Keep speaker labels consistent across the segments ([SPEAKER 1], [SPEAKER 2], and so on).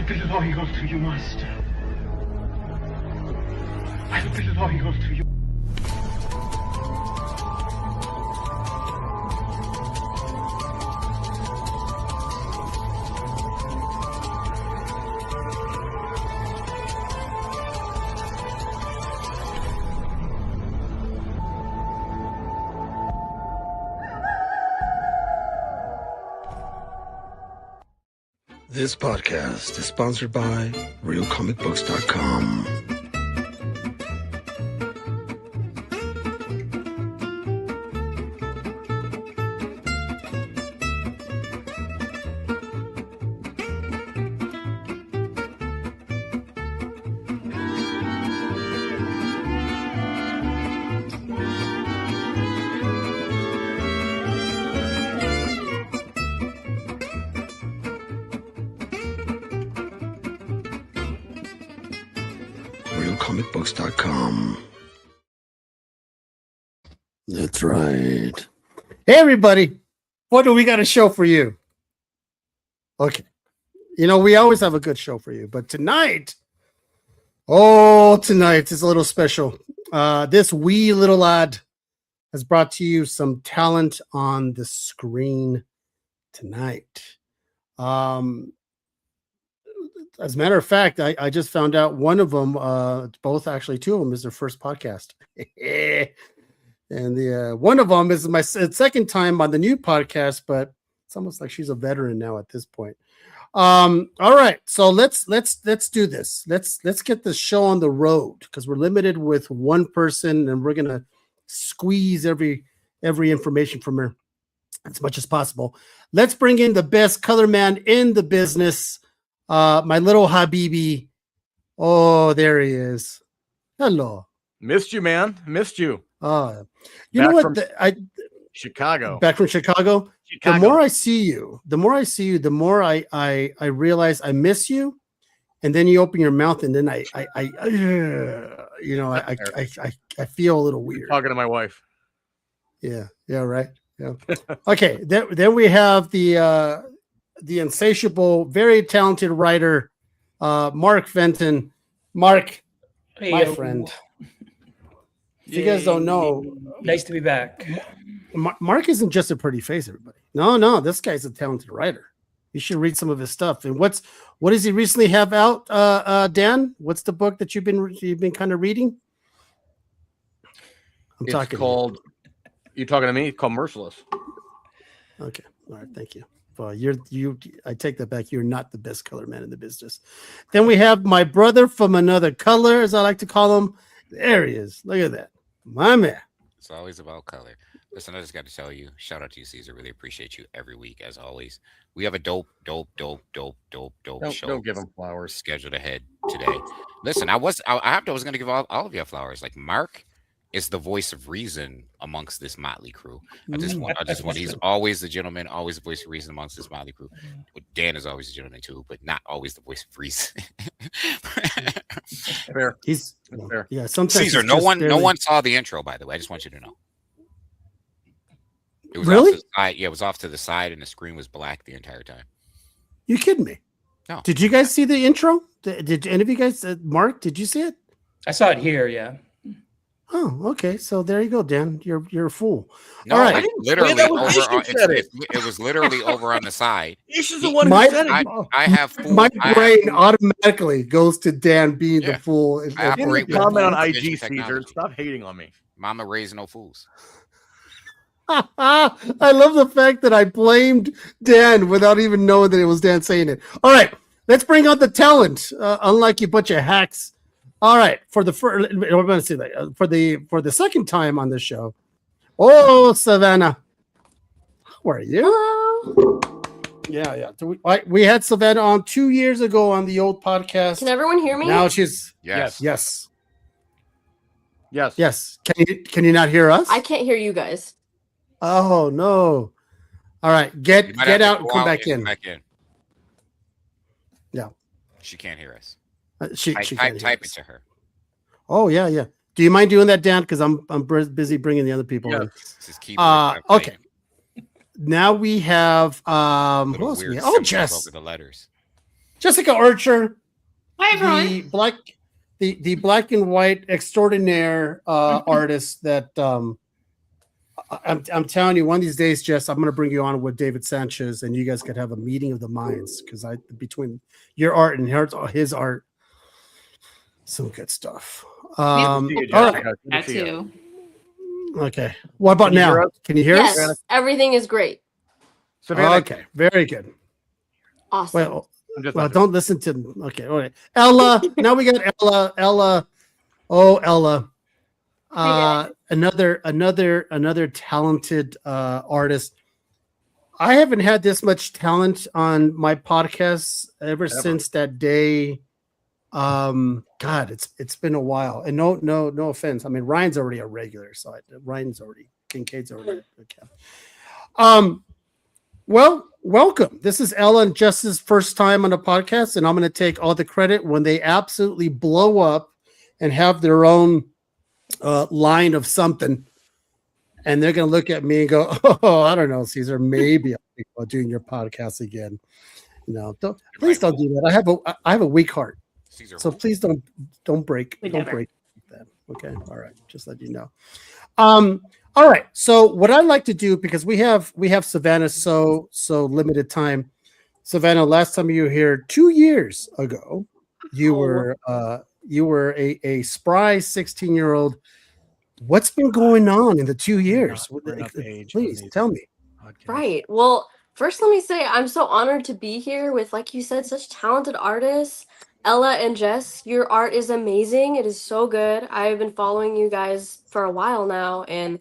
[SPEAKER 1] have been loyal to you, Master. I have been loyal to you.
[SPEAKER 2] This podcast is sponsored by RealComicBooks.com. RealComicBooks.com. That's right.
[SPEAKER 3] Hey, everybody. What do we got a show for you? Okay. You know, we always have a good show for you, but tonight is a little special. This wee little lad has brought to you some talent on the screen tonight. As a matter of fact, I just found out one of them, both actually two of them, is their first podcast. And the one of them is my second time on the new podcast, but it's almost like she's a veteran now at this point. All right, so let's do this. Let's get the show on the road because we're limited with one person, and we're gonna squeeze every information from her as much as possible. Let's bring in the best color man in the business. My little Habibi. Oh, there he is. Hello.
[SPEAKER 4] Missed you, man. Missed you.
[SPEAKER 3] You know what?
[SPEAKER 4] Chicago.
[SPEAKER 3] Back from Chicago. The more I see you, the more I realize I miss you. And then you open your mouth, and then I feel a little weird.
[SPEAKER 4] You're talking to my wife.
[SPEAKER 3] Yeah. Right. Yeah. Okay. Then we have the insatiable, very talented writer, Mark Fenton. Mark, my friend. If you guys don't know,
[SPEAKER 5] nice to be back.
[SPEAKER 3] Mark isn't just a pretty face, everybody. No, this guy's a talented writer. You should read some of his stuff. And what does he recently have out, Dan? What's the book that you've been kind of reading?
[SPEAKER 4] You're talking to me? It's called Merciless.
[SPEAKER 3] Okay. All right. Thank you. Well, I take that back. You're not the best color man in the business. Then we have my brother from another color, as I like to call him. There he is. Look at that. My man.
[SPEAKER 6] It's always about color. Listen, I just got to tell you, shout out to you, Caesar. Really appreciate you every week, as always. We have a dope show.
[SPEAKER 4] Don't give him flowers.
[SPEAKER 6] Scheduled ahead today. Listen, I was going to give all of you flowers. Like, Mark is the voice of reason amongst this motley crew. I just want. He's always the gentleman, always the voice of reason amongst this motley crew. Dan is always a gentleman too, but not always the voice of reason.
[SPEAKER 4] Fair.
[SPEAKER 3] He's
[SPEAKER 4] fair.
[SPEAKER 3] Yeah. Sometimes
[SPEAKER 6] Caesar, no one saw the intro. By the way, I just want you to know. It was
[SPEAKER 3] really?
[SPEAKER 6] Off to the side. Yeah, it was off to the side, and the screen was black the entire time.
[SPEAKER 3] You kidding me?
[SPEAKER 6] No.
[SPEAKER 3] Did you guys see the intro? Did any of you guys? Mark, did you see it?
[SPEAKER 5] I saw it here. Yeah.
[SPEAKER 3] Oh, okay. So there you go, Dan. You're a fool.
[SPEAKER 6] No,
[SPEAKER 3] all right.
[SPEAKER 6] Literally it was literally over on the side.
[SPEAKER 4] Ish is the one who said it.
[SPEAKER 6] I have fool.
[SPEAKER 3] My brain automatically goes to Dan being the fool.
[SPEAKER 6] I operate with
[SPEAKER 4] comment on IG,
[SPEAKER 6] technology.
[SPEAKER 4] Caesar. Stop hating on me.
[SPEAKER 6] Mama raised no fools.
[SPEAKER 3] I love the fact that I blamed Dan without even knowing that it was Dan saying it. All right, let's bring out the talent. Unlike you bunch of hacks. All right, for the first, I'm going to say that for the second time on this show. Oh, Savannah, how are you?
[SPEAKER 7] Hello.
[SPEAKER 3] Yeah. So we had Savannah on 2 years ago on the old podcast.
[SPEAKER 7] Can everyone hear me?
[SPEAKER 3] Now she's
[SPEAKER 6] Yes.
[SPEAKER 3] Can you not hear us?
[SPEAKER 7] I can't hear you guys.
[SPEAKER 3] Oh no! All right, get out and come back in. Yeah,
[SPEAKER 6] she can't hear us.
[SPEAKER 3] She can't
[SPEAKER 6] type
[SPEAKER 3] hear
[SPEAKER 6] it to her.
[SPEAKER 3] Oh yeah. Do you mind doing that, Dan? Because I'm busy bringing the other people in. Okay. Now we have who else we have? Oh, Jess.
[SPEAKER 6] Over the letters.
[SPEAKER 3] Jessica Archer,
[SPEAKER 8] Hi, everyone.
[SPEAKER 3] the black and white extraordinaire artist that I'm telling you, one of these days, Jess, I'm going to bring you on with David Sanchez, and you guys could have a meeting of the minds because between your art and his art, some good stuff. All right.
[SPEAKER 8] That too.
[SPEAKER 3] Okay. What about now? Can you hear us?
[SPEAKER 7] Yes, everything is great.
[SPEAKER 4] Savannah,
[SPEAKER 3] Okay. Very good.
[SPEAKER 7] Awesome.
[SPEAKER 3] Well, don't listen to. Okay. All right. Ella. Now we got Ella. Ella. Oh, Ella. Another talented artist. I haven't had this much talent on my podcast ever since that day. God, it's been a while. And no offense. I mean, Ryan's already a regular, so Kincaid's already okay. Well, welcome. This is Ella and Jess's first time on a podcast, and I'm going to take all the credit when they absolutely blow up and have their own line of something, and they're going to look at me and go, "Oh, I don't know, Caesar. Maybe I'll think about doing your podcast again." No, please don't do that. I have a weak heart,
[SPEAKER 6] Caesar,
[SPEAKER 3] so please don't break
[SPEAKER 8] Never.
[SPEAKER 3] break that. Okay, all right. Just let you know. All right. So what I'd like to do, because we have Savannah so limited time. Savannah, last time you were here 2 years ago, you were a spry 16-year-old. What's been going on in the 2 years? Please tell me.
[SPEAKER 7] Right. Well, first, let me say I'm so honored to be here with, like you said, such talented artists. Ella and Jess, your art is amazing. It is so good. I've been following you guys for a while now, and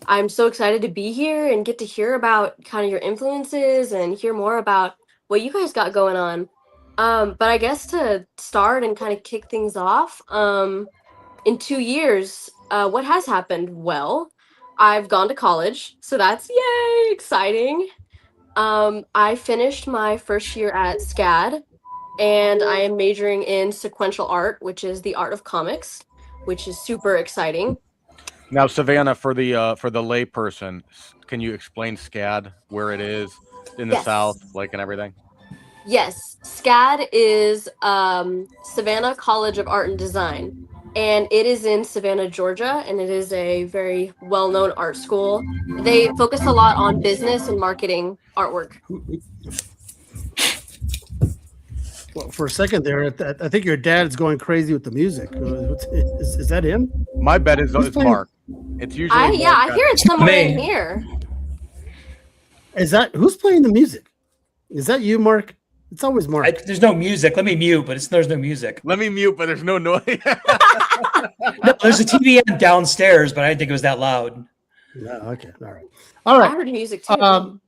[SPEAKER 7] I'm so excited to be here and get to hear about kind of your influences and hear more about what you guys got going on. But I guess to start and kind of kick things off, in 2 years, what has happened? Well, I've gone to college, so that's yay, exciting. I finished my first year at SCAD, and I am majoring in sequential art, which is the art of comics, which is super exciting.
[SPEAKER 4] now, Savannah, for the layperson, can you explain SCAD, where it is in the
[SPEAKER 7] Yes.
[SPEAKER 4] South, like, and everything?
[SPEAKER 7] Yes, SCAD is Savannah College of Art and Design, and it is in Savannah, Georgia, and it is a very well-known art school. They focus a lot on business and marketing artwork.
[SPEAKER 3] Well, for a second there, I think your dad's going crazy with the music. Is that him?
[SPEAKER 4] My bet is
[SPEAKER 3] Who's
[SPEAKER 4] it's
[SPEAKER 3] playing?
[SPEAKER 4] Mark. It's usually
[SPEAKER 7] I
[SPEAKER 4] Mark.
[SPEAKER 7] hear it's somewhere
[SPEAKER 5] Me.
[SPEAKER 7] in here.
[SPEAKER 3] Is that who's playing the music? Is that you, Mark? It's always Mark.
[SPEAKER 5] There's no music. Let me mute, but there's no music.
[SPEAKER 4] Let me mute, but there's no noise.
[SPEAKER 5] No, there's a TV on downstairs, but I didn't think it was that loud.
[SPEAKER 3] No, okay, all right.
[SPEAKER 7] I heard music too.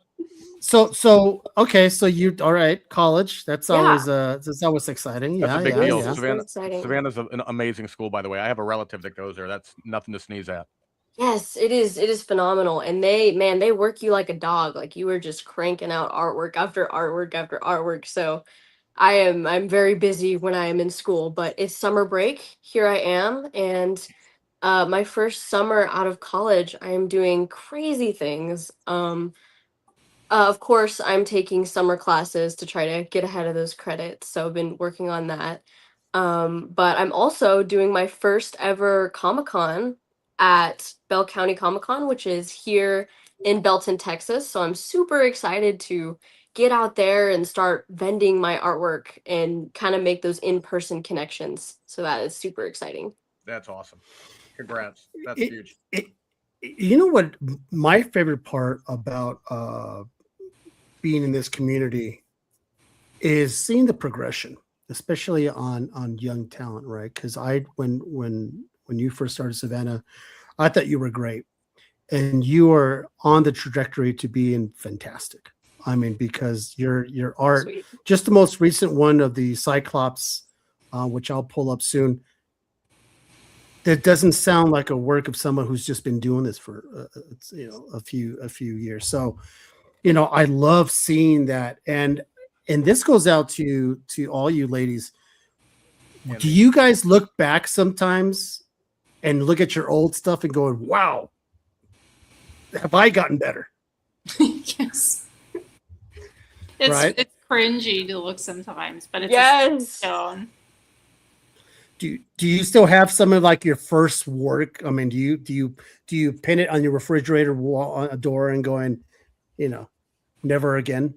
[SPEAKER 3] So okay, so you all right? College. That's
[SPEAKER 7] Yeah.
[SPEAKER 3] always exciting.
[SPEAKER 4] That's
[SPEAKER 3] Yeah,
[SPEAKER 4] a big
[SPEAKER 3] yeah,
[SPEAKER 4] deal.
[SPEAKER 3] yeah.
[SPEAKER 7] Very exciting.
[SPEAKER 4] Savannah's an amazing school, by the way. I have a relative that goes there. That's nothing to sneeze at.
[SPEAKER 7] Yes, it is. It is phenomenal, and they work you like a dog. Like you were just cranking out artwork after artwork after artwork. So I'm very busy when I am in school, but it's summer break. Here I am, and my first summer out of college, I am doing crazy things. Of course, I'm taking summer classes to try to get ahead of those credits. So I've been working on that. But I'm also doing my first ever Comic-Con at Bell County Comic-Con, which is here in Belton, Texas. So I'm super excited to get out there and start vending my artwork and kind of make those in-person connections. So that is super exciting.
[SPEAKER 4] That's awesome. Congrats. That's
[SPEAKER 3] It-
[SPEAKER 4] huge.
[SPEAKER 3] You know what? My favorite part about being in this community is seeing the progression, especially on young talent, right? Because when you first started Savannah, I thought you were great, and you are on the trajectory to being fantastic. I mean, because your art,
[SPEAKER 7] Sweet.
[SPEAKER 3] just the most recent one of the Cyclops, which I'll pull up soon. That doesn't sound like a work of someone who's just been doing this for a few years. So, I love seeing that, and this goes out to all you ladies. Do you guys look back sometimes and look at your old stuff and go, "Wow, have I gotten better?"
[SPEAKER 8] Yes. It's
[SPEAKER 3] Right?
[SPEAKER 8] it's cringy to look sometimes, but it's a
[SPEAKER 7] Yes.
[SPEAKER 8] stone.
[SPEAKER 3] Do you still have some of like your first work? I mean, do you pin it on your refrigerator wall on a door and going, never again?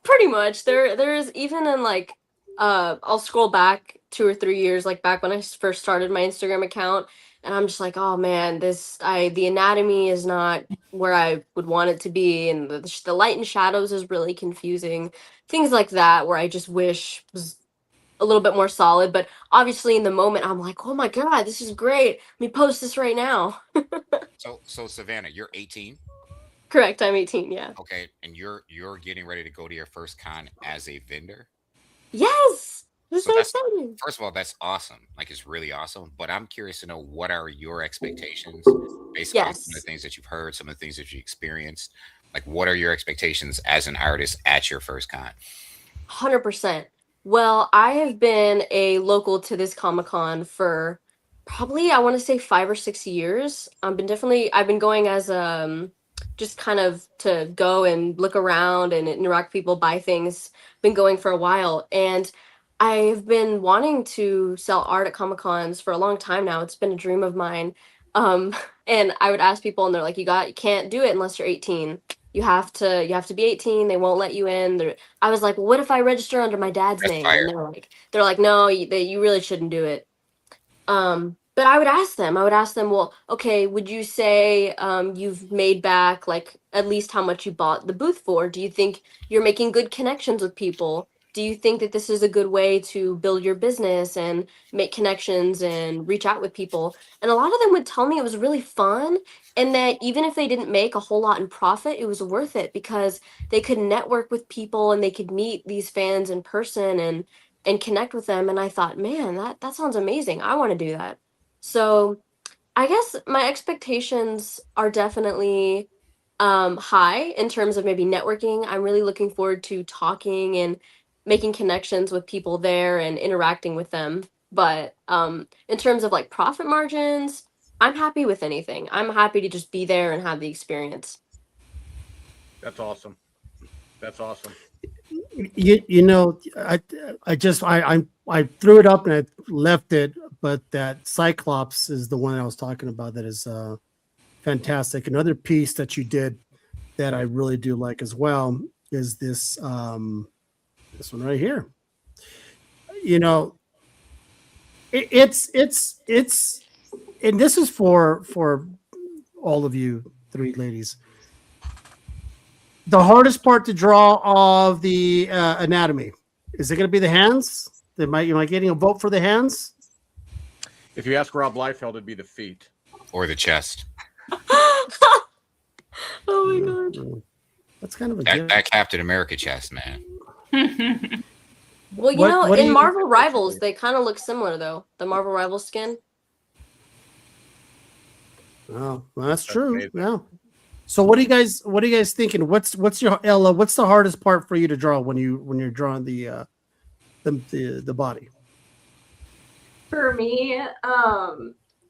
[SPEAKER 7] Pretty much. There's even in like I'll scroll back 2 or 3 years, like back when I first started my Instagram account, and I'm just like, oh man, the anatomy is not where I would want it to be, and the light and shadows is really confusing. Things like that where I just wish was a little bit more solid. But obviously in the moment I'm like, oh my god, this is great. Let me post this right now.
[SPEAKER 6] So Savannah, you're 18.
[SPEAKER 7] Correct, I'm 18, yeah.
[SPEAKER 6] Okay, and you're getting ready to go to your first con as a vendor.
[SPEAKER 7] Yes. This is
[SPEAKER 6] So
[SPEAKER 7] so
[SPEAKER 6] that's
[SPEAKER 7] exciting.
[SPEAKER 6] first of all, that's awesome. Like it's really awesome. But I'm curious to know what are your expectations based on some of the
[SPEAKER 7] Yes.
[SPEAKER 6] things that you've heard, some of the things that you experienced. Like, what are your expectations as an artist at your first con?
[SPEAKER 7] 100%. Well, I have been a local to this Comic Con for probably, I want to say 5 or 6 years. I've been going as just kind of to go and look around and interact with people, buy things. Been going for a while, and I've been wanting to sell art at Comic Cons for a long time now. It's been a dream of mine. And I would ask people, and they're like, you can't do it unless you're 18. You have to be 18. They won't let you in. I was like, well, what if I register under my dad's
[SPEAKER 6] That's
[SPEAKER 7] name?
[SPEAKER 6] fire.
[SPEAKER 7] And they're like, no, you really shouldn't do it. But I would ask them, well, okay, would you say you've made back like at least how much you bought the booth for? Do you think you're making good connections with people? Do you think that this is a good way to build your business and make connections and reach out with people? And a lot of them would tell me it was really fun, and that even if they didn't make a whole lot in profit, it was worth it because they could network with people and they could meet these fans in person and connect with them. And I thought, man, that sounds amazing. I want to do that. So I guess my expectations are definitely high in terms of maybe networking. I'm really looking forward to talking and making connections with people there and interacting with them. But in terms of like profit margins, I'm happy with anything. I'm happy to just be there and have the experience.
[SPEAKER 4] That's awesome. That's awesome.
[SPEAKER 3] I threw it up and I left it, but that Cyclops is the one I was talking about. That is fantastic. Another piece that you did that I really do like as well is this this one right here. It's and this is for all of you three ladies. The hardest part to draw of the anatomy, is it going to be the hands? Am I getting a vote for the hands?
[SPEAKER 4] If you ask Rob Liefeld, it'd be the feet
[SPEAKER 6] Or the chest.
[SPEAKER 7] Oh my god.
[SPEAKER 3] That's kind of a
[SPEAKER 6] That Captain America chest, man.
[SPEAKER 7] Well,
[SPEAKER 3] What do
[SPEAKER 7] in
[SPEAKER 3] you-
[SPEAKER 7] Marvel Rivals, they kind of look similar though. The Marvel Rivals skin.
[SPEAKER 3] Oh, well, that's true.
[SPEAKER 4] amazing.
[SPEAKER 3] Yeah. So what are you guys thinking? What's your Ella? What's the hardest part for you to draw when you're drawing the body?
[SPEAKER 9] For me,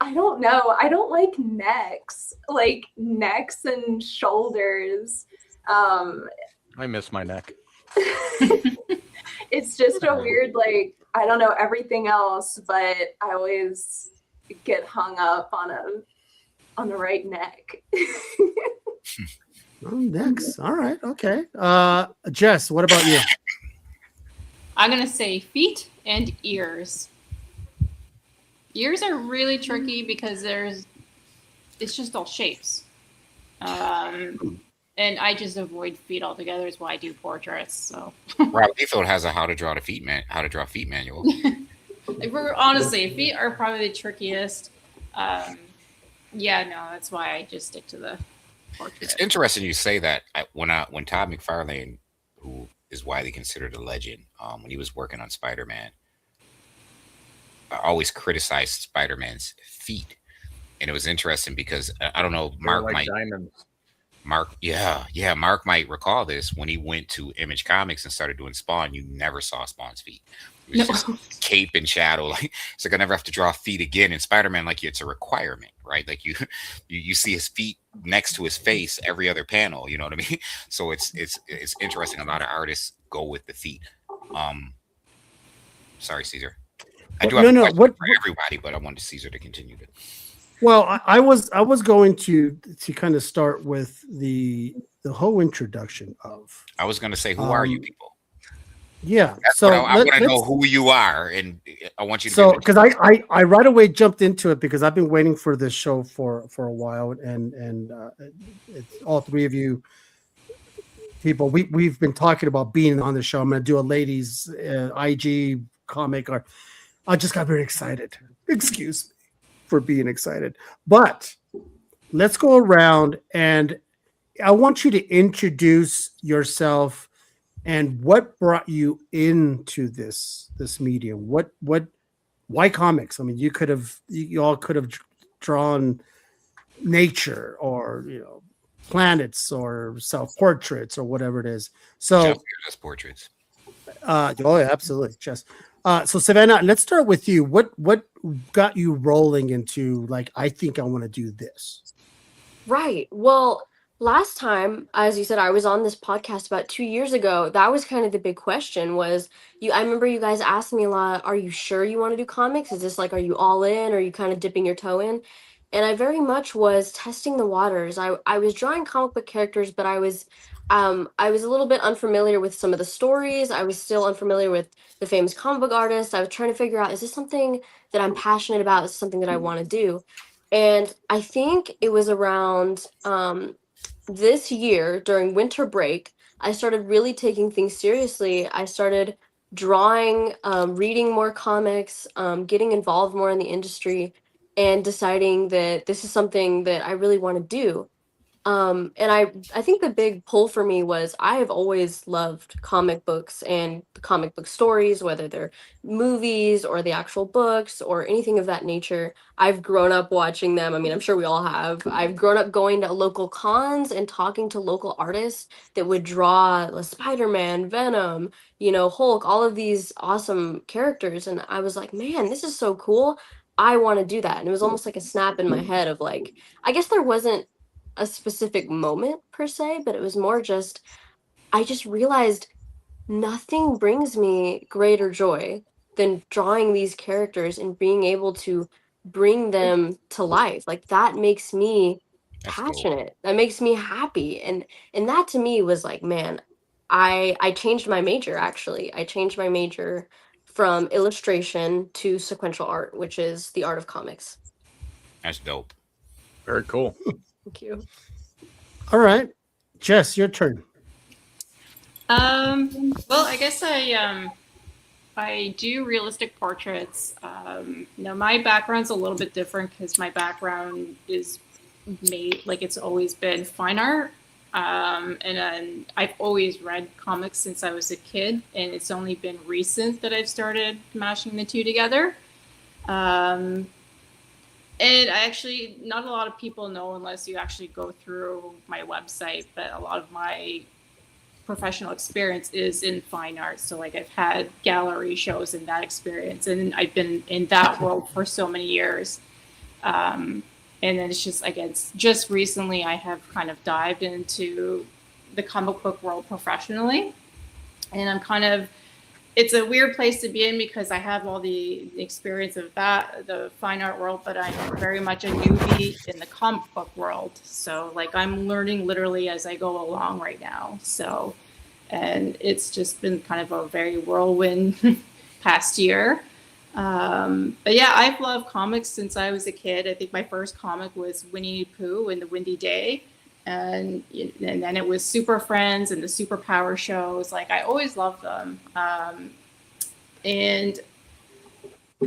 [SPEAKER 9] I don't know. I don't like necks and shoulders.
[SPEAKER 4] I miss my neck.
[SPEAKER 9] It's just a weird, I don't know everything else, but I always get hung up on the right neck.
[SPEAKER 3] Oh, necks. All right. Okay. Jess, what about you?
[SPEAKER 8] I'm gonna say feet and ears. Ears are really tricky because it's just all shapes. And I just avoid feet altogether. Is why I do portraits. So
[SPEAKER 6] Rob Liefeld has a how to draw feet manual.
[SPEAKER 8] honestly, feet are probably the trickiest. Yeah, no, that's why I just stick to the portrait.
[SPEAKER 6] It's interesting you say that. When Todd McFarlane, who is widely considered a legend, when he was working on Spider-Man, I always criticized Spider-Man's feet, and it was interesting because I don't know, Mark might
[SPEAKER 4] diamonds.
[SPEAKER 6] Mark might recall this when he went to Image Comics and started doing Spawn. You never saw Spawn's feet. It was just cape and shadow. Like it's like I never have to draw feet again. In Spider-Man, like it's a requirement, right? Like you see his feet next to his face every other panel. You know what I mean? So it's interesting. A lot of artists go with the feet. Sorry, Caesar. I do have a question for everybody, but I wanted Caesar to continue to.
[SPEAKER 3] Well, I was going to kind of start with the whole introduction of.
[SPEAKER 6] I was going to say, who are you people?
[SPEAKER 3] Yeah,
[SPEAKER 6] that's
[SPEAKER 3] so
[SPEAKER 6] I want to know who you are, and I want you to.
[SPEAKER 3] So, because I right away jumped into it because I've been waiting for this show for a while, and it's all three of you people. We've been talking about being on the show. I'm going to do a ladies IG comic, or I just got very excited. Excuse me for being excited, but let's go around and I want you to introduce yourself. And what brought you into this medium? Why comics? I mean, you all could have drawn nature or planets or self-portraits or whatever it is. So
[SPEAKER 6] just portraits.
[SPEAKER 3] Oh yeah, absolutely. Just so Savannah, let's start with you. What got you rolling into like I think I want to do this?
[SPEAKER 7] Right. Well, last time, as you said, I was on this podcast about 2 years ago. That was kind of the big question was I remember you guys asking me a lot, are you sure you want to do comics? Is this like, are you all in? Or are you kind of dipping your toe in? And I very much was testing the waters. I was drawing comic book characters, but I was a little bit unfamiliar with some of the stories. I was still unfamiliar with the famous comic book artists. I was trying to figure out, is this something that I'm passionate about? Is this something that I want to do? And I think it was around this year during winter break, I started really taking things seriously. I started drawing, reading more comics, getting involved more in the industry, and deciding that this is something that I really want to do. And I think the big pull for me was I have always loved comic books and comic book stories, whether they're movies or the actual books or anything of that nature. I've grown up watching them. I mean, I'm sure we all have. I've grown up going to local cons and talking to local artists that would draw Spider-Man, Venom, Hulk, all of these awesome characters. And I was like, man, this is so cool. I want to do that. And it was almost like a snap in my head of like, I guess there wasn't a specific moment per se, but it was more just I just realized nothing brings me greater joy than drawing these characters and being able to bring them to life. Like that makes me passionate. That makes me happy. And that to me was like, man, I changed my major actually. I changed my major from illustration to sequential art, which is the art of comics.
[SPEAKER 6] That's dope.
[SPEAKER 4] Very cool.
[SPEAKER 7] Thank you.
[SPEAKER 3] All right, Jess, your turn.
[SPEAKER 8] Well, I guess I do realistic portraits. My background's a little bit different because my background is it's always been fine art. And I've always read comics since I was a kid, and it's only been recent that I've started mashing the two together. And actually, not a lot of people know unless you actually go through my website, but a lot of my professional experience is in fine art. So like I've had gallery shows in that experience, and I've been in that world for so many years. And then it's just recently I have kind of dived into the comic book world professionally. And it's a weird place to be in because I have all the experience of the fine art world, but I'm very much a newbie in the comic book world. So like I'm learning literally as I go along right now. So, and it's just been kind of a very whirlwind past year. But yeah, I've loved comics since I was a kid. I think my first comic was Winnie the Pooh and the Windy Day. And then it was Super Friends and the Superpower shows. Like I always loved them. And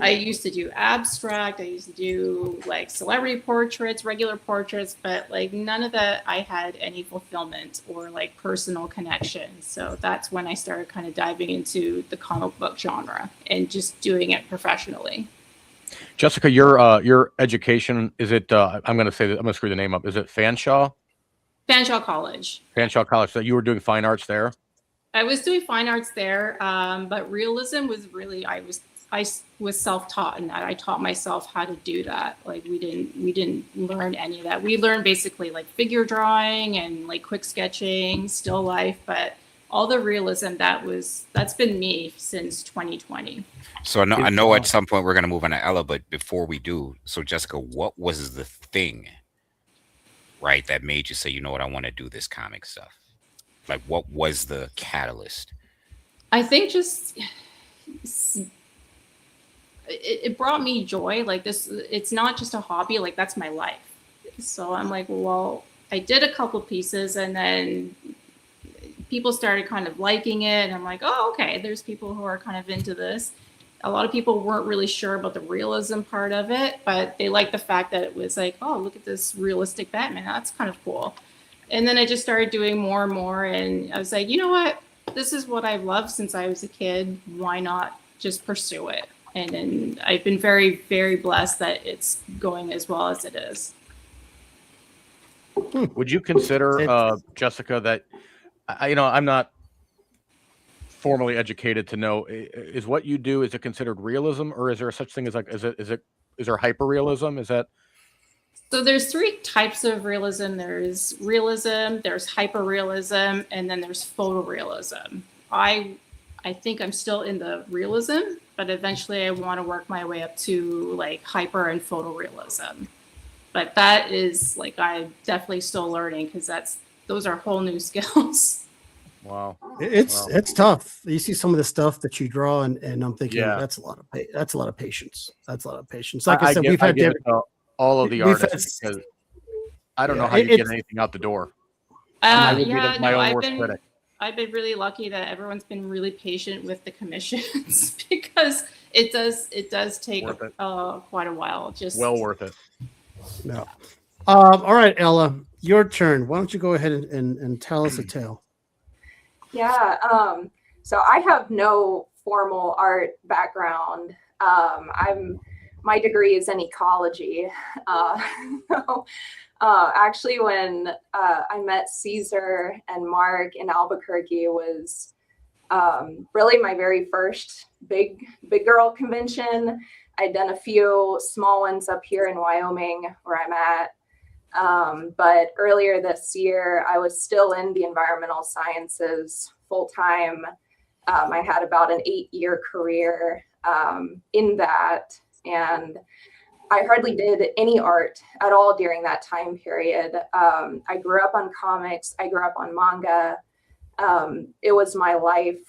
[SPEAKER 8] I used to do abstract. I used to do like celebrity portraits, regular portraits, but like none of that I had any fulfillment or like personal connection. So that's when I started kind of diving into the comic book genre and just doing it professionally.
[SPEAKER 4] Jessica, your education, is it, I'm going to screw the name up. Is it Fanshawe?
[SPEAKER 8] Fanshawe College.
[SPEAKER 4] Fanshawe College. So you were doing fine arts there?
[SPEAKER 8] I was doing fine arts there, but realism was really I was self-taught in that. I taught myself how to do that. Like we didn't learn any of that. We learned basically like figure drawing and like quick sketching, still life, but all the realism that's been me since 2020.
[SPEAKER 6] So I know at some point we're gonna move on to Ella, but before we do, so Jessica, what was the thing, right, that made you say, you know what, I want to do this comic stuff? Like, what was the catalyst?
[SPEAKER 8] I think just it brought me joy. Like this, it's not just a hobby. Like that's my life. So I'm like, well, I did a couple pieces, and then people started kind of liking it, and I'm like, oh, okay, there's people who are kind of into this. A lot of people weren't really sure about the realism part of it, but they liked the fact that it was like, oh, look at this realistic Batman. That's kind of cool. And then I just started doing more and more, and I was like, you know what? This is what I've loved since I was a kid. Why not just pursue it? And then I've been very, very blessed that it's going as well as it is.
[SPEAKER 4] Would you consider, Jessica, that I'm not formally educated to know, is what you do, is it considered realism, or is there such thing as like, is there hyperrealism? Is that?
[SPEAKER 8] So there's three types of realism. There's realism, there's hyperrealism, and then there's photorealism. I think I'm still in the realism, but eventually I want to work my way up to like hyper and photorealism. But that is like, I'm definitely still learning, because those are whole new skills.
[SPEAKER 4] Wow.
[SPEAKER 3] It's tough. You see some of the stuff that you draw, and I'm thinking,
[SPEAKER 4] Yeah.
[SPEAKER 3] that's a lot of patience. That's a lot of patience. Like I said, we've had
[SPEAKER 4] all of the artists, because I don't know how you get anything out the door. I would be my own worst critic.
[SPEAKER 8] I've been really lucky that everyone's been really patient with the commissions because it does take quite a while. Just
[SPEAKER 4] well worth it.
[SPEAKER 3] No. All right, Ella, your turn. Why don't you go ahead and tell us a tale?
[SPEAKER 9] Yeah. So I have no formal art background. My degree is in ecology. Actually, when I met Caesar and Mark in Albuquerque, was really my very first big girl convention. I'd done a few small ones up here in Wyoming where I'm at. But earlier this year, I was still in the environmental sciences full time. I had about an 8-year career in that. And I hardly did any art at all during that time period. I grew up on comics. I grew up on manga. It was my life.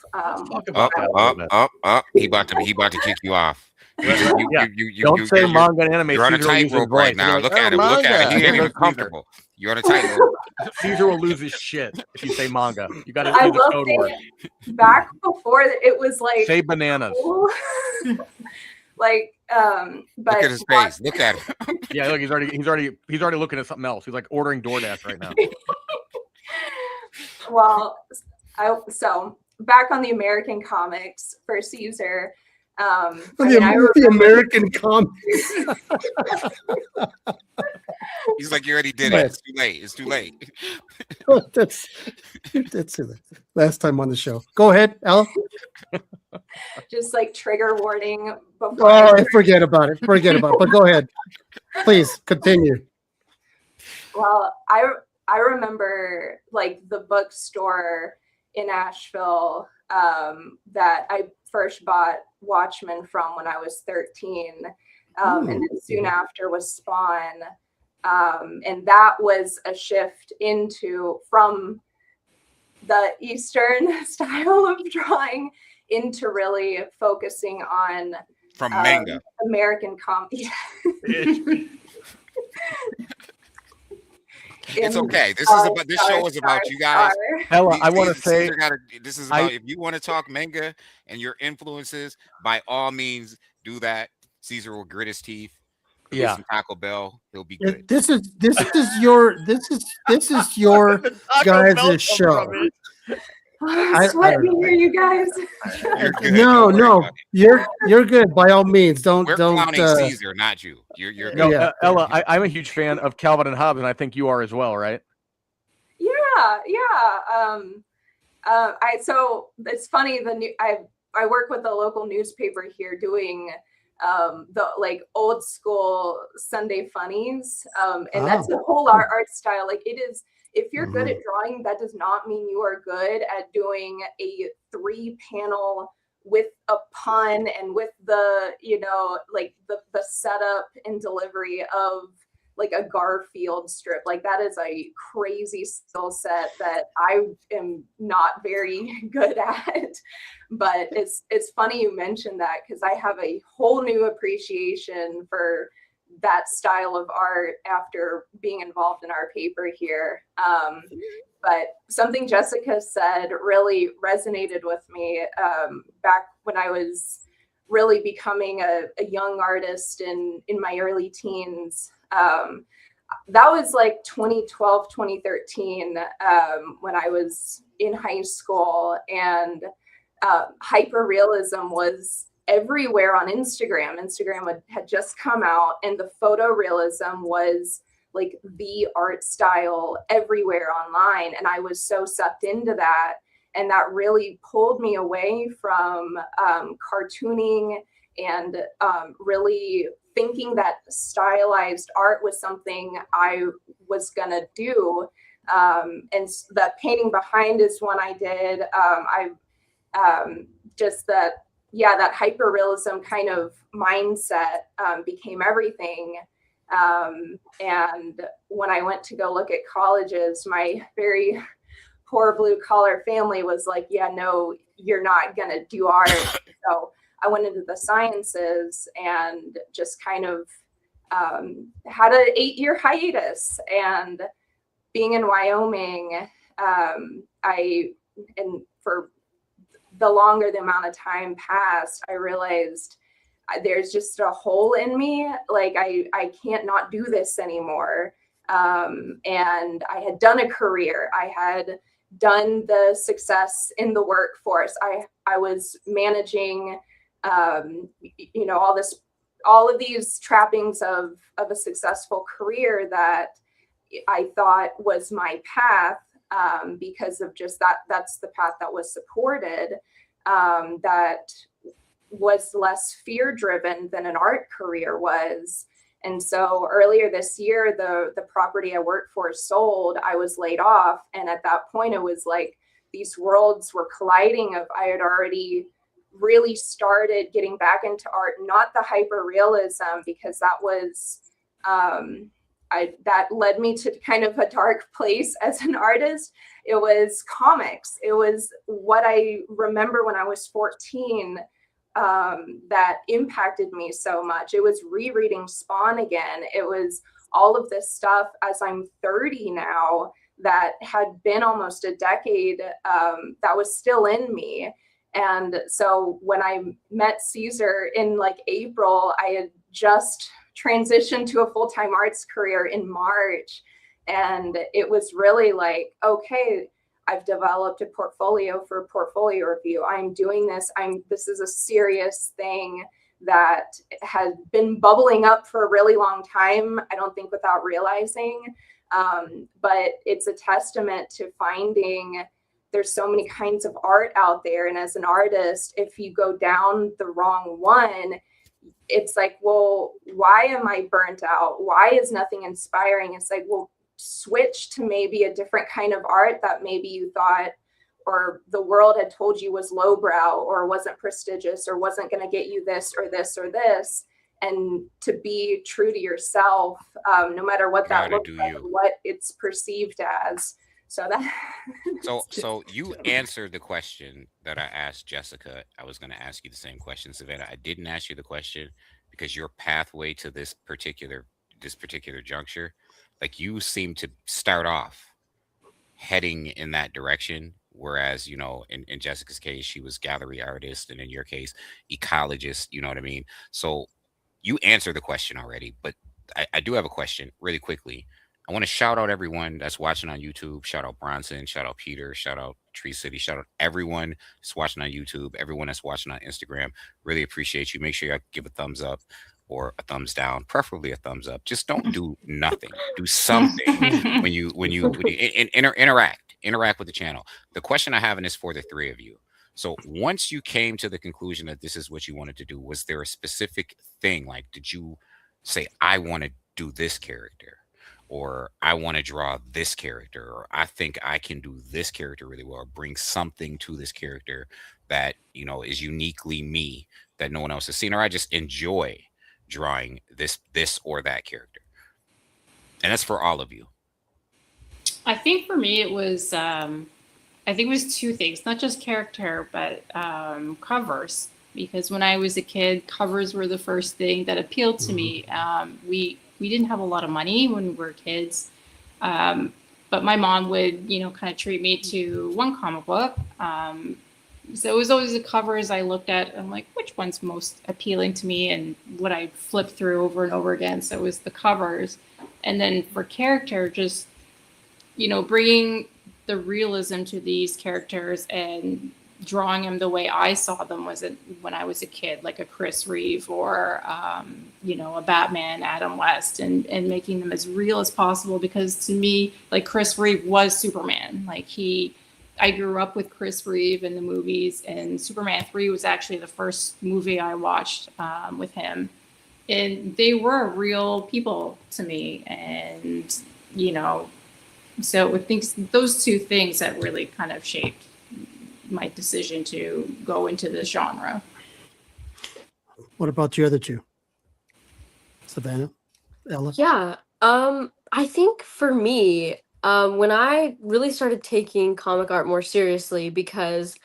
[SPEAKER 6] He about to kick you off.
[SPEAKER 4] Don't say manga and anime.
[SPEAKER 6] You're on a tightrope right now. Look at him. Look at him. He ain't even comfortable. You're on a tightrope.
[SPEAKER 4] Caesar will lose his shit if you say manga. You got to
[SPEAKER 9] I
[SPEAKER 4] use the code word.
[SPEAKER 9] Back before it was like
[SPEAKER 4] say bananas.
[SPEAKER 9] Like, but
[SPEAKER 6] look at his face. Look at him.
[SPEAKER 4] Yeah, look, he's already looking at something else. He's like ordering DoorDash right now.
[SPEAKER 9] Well, so back on the American comics for Caesar.
[SPEAKER 3] The American comics.
[SPEAKER 6] He's like, you already did it. It's too late. It's too late.
[SPEAKER 3] That's it. Last time on the show. Go ahead, Ella.
[SPEAKER 9] Just like trigger warning.
[SPEAKER 3] Forget about it. But go ahead. Please continue.
[SPEAKER 9] Well, I remember like the bookstore in Asheville that I first bought Watchmen from when I was 13. And then soon after was Spawn. And that was a shift from the Eastern style of drawing into really focusing on
[SPEAKER 6] from manga
[SPEAKER 9] American comics.
[SPEAKER 6] It's okay. This show is about you guys.
[SPEAKER 4] Ella, I want to say
[SPEAKER 6] this is about if you want to talk manga and your influences, by all means do that. Caesar will grit his teeth.
[SPEAKER 4] Yeah,
[SPEAKER 6] some Taco Bell, he'll be good.
[SPEAKER 3] This is your guys' show.
[SPEAKER 9] Let me hear you guys.
[SPEAKER 3] No, you're good. By all means, don't.
[SPEAKER 6] Clowning Caesar, not you. You're
[SPEAKER 4] no, yeah. Ella. I'm a huge fan of Calvin and Hobbes, and I think you are as well, right?
[SPEAKER 9] Yeah. So it's funny. I work with a local newspaper here doing the like old school Sunday funnies, and that's a whole art style. Like it is. If you're good at drawing, that does not mean you are good at doing a 3-panel with a pun and with the, like the setup and delivery of like a Garfield strip. Like that is a crazy skill set that I am not very good at. But it's funny you mentioned that, because I have a whole new appreciation for that style of art after being involved in our paper here. But something Jessica said really resonated with me back when I was really becoming a young artist in my early teens. That was like 2012, 2013, when I was in high school, and hyperrealism was everywhere on Instagram. Instagram had just come out, and the photorealism was like the art style everywhere online. And I was so sucked into that. And that really pulled me away from cartooning and really thinking that stylized art was something I was going to do. And the painting behind is one I did. That hyperrealism kind of mindset became everything. And when I went to go look at colleges, my very poor blue collar family was like, yeah, no, you're not going to do art. So I went into the sciences and just kind of had an 8-year hiatus. And being in Wyoming, for the longer the amount of time passed, I realized there's just a hole in me. Like I can't not do this anymore. And I had done a career. I had done the success in the workforce. I was managing, all of these trappings of a successful career that I thought was my path, because of just that's the path that was supported, that was less fear driven than an art career was. And so earlier this year, the property I worked for sold. I was laid off. And at that point, it was like these worlds were colliding. I had already really started getting back into art, not the hyperrealism, because that was, that led me to kind of a dark place as an artist. It was comics. It was what I remember when I was 14, that impacted me so much. It was rereading Spawn again. It was all of this stuff as I'm 30 now that had been almost a decade, that was still in me. And so when I met Caesar in like April, I had just transitioned to a full-time arts career in March. And it was really like, okay, I've developed a portfolio for portfolio review. I'm doing this. This is a serious thing that has been bubbling up for a really long time. I don't think without realizing, but it's a testament to finding there's so many kinds of art out there. And as an artist, if you go down the wrong one, it's like, well, why am I burnt out? Why is nothing inspiring? It's like, well, switch to maybe a different kind of art that maybe you thought or the world had told you was lowbrow or wasn't prestigious or wasn't going to get you this or this or this. And to be true to yourself, no matter what that looks like, what it's perceived as. So you answered the question that I asked Jessica. I was going to ask you the same question, Savannah. I didn't ask you the question because your pathway to this particular juncture, like you seem to start off heading in that direction. Whereas, in Jessica's case, she was gallery artist, and in your case, ecologist, you know what I mean? So you answered the question already, but I do have a question really quickly. I want to shout out everyone that's watching on YouTube. Shout out Bronson, shout out Peter, shout out Tree City, shout out everyone that's watching on YouTube, everyone that's watching on Instagram. Really appreciate you. Make sure you give a thumbs up or a thumbs down, preferably a thumbs up. Just don't do nothing. Do something when you interact.
[SPEAKER 6] interact with the channel. The question I have, and is for the three of you. So once you came to the conclusion that this is what you wanted to do, was there a specific thing? Like, did you say, I want to do this character, or I want to draw this character, or I think I can do this character really well, or bring something to this character that, you know, is uniquely me that no one else has seen, or I just enjoy drawing this or that character? And that's for all of you.
[SPEAKER 8] I think for me it was two things, not just character, but covers. Because when I was a kid, covers were the first thing that appealed to me. We didn't have a lot of money when we were kids, but my mom would, you know, kind of treat me to one comic book. So it was always the covers I looked at. I'm like, which one's most appealing to me, and what I flipped through over and over again. So it was the covers. And then for character, just, you know, bringing the realism to these characters and drawing them the way I saw them when I was a kid, like a Chris Reeve or, you know, a Batman, Adam West, and making them as real as possible. Because to me, like, Chris Reeve was Superman. Like, I grew up with Chris Reeve in the movies, and Superman 3 was actually the first movie I watched with him. And they were real people to me. And, you know, so I think those two things that really kind of shaped my decision to go into this genre.
[SPEAKER 3] What about the other two? Savannah, Ella?
[SPEAKER 7] Yeah. I think for me, when I really started taking comic art more seriously, because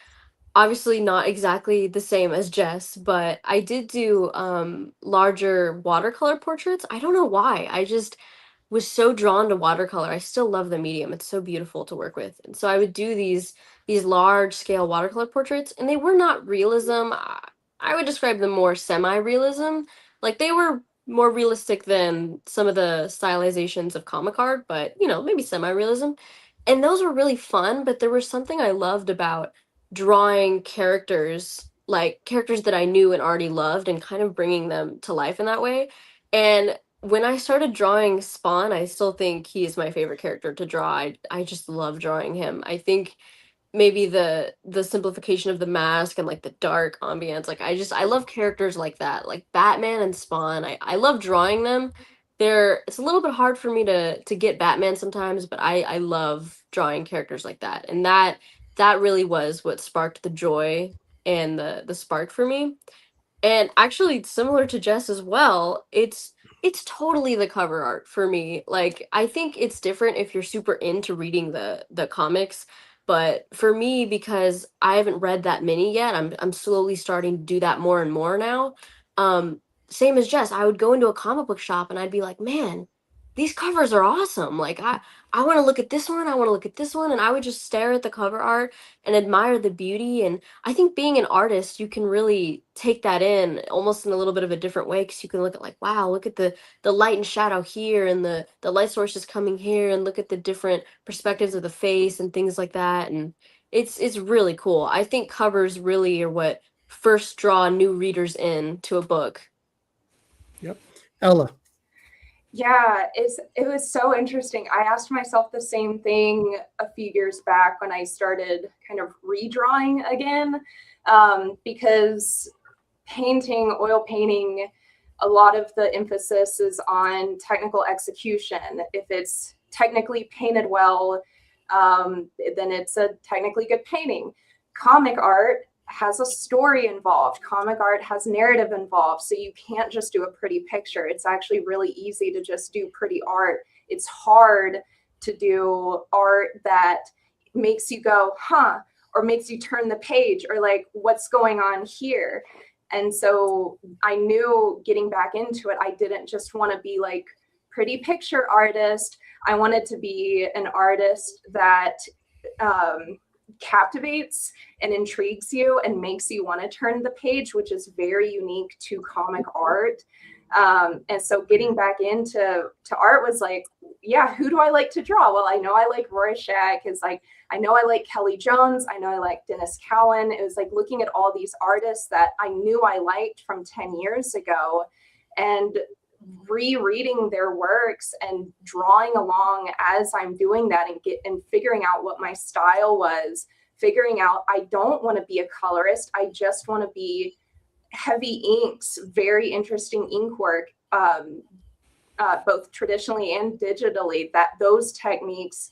[SPEAKER 7] obviously not exactly the same as Jess, but I did do larger watercolor portraits. I don't know why. I just was so drawn to watercolor. I still love the medium. It's so beautiful to work with. And so I would do these large scale watercolor portraits, and they were not realism. I would describe them more semi-realism. Like, they were more realistic than some of the stylizations of comic art, but, you know, maybe semi-realism. And those were really fun, but there was something I loved about drawing characters, like characters that I knew and already loved, and kind of bringing them to life in that way. And when I started drawing Spawn, I still think he is my favorite character to draw. I just love drawing him. I think maybe the simplification of the mask and like the dark ambience, like I love characters like that, like Batman and Spawn. I love drawing them. It's a little bit hard for me to get Batman sometimes, but I love drawing characters like that. And that really was what sparked the joy and the spark for me. And actually, similar to Jess as well, it's totally the cover art for me. Like, I think it's different if you're super into reading the comics, but for me, because I haven't read that many yet, I'm slowly starting to do that more and more now. Same as Jess, I would go into a comic book shop and I'd be like, man, these covers are awesome. Like, I want to look at this one, I want to look at this one, and I would just stare at the cover art and admire the beauty. And I think being an artist, you can really take that in almost in a little bit of a different way, because you can look at, like, wow, look at the light and shadow here, and the light sources coming here, and look at the different perspectives of the face and things like that. And it's really cool. I think covers really are what first draw new readers in to a book.
[SPEAKER 3] Yep. Ella.
[SPEAKER 9] Yeah, it was so interesting. I asked myself the same thing a few years back when I started kind of redrawing again, because painting, oil painting, a lot of the emphasis is on technical execution. If it's technically painted well, then it's a technically good painting. Comic art has a story involved. Comic art has narrative involved. So you can't just do a pretty picture. It's actually really easy to just do pretty art. It's hard to do art that makes you go, huh, or makes you turn the page, or like, what's going on here? And so I knew getting back into it, I didn't just want to be like pretty picture artist. I wanted to be an artist that captivates and intrigues you and makes you want to turn the page, which is very unique to comic art. And so getting back into art was like, yeah, who do I like to draw? Well, I know I like Rorschach. Is like, I know I like Kelly Jones. I know I like Dennis Cowan. It was like looking at all these artists that I knew I liked from 10 years ago, and rereading their works and drawing along as I'm doing that and figuring out what my style was, figuring out I don't want to be a colorist. I just want to be heavy inks, very interesting ink work, both traditionally and digitally, that those techniques,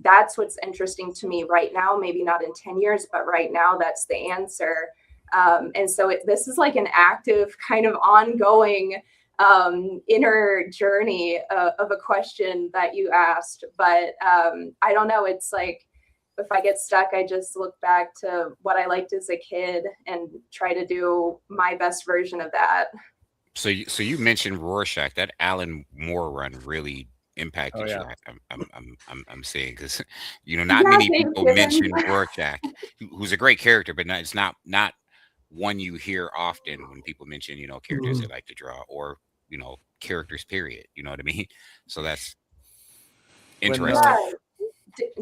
[SPEAKER 9] that's what's interesting to me right now, maybe not in 10 years, but right now that's the answer. And so this is like an active kind of ongoing inner journey of a question that you asked. But I don't know, it's like, if I get stuck, I just look back to what I liked as a kid and try to do my best version of that.
[SPEAKER 6] So you mentioned Rorschach. That Alan Moore run really impacted you. I'm saying, because not many people mention Rorschach, who's a great character, but it's not one you hear often when people mention characters they like to draw, or characters, period. You know what I mean? So that's interesting.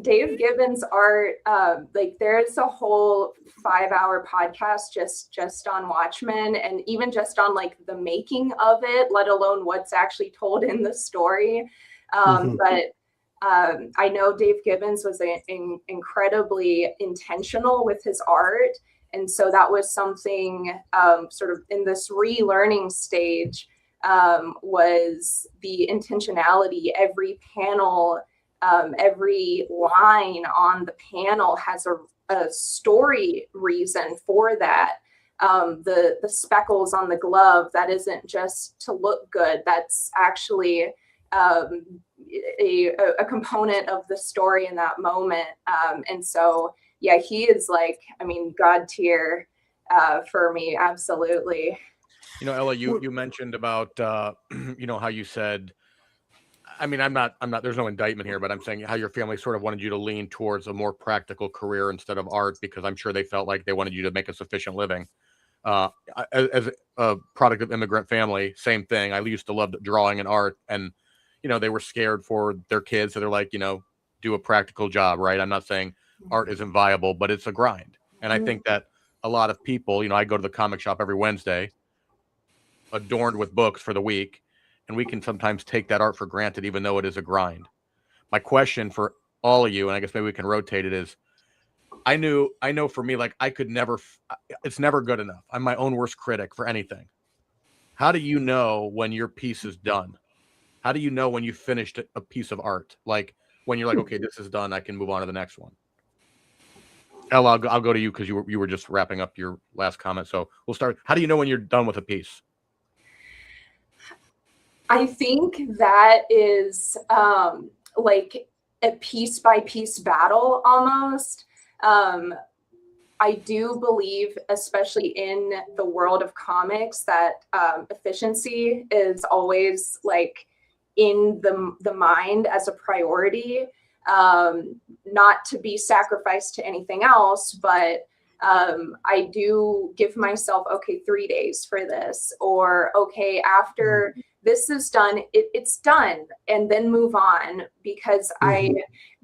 [SPEAKER 9] Dave Gibbons' art, like there's a whole 5-hour podcast just on Watchmen, and even just on like the making of it, let alone what's actually told in the story. But I know Dave Gibbons was incredibly intentional with his art, and so that was something sort of in this relearning stage, was the intentionality. Every panel, every line on the panel has a story reason for that. The speckles on the glove, that isn't just to look good. That's actually a component of the story in that moment. And so, yeah, he is like, I mean, God tier for me. Absolutely.
[SPEAKER 4] Ella, you mentioned about, how you said, I mean, I'm not, there's no indictment here, but I'm saying how your family sort of wanted you to lean towards a more practical career instead of art, because I'm sure they felt like they wanted you to make a sufficient living. As a product of immigrant family, same thing. I used to love drawing and art, and, they were scared for their kids. So they're like, do a practical job, right? I'm not saying art isn't viable, but it's a grind. And I think that a lot of people, I go to the comic shop every Wednesday, adorned with books for the week, and we can sometimes take that art for granted, even though it is a grind. My question for all of you, and I guess maybe we can rotate it, is I know for me, like I could never, it's never good enough. I'm my own worst critic for anything. How do you know when your piece is done? How do you know when you finished a piece of art? Like when you're like, okay, this is done, I can move on to the next one. Ella, I'll go to you because you were just wrapping up your last comment. So we'll start. How do you know when you're done with a piece?
[SPEAKER 9] I think that is like a piece by piece battle almost. I do believe, especially in the world of comics, that efficiency is always like in the mind as a priority, not to be sacrificed to anything else, but I do give myself, okay, 3 days for this, or okay, after this is done, it's done, and then move on, because I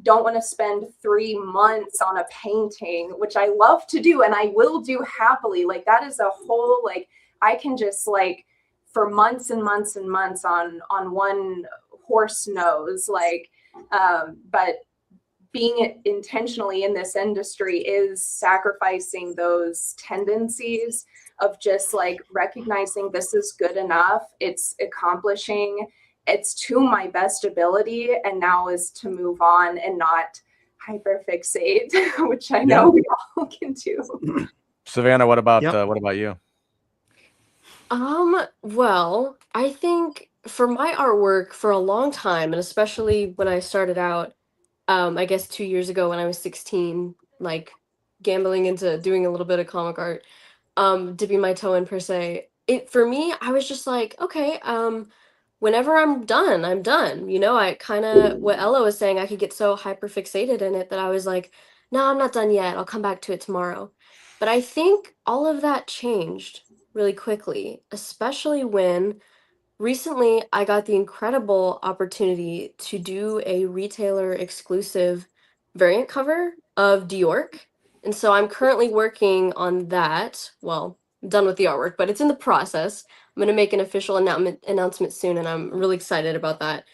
[SPEAKER 9] don't want to spend 3 months on a painting, which I love to do and I will do happily. Like that is a whole, like I can just like for months and months and months on one horse nose, like but being intentionally in this industry is sacrificing those tendencies of just like recognizing this is good enough, it's accomplishing, it's to my best ability, and now is to move on and not hyperfixate, which I know we all can do.
[SPEAKER 4] Savannah, what about you?
[SPEAKER 7] Well, I think for my artwork for a long time, and especially when I started out, I guess 2 years ago when I was 16, like gambling into doing a little bit of comic art, dipping my toe in per se. For me, I was just like, okay, whenever I'm done, I'm done. I kind of, what Ella was saying, I could get so hyper fixated in it that I was like, no, I'm not done yet. I'll come back to it tomorrow. But I think all of that changed really quickly, especially when recently I got the incredible opportunity to do a retailer exclusive variant cover of Diorc. And so I'm currently working on that. Well, I'm done with the artwork, but it's in the process. going to make an official announcement soon, and I'm really excited about that.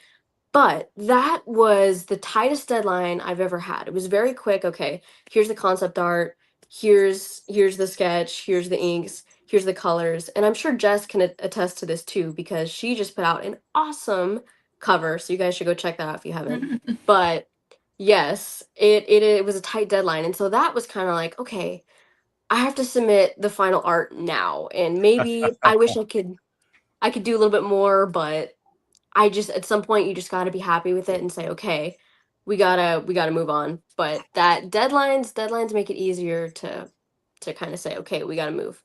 [SPEAKER 7] But that was the tightest deadline I've ever had. It was very quick. Okay, here's the concept art. Here's the sketch. Here's the inks. Here's the colors. And I'm sure Jess can attest to this too, because she just put out an awesome cover. So you guys should go check that out if you haven't. But yes, it was a tight deadline. And so that was kind of like, okay, I have to submit the final art now. And maybe I wish I could do a little bit more, but I just, at some point, you just got to be happy with it and say, okay, we gotta move on. But that deadlines make it easier to kind of say, okay, we gotta move.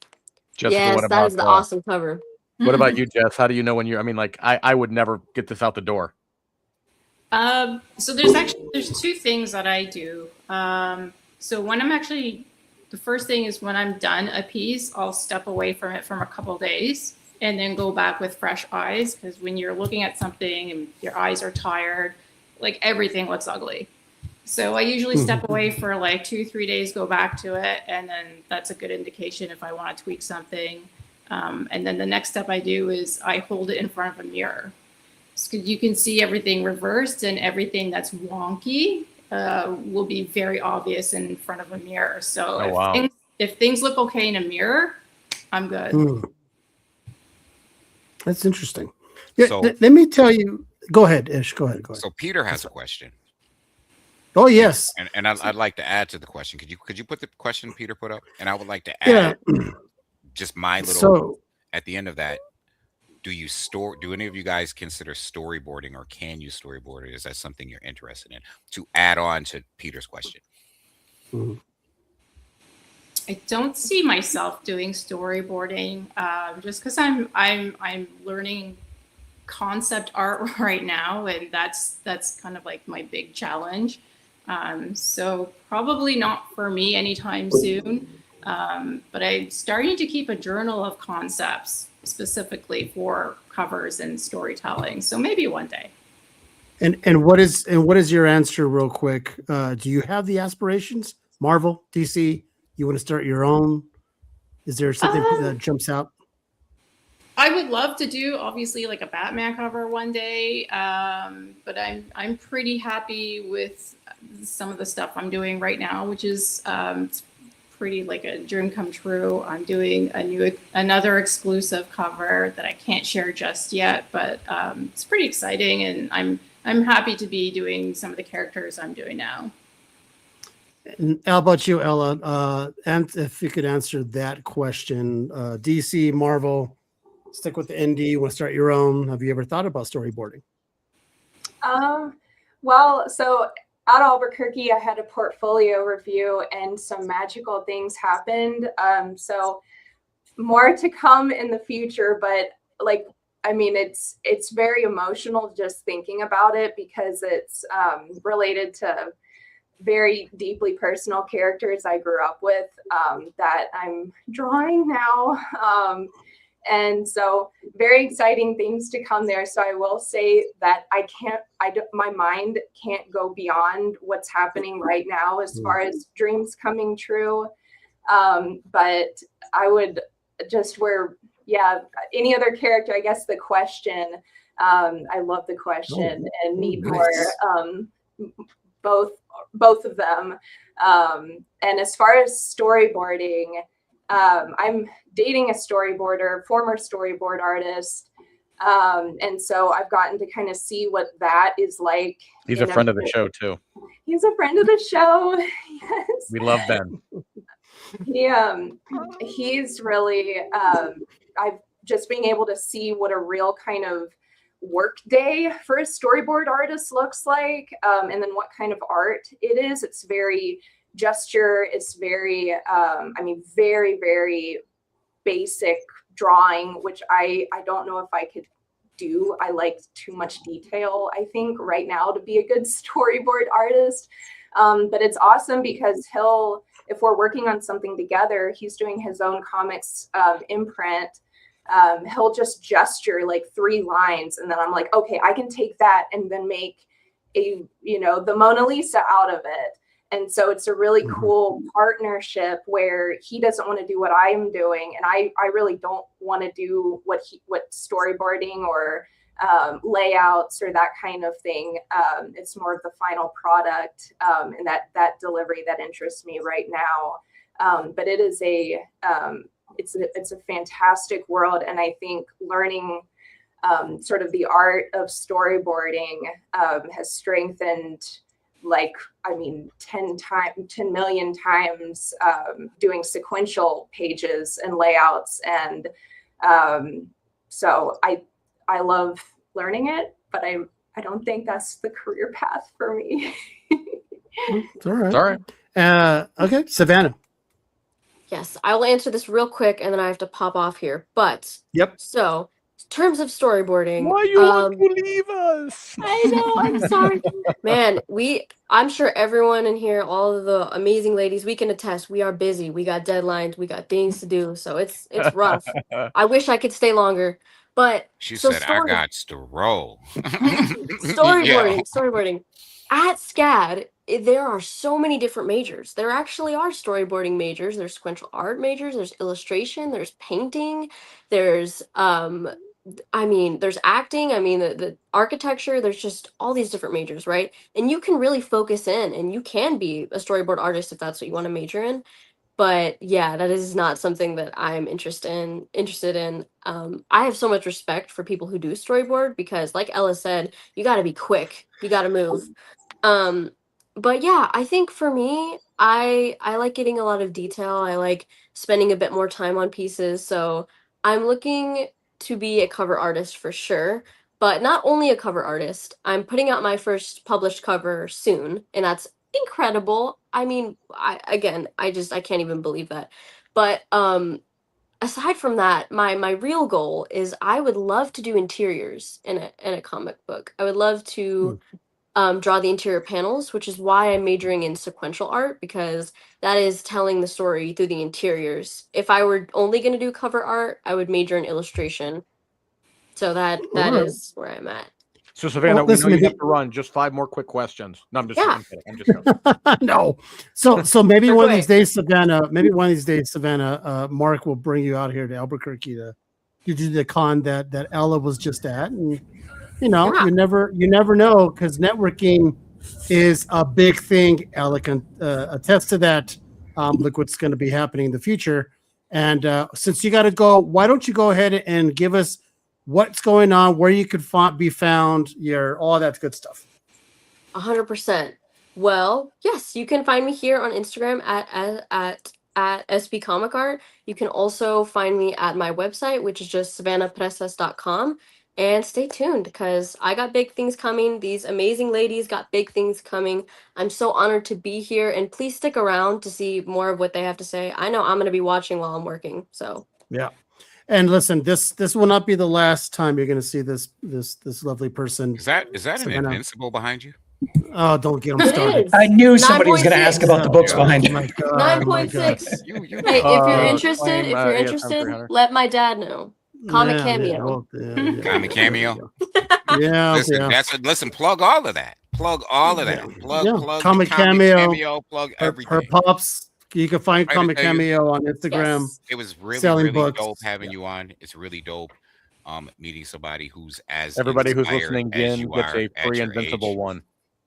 [SPEAKER 4] Jessica,
[SPEAKER 7] Yes,
[SPEAKER 4] what
[SPEAKER 7] that
[SPEAKER 4] about
[SPEAKER 7] is the awesome cover.
[SPEAKER 4] what about you, Jess? How do you know when you're? I mean, like I would never get this out the door.
[SPEAKER 8] So there's two things that I do. So when I'm actually, the first thing is when I'm done a piece, I'll step away from it for a couple days and then go back with fresh eyes. Because when you're looking at something and your eyes are tired, like everything looks ugly. So I usually step away for like 2-3 days, go back to it, and then that's a good indication if I want to tweak something. And then the next step I do is I hold it in front of a mirror. So you can see everything reversed, and everything that's wonky will be very obvious in front of a mirror. So if things look okay in a mirror, I'm good.
[SPEAKER 3] That's interesting. Yeah,
[SPEAKER 6] So-
[SPEAKER 3] let me tell you. Go ahead, Ish. Go ahead.
[SPEAKER 6] So Peter has a question.
[SPEAKER 3] Oh yes.
[SPEAKER 6] And I'd like to add to the question. Could you put the question Peter put up? And I would like to add just my little.
[SPEAKER 3] So
[SPEAKER 6] at the end of that, do any of you guys consider storyboarding, or can you storyboard it? Is that something you're interested in? To add on to Peter's question.
[SPEAKER 8] I don't see myself doing storyboarding, just because I'm learning concept art right now, and that's kind of like my big challenge. So probably not for me anytime soon. But I'm starting to keep a journal of concepts specifically for covers and storytelling. So maybe one day.
[SPEAKER 3] and what is your answer, real quick? Do you have the aspirations? Marvel, DC? You want to start your own? Is there something that jumps out?
[SPEAKER 8] I would love to do obviously like a Batman cover one day, but I'm pretty happy with some of the stuff I'm doing right now, which is it's pretty like a dream come true. I'm doing another exclusive cover that I can't share just yet, but it's pretty exciting, and I'm happy to be doing some of the characters I'm doing now.
[SPEAKER 3] And how about you, Ella? And if you could answer that question, DC, Marvel, stick with the indie. You want to start your own? Have you ever thought about storyboarding?
[SPEAKER 9] Well, so at Albuquerque, I had a portfolio review, and some magical things happened. So more to come in the future, but like, I mean, it's very emotional just thinking about it, because it's related to very deeply personal characters I grew up with that I'm drawing now. And so very exciting things to come there. So I will say that my mind can't go beyond what's happening right now as far as dreams coming true. But I would just any other character, I guess the question, I love the question and need more, both of them. And as far as storyboarding, I'm dating a former storyboard artist. And so I've gotten to kind of see what that is like.
[SPEAKER 4] He's a friend of the show too.
[SPEAKER 9] He's a friend of the show. Yes.
[SPEAKER 4] We love Ben.
[SPEAKER 9] He's really, I've just being able to see what a real kind of work day for a storyboard artist looks like, and then what kind of art it is. It's very gesture. It's very, very, very basic drawing, which I don't know if I could do. I like too much detail, I think, right now to be a good storyboard artist. But it's awesome because if we're working on something together, he's doing his own comics imprint. He'll just gesture like 3 lines, and then I'm like, okay, I can take that and then make the Mona Lisa out of it. And so it's a really cool partnership where he doesn't want to do what I'm doing, and I really don't want to do what storyboarding or layouts or that kind of thing. It's more of the final product, and that delivery that interests me right now. But it is it's a fantastic world, and I think learning sort of the art of storyboarding has strengthened, 10 million times doing sequential pages and layouts. And so I love learning it, but I don't think that's the career path for me.
[SPEAKER 3] It's all right.
[SPEAKER 4] It's all right.
[SPEAKER 3] Okay, Savannah.
[SPEAKER 7] Yes, I will answer this real quick, and then I have to pop off here. But
[SPEAKER 3] Yep.
[SPEAKER 7] so, in terms of storyboarding,
[SPEAKER 4] Why you want to leave us?
[SPEAKER 7] I know, I'm sorry, man. I'm sure everyone in here, all of the amazing ladies, we can attest. We are busy. We got deadlines. We got things to do. So it's rough. I wish I could stay longer, but
[SPEAKER 6] She
[SPEAKER 7] so
[SPEAKER 6] said, "I got to roll."
[SPEAKER 7] storyboarding. At SCAD, there are so many different majors. There actually are storyboarding majors. There's sequential art majors. There's illustration. There's painting. There's there's acting. The architecture. There's just all these different majors, right? And you can really focus in, and you can be a storyboard artist if that's what you want to major in. But yeah, that is not something that I'm interested in. I have so much respect for people who do storyboard because, like Ella said, you got to be quick. You got to move. But yeah, I think for me, I like getting a lot of detail. I like spending a bit more time on pieces. So I'm looking to be a cover artist for sure. But not only a cover artist, I'm putting out my first published cover soon, and that's incredible. I can't even believe that. But aside from that, my real goal is I would love to do interiors in a comic book. I would love to draw the interior panels, which is why I'm majoring in sequential art, because that is telling the story through the interiors. If I were only going to do cover art, I would major in illustration. So that is where I'm at.
[SPEAKER 4] So Savannah, we know you have to run. Just 5 more quick questions. No, I'm just kidding. I'm just kidding.
[SPEAKER 3] No. So maybe one of these days, Savannah. Mark will bring you out here to Albuquerque to do the con that Ella was just at, and you never know, because networking is a big thing. Ella can attest to that. Look what's going to be happening in the future. And since you got to go, why don't you go ahead and give us what's going on, where you could be found, all that good stuff.
[SPEAKER 7] 100%. Well, yes, you can find me here on Instagram at SB Comic Art. You can also find me at my website, which is just savannahpresas.com. And stay tuned, because I got big things coming. These amazing ladies got big things coming. I'm so honored to be here, and please stick around to see more of what they have to say. I know I'm going to be watching while I'm working. So
[SPEAKER 3] yeah. And listen, this will not be the last time you're going to see this lovely person.
[SPEAKER 6] Is that an Invincible behind you?
[SPEAKER 3] Oh, don't get them started.
[SPEAKER 5] I knew somebody was going to ask about the books behind you.
[SPEAKER 7] 9.6. Hey, if you're interested, let my dad know. Comic cameo.
[SPEAKER 6] Comic cameo.
[SPEAKER 3] Yeah.
[SPEAKER 6] Listen, plug all of that. Plug
[SPEAKER 3] Comic cameo.
[SPEAKER 6] Plug everything.
[SPEAKER 3] Her pops. You can find Comic Cameo on Instagram.
[SPEAKER 6] Yes. It was really
[SPEAKER 3] books.
[SPEAKER 6] dope having you on. It's really dope meeting somebody who's as
[SPEAKER 4] everybody who's listening in gets a free Invincible one.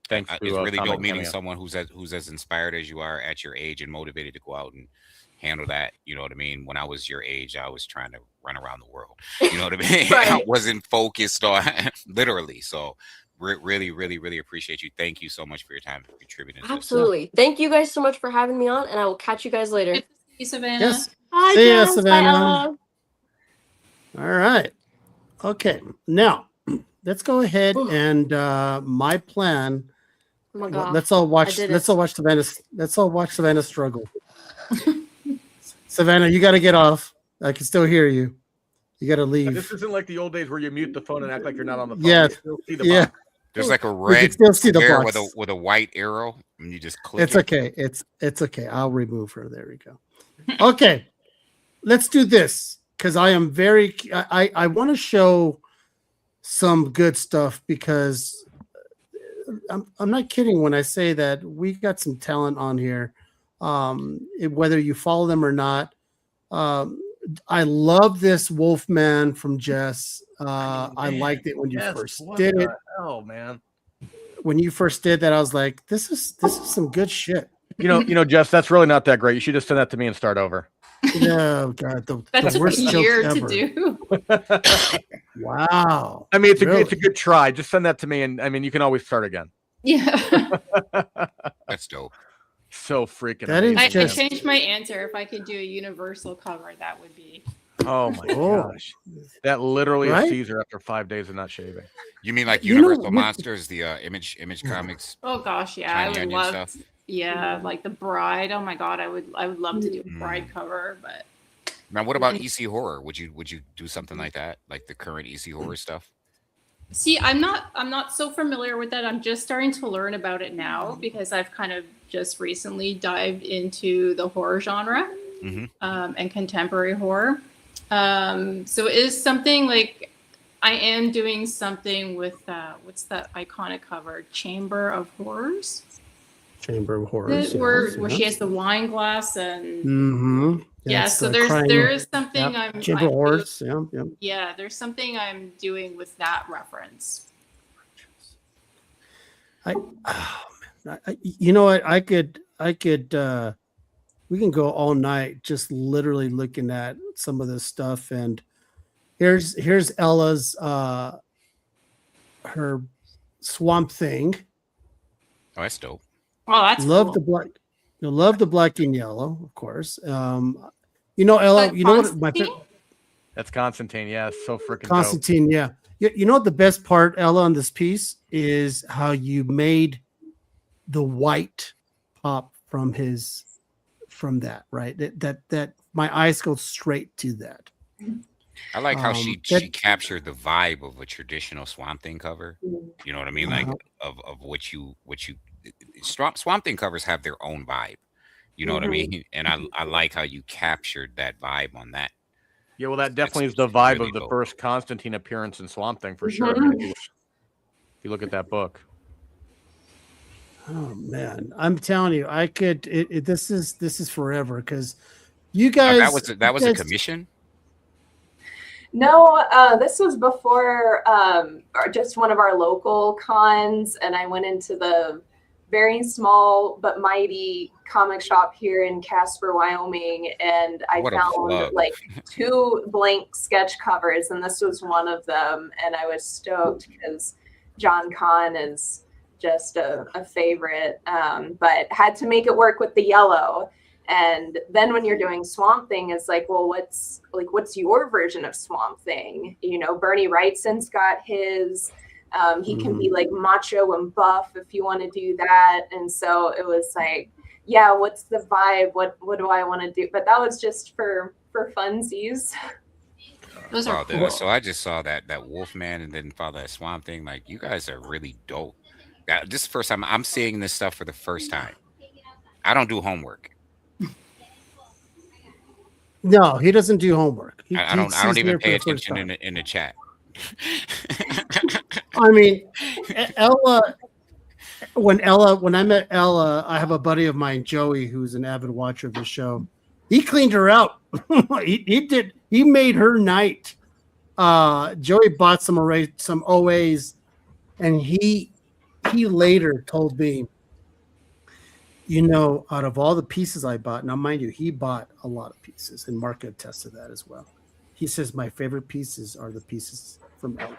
[SPEAKER 4] Thanks.
[SPEAKER 6] It's really dope meeting someone who's as inspired as you are at your age and motivated to go out and handle that. You know what I mean? When I was your age, I was trying to run around the world. You know what I mean?
[SPEAKER 7] Right.
[SPEAKER 6] I wasn't focused on literally. So really, really, really appreciate you. Thank you so much for your time for contributing.
[SPEAKER 7] Absolutely. Thank you guys so much for having me on, and I will catch you guys later.
[SPEAKER 8] Good to see you, Savannah.
[SPEAKER 3] Yes.
[SPEAKER 7] Hi,
[SPEAKER 3] See ya,
[SPEAKER 7] Jess.
[SPEAKER 3] Savannah.
[SPEAKER 7] Bye, Ella.
[SPEAKER 3] All right. Okay. Now let's go ahead and my plan.
[SPEAKER 7] Oh my God.
[SPEAKER 3] Let's all watch Savannah struggle. Savannah, you got to get off. I can still hear you. You got to leave.
[SPEAKER 4] This isn't like the old days where you mute the phone and act like you're not on the phone.
[SPEAKER 3] Yeah.
[SPEAKER 4] You still see the
[SPEAKER 3] Yeah.
[SPEAKER 4] box.
[SPEAKER 6] There's like a
[SPEAKER 3] We can
[SPEAKER 6] red
[SPEAKER 3] still see the
[SPEAKER 6] square
[SPEAKER 3] box.
[SPEAKER 6] with a white arrow, and you just click.
[SPEAKER 3] It's okay. It's okay. I'll remove her. There we go. Okay. Let's do this, because I am I want to show some good stuff, because I'm not kidding when I say that we got some talent on here. Whether you follow them or not. I love this Wolfman from Jess. I liked it when you first did it.
[SPEAKER 4] Oh man.
[SPEAKER 3] When you first did that, I was like, this is some good shit.
[SPEAKER 4] You know, Jess, that's really not that great. You should just send that to me and start over.
[SPEAKER 3] No, God,
[SPEAKER 8] That's
[SPEAKER 3] the worst
[SPEAKER 8] a
[SPEAKER 3] joke
[SPEAKER 8] year
[SPEAKER 3] ever.
[SPEAKER 8] to do.
[SPEAKER 3] Wow.
[SPEAKER 4] I mean, it's
[SPEAKER 3] Really?
[SPEAKER 4] a good try. Just send that to me, and I mean, you can always start again.
[SPEAKER 8] Yeah.
[SPEAKER 6] That's dope.
[SPEAKER 4] So freaking.
[SPEAKER 3] That is
[SPEAKER 4] amazing.
[SPEAKER 8] I
[SPEAKER 3] just-
[SPEAKER 8] changed my answer. If I could do a universal cover, that would be.
[SPEAKER 4] Oh my
[SPEAKER 3] Oh.
[SPEAKER 4] gosh, that literally
[SPEAKER 3] Right?
[SPEAKER 4] is Caesar after 5 days of not shaving.
[SPEAKER 6] You mean like
[SPEAKER 3] You know,
[SPEAKER 6] Universal
[SPEAKER 3] with-
[SPEAKER 6] Monsters, the Image Comics?
[SPEAKER 8] Oh gosh, yeah, I
[SPEAKER 6] Tiny
[SPEAKER 8] would
[SPEAKER 6] Onion
[SPEAKER 8] love.
[SPEAKER 6] stuff?
[SPEAKER 8] Yeah, like the Bride. Oh my god, I would love to do a Bride cover, but
[SPEAKER 6] Now, what about EC Horror? Would you do something like that, like the current EC Horror stuff?
[SPEAKER 8] see, I'm not so familiar with that. I'm just starting to learn about it now because I've kind of just recently dived into the horror genre and contemporary horror. So it is something like I am doing something with what's that iconic cover, Chamber of Horrors,
[SPEAKER 3] Chamber of Horrors.
[SPEAKER 8] where she has the wine glass and
[SPEAKER 3] Mm-hmm.
[SPEAKER 8] yeah. So there is something
[SPEAKER 3] Chamber of Horrors. Yeah.
[SPEAKER 8] yeah, there's something I'm doing with that reference.
[SPEAKER 3] You know what? I could. We can go all night just literally looking at some of this stuff. And here's Ella's her Swamp Thing.
[SPEAKER 6] Oh, that's dope.
[SPEAKER 8] Oh, that's
[SPEAKER 3] Love
[SPEAKER 8] cool.
[SPEAKER 3] the black. You love the black and yellow, of course. You know, Ella.
[SPEAKER 8] But
[SPEAKER 3] You know what? My
[SPEAKER 8] Constantine?
[SPEAKER 4] That's Constantine. Yeah, it's so freaking dope.
[SPEAKER 3] Constantine. Yeah. You know what the best part, Ella, on this piece is how you made the white pop from that, right? That my eyes go straight to that.
[SPEAKER 6] I like how she
[SPEAKER 3] that-
[SPEAKER 6] captured the vibe of a traditional Swamp Thing cover. You know what I mean? Like
[SPEAKER 3] Uh-huh.
[SPEAKER 6] of what you Swamp Thing covers have their own vibe. You know what I mean? And I like how you captured that vibe on that.
[SPEAKER 4] Yeah, well, that definitely
[SPEAKER 6] That's
[SPEAKER 4] is the vibe
[SPEAKER 6] really
[SPEAKER 4] of the
[SPEAKER 6] dope.
[SPEAKER 4] first Constantine appearance in Swamp Thing for sure. I mean, if you look at that book.
[SPEAKER 3] Oh man, I'm telling you, I could. This is forever because you
[SPEAKER 6] Now,
[SPEAKER 3] guys.
[SPEAKER 6] that was
[SPEAKER 3] you
[SPEAKER 6] a
[SPEAKER 3] guys-
[SPEAKER 6] commission.
[SPEAKER 9] No, this was before just one of our local cons, and I went into the very small but mighty comic shop here in Casper, Wyoming, and I
[SPEAKER 6] What a
[SPEAKER 9] found
[SPEAKER 6] plug.
[SPEAKER 9] like 2 blank sketch covers, and this was one of them, and I was stoked because John Kahn is just a favorite, but had to make it work with the yellow. And then when you're doing Swamp Thing, it's like, well, what's your version of Swamp Thing? You know, Bernie Wrightson's got his. He can be like macho and buff if you want to do that. And so it was like, yeah, what's the vibe? What do I want to do? But that was just for funsies.
[SPEAKER 8] Those
[SPEAKER 6] Wow,
[SPEAKER 8] are cool.
[SPEAKER 6] so I just saw that Wolfman and then follow that Swamp Thing. Like, you guys are really dope. This is the first time I'm seeing this stuff for the first time. I don't do homework.
[SPEAKER 3] No, he doesn't do homework.
[SPEAKER 6] I don't even pay attention in the chat.
[SPEAKER 3] I mean, Ella. When I met Ella, I have a buddy of mine, Joey, who's an avid watcher of the show. He cleaned her out. He made her night. Joey bought some OAs, and he later told me, you know, out of all the pieces I bought, now mind you, he bought a lot of pieces, and Mark could attest to that as well. He says my favorite pieces are the pieces from Ella.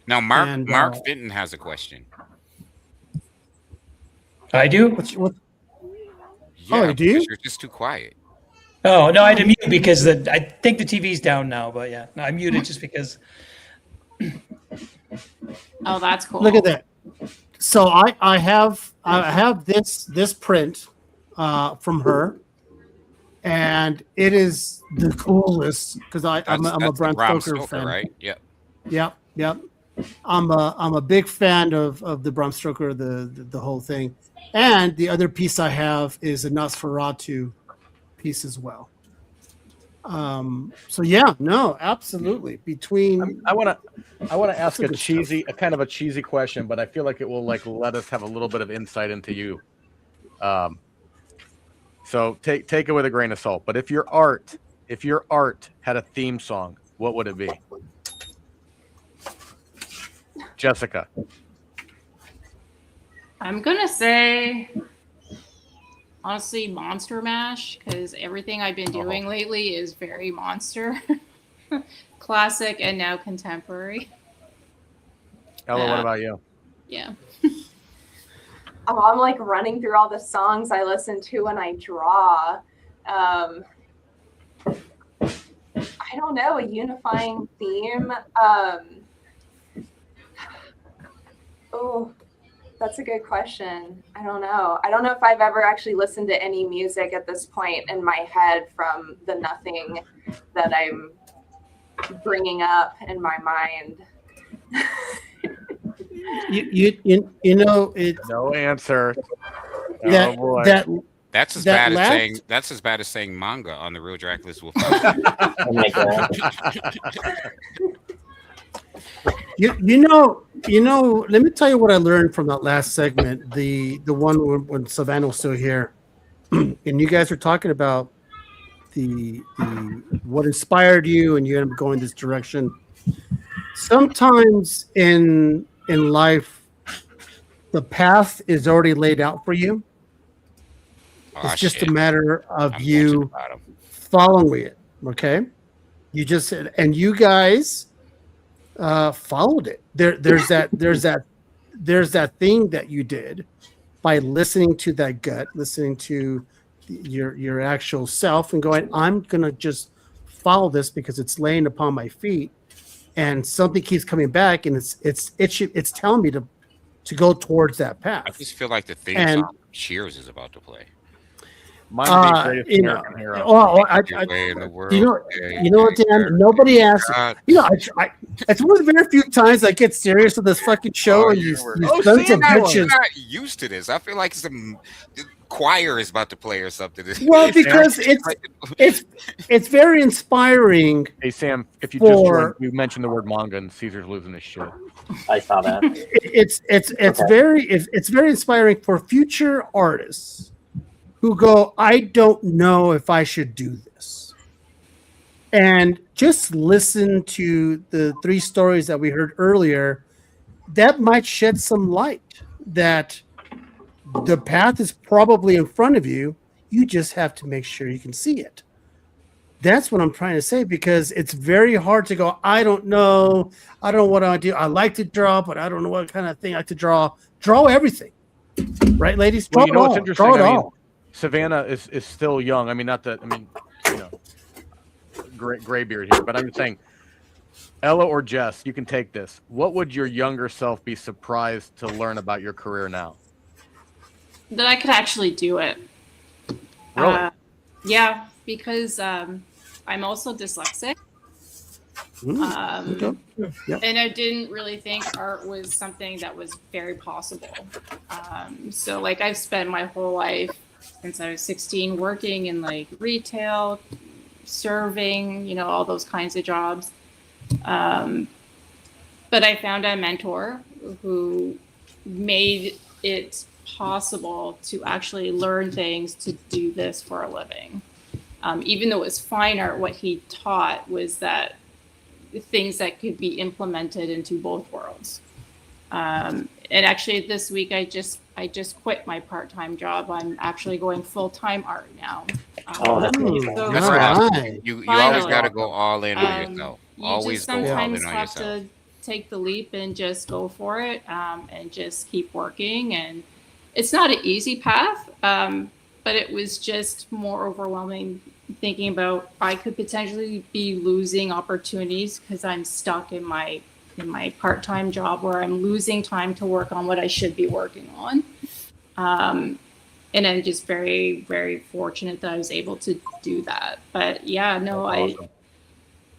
[SPEAKER 6] Now, Mark
[SPEAKER 3] And,
[SPEAKER 6] Fenton has a question.
[SPEAKER 5] I do.
[SPEAKER 3] What?
[SPEAKER 6] Yeah,
[SPEAKER 3] you do?
[SPEAKER 6] because you're just too quiet.
[SPEAKER 5] Oh no, I had to mute because I think the TV's down now. But yeah, no, I muted just because.
[SPEAKER 8] Oh, that's cool.
[SPEAKER 3] Look at that. So I have this print from her, and it is the coolest because I'm a
[SPEAKER 6] That's
[SPEAKER 3] Bram
[SPEAKER 6] Bram
[SPEAKER 3] Stoker fan.
[SPEAKER 6] right? Yep.
[SPEAKER 3] Yep. I'm a big fan of the Bram Stoker, the whole thing, and the other piece I have is a Nosferatu piece as well. So yeah, no, absolutely. Between
[SPEAKER 4] I want to ask
[SPEAKER 3] That's a good
[SPEAKER 4] kind of a cheesy question, but I feel like it will like let us have a little bit of insight into you. So take it with a grain of salt. But if your art had a theme song, what would it be? Jessica.
[SPEAKER 8] I'm gonna say, honestly, Monster Mash, because everything I've been doing lately is very monster, classic, and now contemporary.
[SPEAKER 4] Ella, what about you?
[SPEAKER 8] Yeah.
[SPEAKER 9] I'm like running through all the songs I listen to when I draw. I don't know, a unifying theme. Oh, that's a good question. I don't know. I don't know if I've ever actually listened to any music at this point in my head from the nothing that I'm bringing up in my mind.
[SPEAKER 3] you know it.
[SPEAKER 4] No answer.
[SPEAKER 3] That,
[SPEAKER 4] Oh boy.
[SPEAKER 6] That's as
[SPEAKER 3] That
[SPEAKER 6] bad as saying manga on the Real Dracula's Wolf.
[SPEAKER 10] Oh my god.
[SPEAKER 3] You know. Let me tell you what I learned from that last segment. The one when Savannah was still here, and you guys were talking about the what inspired you, and you ended up going this direction. Sometimes in life, the path is already laid out for you. It's just a matter of you following it. Okay, you just and you guys followed it. There's that thing that you did by listening to that gut, listening to your actual self, and going, I'm gonna just follow this because it's laying upon my feet, and something keeps coming back, and it's telling me to go towards that path.
[SPEAKER 6] I just feel like the theme song Cheers is about to play.
[SPEAKER 4] Mine
[SPEAKER 3] you know, Dan, nobody asked. It's one of the very few times I get serious with this fucking show, and you sons of bitches.
[SPEAKER 6] I'm not used to this. I feel like some choir is about to play or something.
[SPEAKER 3] Well, because it's very inspiring.
[SPEAKER 4] Hey Sam, if you just joined, you mentioned the word manga, and Caesar's losing his shit.
[SPEAKER 10] I saw that.
[SPEAKER 3] It's very inspiring for future artists who go, I don't know if I should do this. And just listen to the 3 stories that we heard earlier. That might shed some light that the path is probably in front of you. You just have to make sure you can see it. That's what I'm trying to say, because it's very hard to go, I don't know. I don't know what I do. I like to draw, but I don't know what kind of thing I like to draw. Draw everything. Right, ladies? Draw it all.
[SPEAKER 4] What's interesting?
[SPEAKER 3] Draw it all.
[SPEAKER 4] Savannah is still young. I mean, not that. I mean, graybeard here, but I'm just saying, Ella or Jess, you can take this. What would your younger self be surprised to learn about your career now?
[SPEAKER 8] That I could actually do it.
[SPEAKER 4] Really?
[SPEAKER 8] Yeah, because I'm also dyslexic. And I didn't really think art was something that was very possible. So like I've spent my whole life since I was 16 working in like retail, serving, all those kinds of jobs. But I found a mentor who made it possible to actually learn things to do this for a living. Even though it was fine art, what he taught was that things that could be implemented into both worlds. And actually this week I just quit my part-time job. I'm actually going full-time art now.
[SPEAKER 10] That's amazing.
[SPEAKER 8] So
[SPEAKER 6] That's right. You always got to go all in on yourself. Always go all in on
[SPEAKER 8] sometimes have
[SPEAKER 6] yourself.
[SPEAKER 8] to take the leap and just go for it, and just keep working. And it's not an easy path, but it was just more overwhelming thinking about I could potentially be losing opportunities because I'm stuck in my part-time job where I'm losing time to work on what I should be working on. And I'm just very, very fortunate that I was able to do that. But yeah, no,
[SPEAKER 4] Awesome.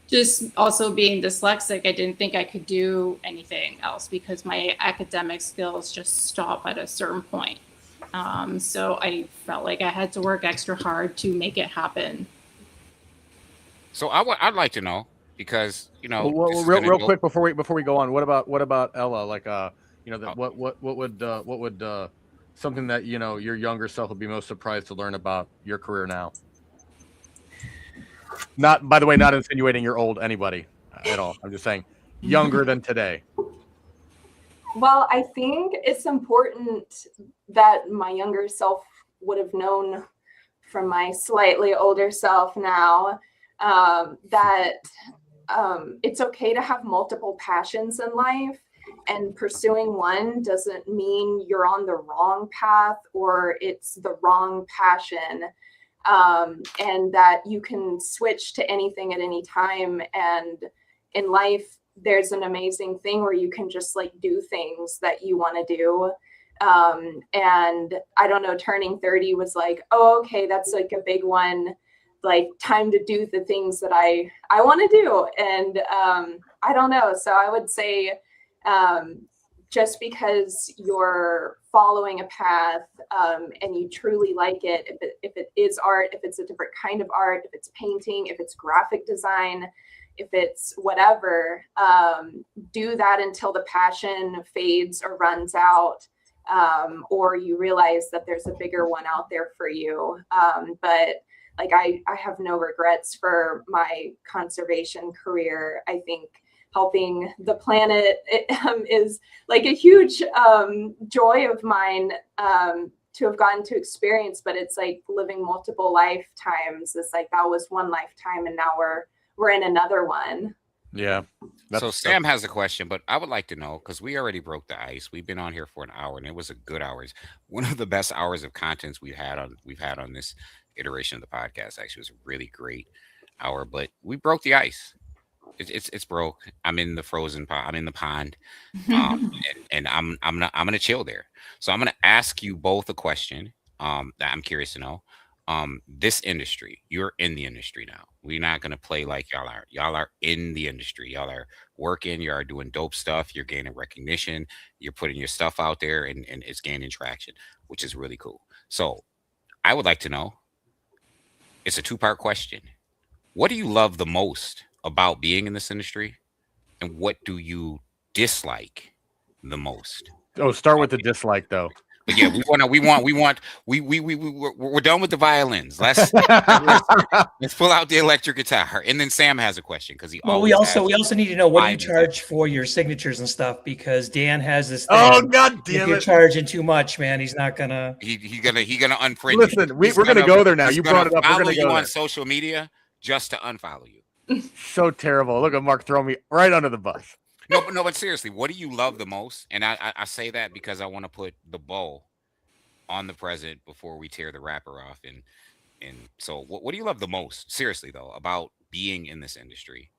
[SPEAKER 8] Just also being dyslexic, I didn't think I could do anything else because my academic skills just stop at a certain point. So I felt like I had to work extra hard to make it happen.
[SPEAKER 6] So I'd like to know because this is
[SPEAKER 4] real
[SPEAKER 6] gonna go.
[SPEAKER 4] quick before we go on, what about Ella? Like what would something that your younger self would be most surprised to learn about your career now? Not, by the way, not insinuating you're old anybody at all. I'm just saying younger than today.
[SPEAKER 9] Well, I think it's important that my younger self would have known from my slightly older self now, that it's okay to have multiple passions in life, and pursuing one doesn't mean you're on the wrong path or it's the wrong passion, and that you can switch to anything at any time. And in life, there's an amazing thing where you can just like do things that you want to do. And I don't know, turning 30 was like, oh, okay, that's like a big one, like time to do the things that I want to do. And I don't know. So I would say just because you're following a path and you truly like it, if it is art, if it's a different kind of art, if it's painting, if it's graphic design, if it's whatever, do that until the passion fades or runs out, or you realize that there's a bigger one out there for you. But like, I have no regrets for my conservation career. I think helping the planet is like a huge joy of mine to have gotten to experience, but it's like living multiple lifetimes. It's like that was one lifetime and now we're in another one.
[SPEAKER 4] Yeah.
[SPEAKER 6] So Sam has a question, but I would like to know, because we already broke the ice. We've been on here for an hour, and it was a good hour. One of the best hours of content we've had on this iteration of the podcast. Actually, it was a really great hour, but we broke the ice. It's broke. I'm in the frozen pond. I'm in the pond, and I'm gonna chill there. So I'm gonna ask you both a question that I'm curious to know. This industry, you're in the industry now. We're not gonna play like y'all are. Y'all are in the industry. Y'all are working. You are doing dope stuff. You're gaining recognition. You're putting your stuff out there, and it's gaining traction, which is really cool. So I would like to know. It's a two-part question. What do you love the most about being in this industry, and what do you dislike the most?
[SPEAKER 4] Oh, start with the dislike though.
[SPEAKER 6] But yeah, we're done with the violins. Let's pull out the electric guitar. And then Sam has a question because
[SPEAKER 5] we also need to know, what do you charge for your signatures and stuff? Because Dan has this thing.
[SPEAKER 4] Oh, god damn it!
[SPEAKER 5] If you're charging too much, man, he's not gonna.
[SPEAKER 6] He's gonna unfriend you.
[SPEAKER 4] Listen, we're gonna go there now. You brought it up. We're gonna
[SPEAKER 6] go
[SPEAKER 4] on
[SPEAKER 6] social media just to unfollow you.
[SPEAKER 4] So terrible. Look at Mark throwing me right under the bus.
[SPEAKER 6] No, but seriously, what do you love the most? And I say that because I want to put the bow on the present before we tear the wrapper off. And so what do you love the most, seriously though, about being in this industry?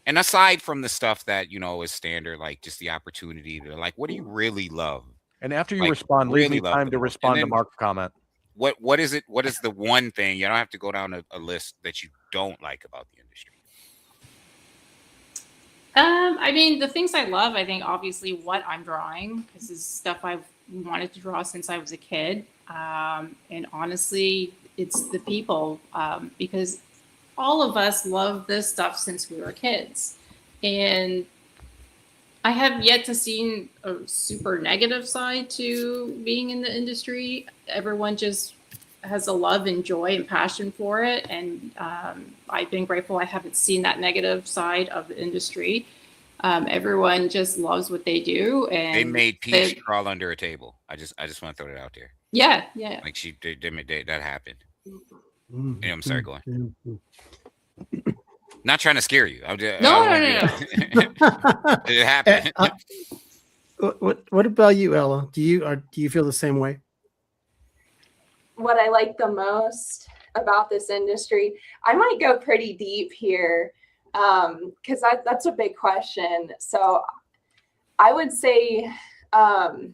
[SPEAKER 6] And aside from the stuff that is standard, like just the opportunity to, like, what do you really love?
[SPEAKER 4] And after you respond, leave me time to respond to Mark's comment.
[SPEAKER 6] What is it? What is the one thing? You don't have to go down a list that you don't like about the industry.
[SPEAKER 8] I mean, the things I love, I think obviously what I'm drawing, because it's stuff I've wanted to draw since I was a kid. And honestly, it's the people, because all of us love this stuff since we were kids. And I have yet to see a super negative side to being in the industry. Everyone just has a love and joy and passion for it. And I've been grateful I haven't seen that negative side of the industry. Everyone just loves what they do. And
[SPEAKER 6] they made Peach crawl under a table. I just want to throw it out there.
[SPEAKER 8] Yeah.
[SPEAKER 6] Like that happened. I'm sorry, go on. Not trying to scare you.
[SPEAKER 8] No.
[SPEAKER 6] It happened.
[SPEAKER 3] What about you, Ella? Do you feel the same way?
[SPEAKER 9] What I like the most about this industry, I might go pretty deep here, because that's a big question. So I would say, from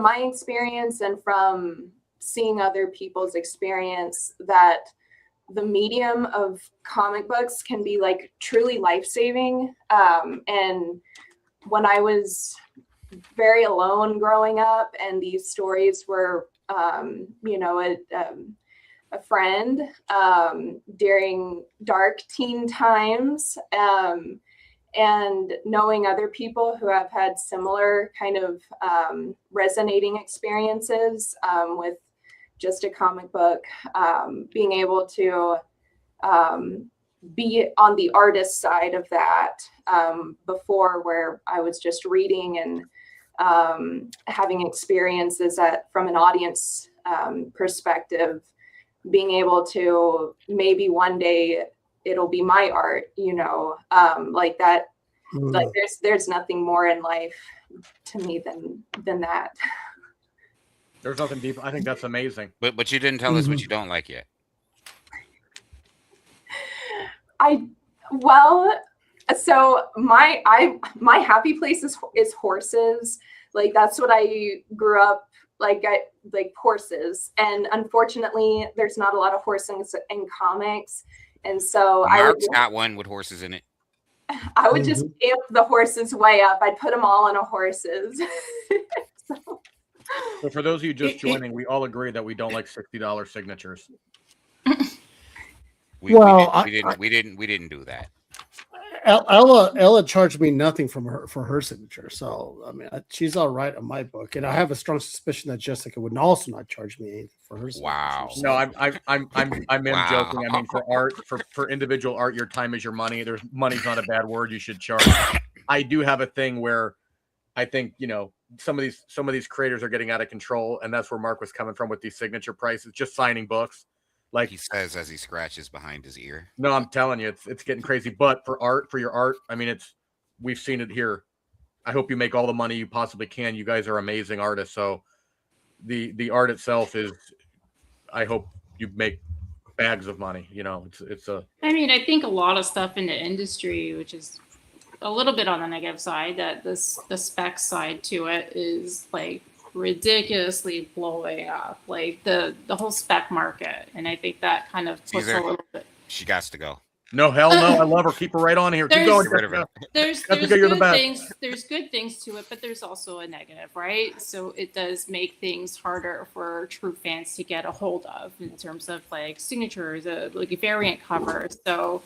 [SPEAKER 9] my experience and from seeing other people's experience, that the medium of comic books can be like truly life-saving. And when I was very alone growing up and these stories were, a friend during dark teen times, and knowing other people who have had similar kind of resonating experiences with just a comic book, being able to be on the artist side of that before, where I was just reading and having experiences from an audience perspective, being able to maybe one day it'll be my art, like that. Like there's nothing more in life to me than that.
[SPEAKER 4] There's nothing deep. I think that's amazing.
[SPEAKER 6] But you didn't tell us what you don't like yet.
[SPEAKER 9] So my happy place is horses. Like that's what I grew up like. I like horses, and unfortunately, there's not a lot of horses in comics. And so
[SPEAKER 6] Mark's got one with horses in it.
[SPEAKER 9] I would just amp the horses way up. I'd put them all on a horses.
[SPEAKER 4] So for those of you just joining, we all agree that we don't like $60 signatures.
[SPEAKER 6] We didn't do that.
[SPEAKER 3] Ella charged me nothing for her signature, so I mean she's all right on my book, and I have a strong suspicion that Jessica would also not charge me anything for her signature.
[SPEAKER 6] Wow.
[SPEAKER 3] So.
[SPEAKER 4] No, I'm joking. I mean, for art, for individual art, your time is your money. Money's not a bad word. You should charge. I do have a thing where I think some of these creators are getting out of control, and that's where Mark was coming from with these signature prices, just signing books. Like
[SPEAKER 6] he says as he scratches behind his ear.
[SPEAKER 4] No, I'm telling you, it's getting crazy. But for your art, I mean, we've seen it here. I hope you make all the money you possibly can. You guys are amazing artists. So the art itself is, I hope you make bags of money. It's a.
[SPEAKER 8] I mean, I think a lot of stuff in the industry, which is a little bit on the negative side, that the spec side to it is like ridiculously blowing up, like the whole spec market, and I think that kind of puts a little bit.
[SPEAKER 6] She got to go.
[SPEAKER 4] No, hell no! I love her. Keep her right on here. Keep going.
[SPEAKER 8] There's good things. There's good things to it, but there's also a negative, right? So it does make things harder for true fans to get a hold of in terms of like signatures, like variant covers. So.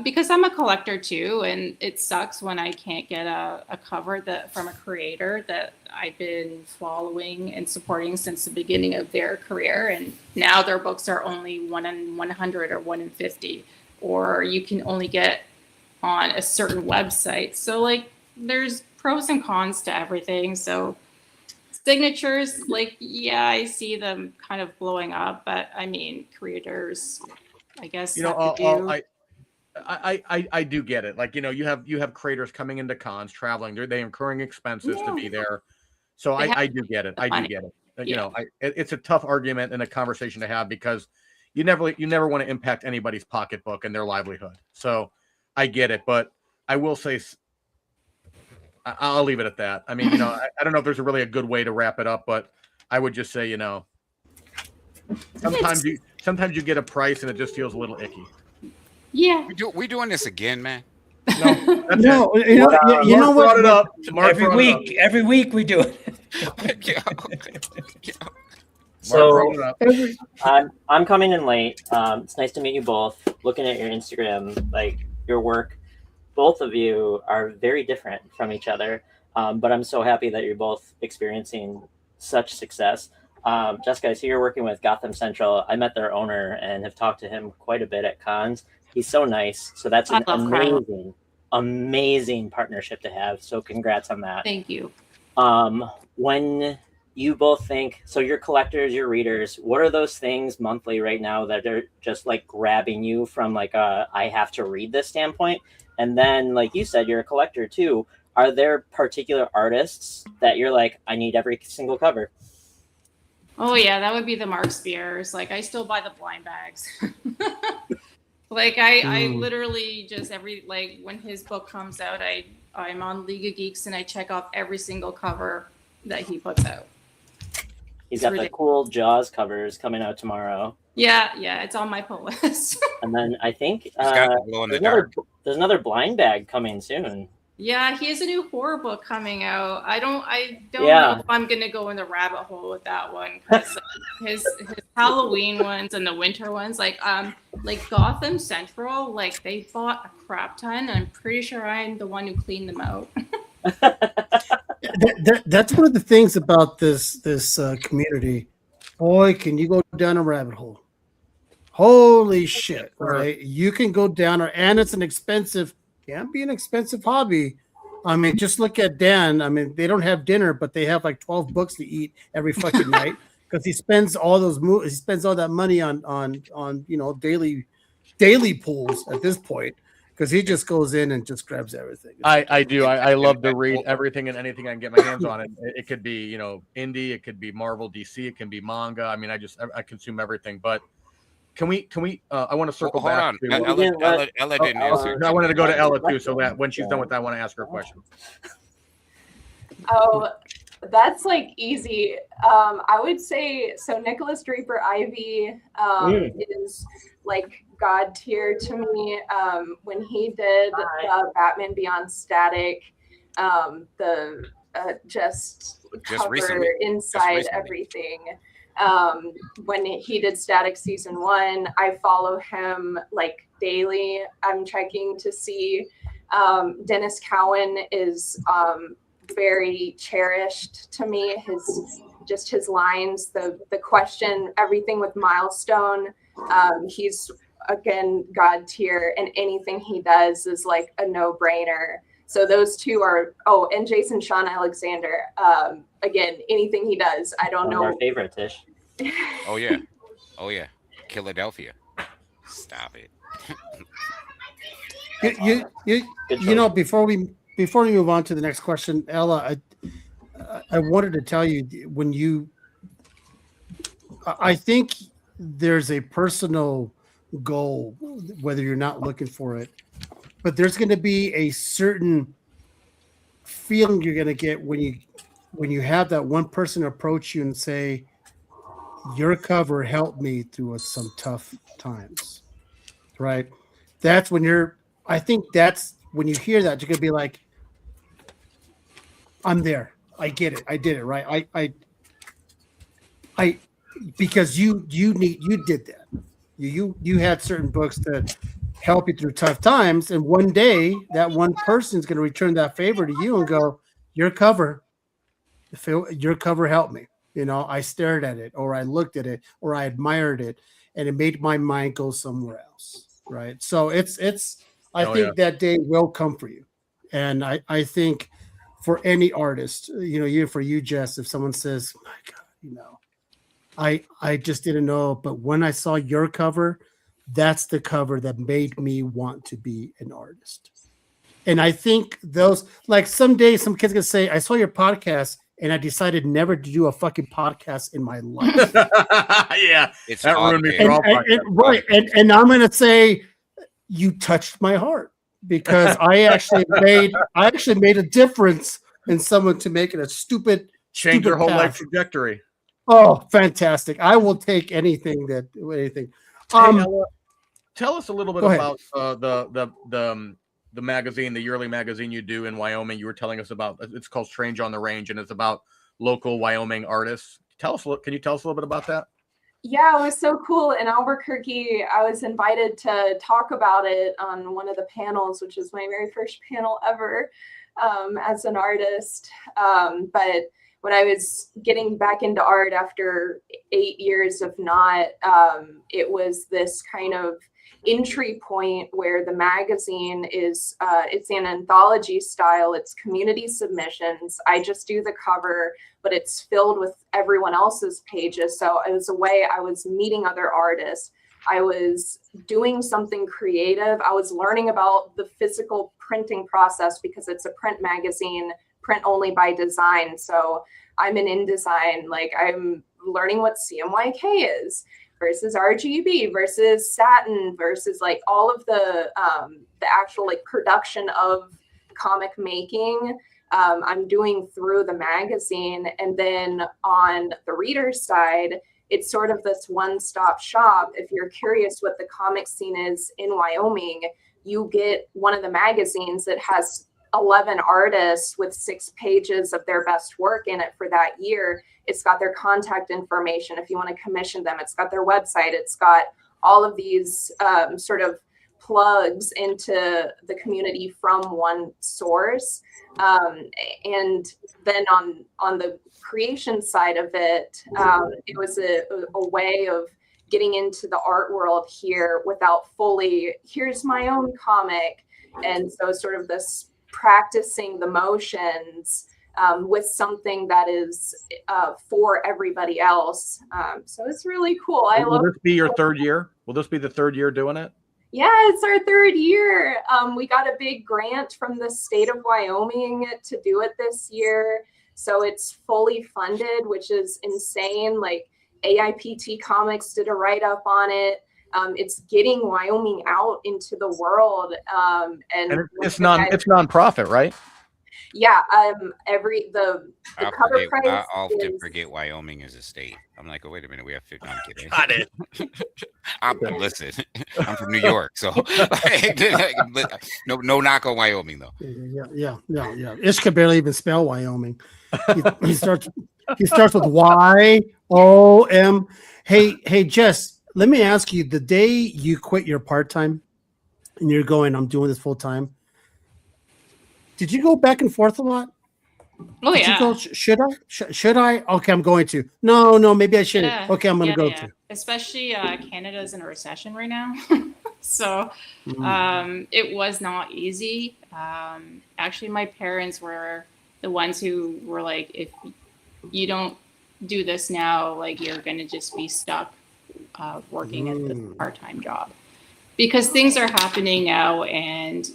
[SPEAKER 8] Because I'm a collector too, and it sucks when I can't get a cover from a creator that I've been following and supporting since the beginning of their career, and now their books are only 1 in 100 or 1 in 50, or you can only get on a certain website. So like, there's pros and cons to everything. So signatures, like, yeah, I see them kind of blowing up, but I mean, creators, I guess.
[SPEAKER 4] I do get it. Like, you have creators coming into cons, traveling, they incurring expenses to be there. So I do get it. I do get it. It's a tough argument and a conversation to have, because you never want to impact anybody's pocketbook and their livelihood. So I get it, but I will say, I'll leave it at that. I mean, I don't know if there's really a good way to wrap it up, but I would just say, sometimes you get a price and it just feels a little icky.
[SPEAKER 8] Yeah,
[SPEAKER 6] we doing this again, man.
[SPEAKER 3] No, you know what?
[SPEAKER 4] Brought it up.
[SPEAKER 5] Every week we do it.
[SPEAKER 10] So I'm coming in late. It's nice to meet you both. Looking at your Instagram, like your work, both of you are very different from each other. But I'm so happy that you're both experiencing such success. Jessica, I see you're working with Gotham Central. I met their owner and have talked to him quite a bit at cons. He's so nice. So that's an amazing partnership to have. So congrats on that.
[SPEAKER 8] Thank you.
[SPEAKER 10] When you both think, so your collectors, your readers, what are those things monthly right now that are just like grabbing you from like I have to read this standpoint? And then, like you said, you're a collector too. Are there particular artists that you're like, I need every single cover?
[SPEAKER 8] Oh yeah, that would be the Mark Spears. Like, I still buy the blind bags. Like I literally just when his book comes out, I'm on League of Geeks and I check off every single cover that he puts out.
[SPEAKER 10] He's got the cool Jaws covers coming out tomorrow.
[SPEAKER 8] Yeah, it's on my pull list.
[SPEAKER 10] And then I think there's another blind bag coming soon.
[SPEAKER 8] Yeah, he has a new horror book coming out. I don't
[SPEAKER 10] Yeah.
[SPEAKER 8] know if I'm gonna go in the rabbit hole with that one because his Halloween ones and the winter ones, like Gotham Central, like they bought a crap ton. And I'm pretty sure I'm the one who cleaned them out.
[SPEAKER 3] That's one of the things about this community. Boy, can you go down a rabbit hole? Holy shit! Right, you can go down, and it's an expensive. Can be an expensive hobby. I mean, just look at Dan. I mean, they don't have dinner, but they have like 12 books to eat every fucking night because he spends all those he spends all that money on daily pools at this point because he just goes in and just grabs everything.
[SPEAKER 4] I do. I love to read everything and anything I can get my hands on. It could be indie, it could be Marvel, DC, it can be manga. I mean, I consume everything, but. Can we? I want to circle back.
[SPEAKER 6] Hold on. Ella didn't answer.
[SPEAKER 4] I wanted to go to Ella too, so that when she's done with that, I want to ask her a question.
[SPEAKER 9] Oh, that's like easy. I would say so. Nicholas Draper Ivy is like God tier to me. When he did Batman Beyond Static, the just cover
[SPEAKER 6] recently.
[SPEAKER 9] inside everything. When he did Static season 1, I follow him like daily. I'm checking to see. Dennis Cowan is very cherished to me. His lines, the question, everything with Milestone. He's again God tier, and anything he does is like a no-brainer. So those two are. Oh, and Jason Sean Alexander. Again, anything he does, I don't know.
[SPEAKER 10] Our favorite, Tish.
[SPEAKER 6] Oh yeah, Philadelphia. Stop it.
[SPEAKER 3] You know, before we move on to the next question, Ella, I wanted to tell you I think there's a personal goal, whether you're not looking for it, but there's going to be a certain feeling you're going to get when you have that one person approach you and say, your cover helped me through some tough times, right? That's when I think that's when you hear that, you're going to be like, I'm there. I get it. I did it. Right. I because you did that. You had certain books that help you through tough times. And one day that one person is going to return that favor to you and go, your cover helped me. I stared at it, or I looked at it, or I admired it, and it made my mind go somewhere else. Right. So I think that day will come for you. And I think for any artist, even for you, Jess, if someone says, my God, I just didn't know, but when I saw your cover, that's the cover that made me want to be an artist. And I think those, like someday some kid's going to say, I saw your podcast and I decided never to do a fucking podcast in my life.
[SPEAKER 4] Yeah.
[SPEAKER 6] That
[SPEAKER 4] ruined me for all podcasts.
[SPEAKER 3] Right. And I'm going to say, you touched my heart because I actually made a difference in someone to make it a stupid
[SPEAKER 4] change your whole
[SPEAKER 3] path.
[SPEAKER 4] life trajectory.
[SPEAKER 3] Oh, fantastic. I will take anything.
[SPEAKER 4] Hey, tell us a little bit about the magazine, the yearly magazine you do in Wyoming. You were telling us about, it's called Strange on the Range, and it's about local Wyoming artists. Can you tell us a little bit about that?
[SPEAKER 9] Yeah, it was so cool. In Albuquerque, I was invited to talk about it on one of the panels, which is my very first panel ever as an artist. But when I was getting back into art after 8 years of not, it was this kind of entry point where the magazine is, it's an anthology style. It's community submissions. I just do the cover, but it's filled with everyone else's pages. So it was a way I was meeting other artists. I was doing something creative. I was learning about the physical printing process because it's a print magazine, print only by design. So I'm in InDesign, like I'm learning what CMYK is versus RGB versus satin versus like all of the actual like production of comic making. I'm doing through the magazine. And then on the reader's side, it's sort of this one-stop shop. If you're curious what the comic scene is in Wyoming, you get one of the magazines that has 11 artists with 6 pages of their best work in it for that year. It's got their contact information if you want to commission them. It's got their website. It's got all of these sort of plugs into the community from one source. And then on the creation side of it, it was a way of getting into the art world here without fully, here's my own comic. And so sort of this practicing the motions with something that is for everybody else. So it's really cool.
[SPEAKER 4] Will this be your third year? Will this be the third year doing it?
[SPEAKER 9] Yeah, it's our third year. We got a big grant from the state of Wyoming to do it this year. So it's fully funded, which is insane. Like AIPT Comics did a write-up on it. It's getting Wyoming out into the world. And
[SPEAKER 4] it's nonprofit, right?
[SPEAKER 9] Yeah, the cover price.
[SPEAKER 6] I often forget Wyoming is a state. I'm like, oh wait a minute, we have 50. I'm kidding.
[SPEAKER 4] Got it.
[SPEAKER 6] Listen, I'm from New York, so no knock on Wyoming though.
[SPEAKER 3] Yeah. Ish could barely even spell Wyoming. He starts with Y-O-M. Hey, Jess, let me ask you: the day you quit your part-time and you're going, I'm doing this full-time. Did you go back and forth a lot?
[SPEAKER 8] Oh, yeah.
[SPEAKER 3] Should I? Should I? Okay, I'm going to. No, maybe I shouldn't.
[SPEAKER 8] Yeah.
[SPEAKER 3] Okay, I'm going to go to.
[SPEAKER 8] Especially Canada's in a recession right now. So it was not easy. Actually, my parents were the ones who were like, if you don't do this now, like you're going to just be stuck working at this part-time job. Because things are happening now, and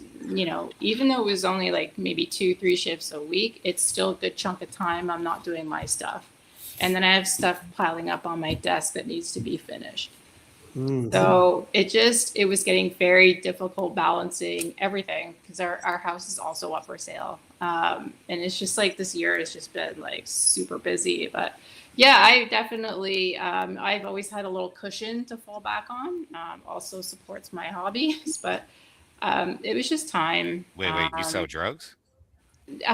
[SPEAKER 8] even though it was only like maybe 2-3 shifts a week, it's still a good chunk of time I'm not doing my stuff. And then I have stuff piling up on my desk that needs to be finished. So it was getting very difficult balancing everything, because our house is also up for sale. And it's just like this year has just been like super busy. But yeah, I definitely, I've always had a little cushion to fall back on. Also supports my hobbies, but it was just time.
[SPEAKER 6] Wait, you sell drugs?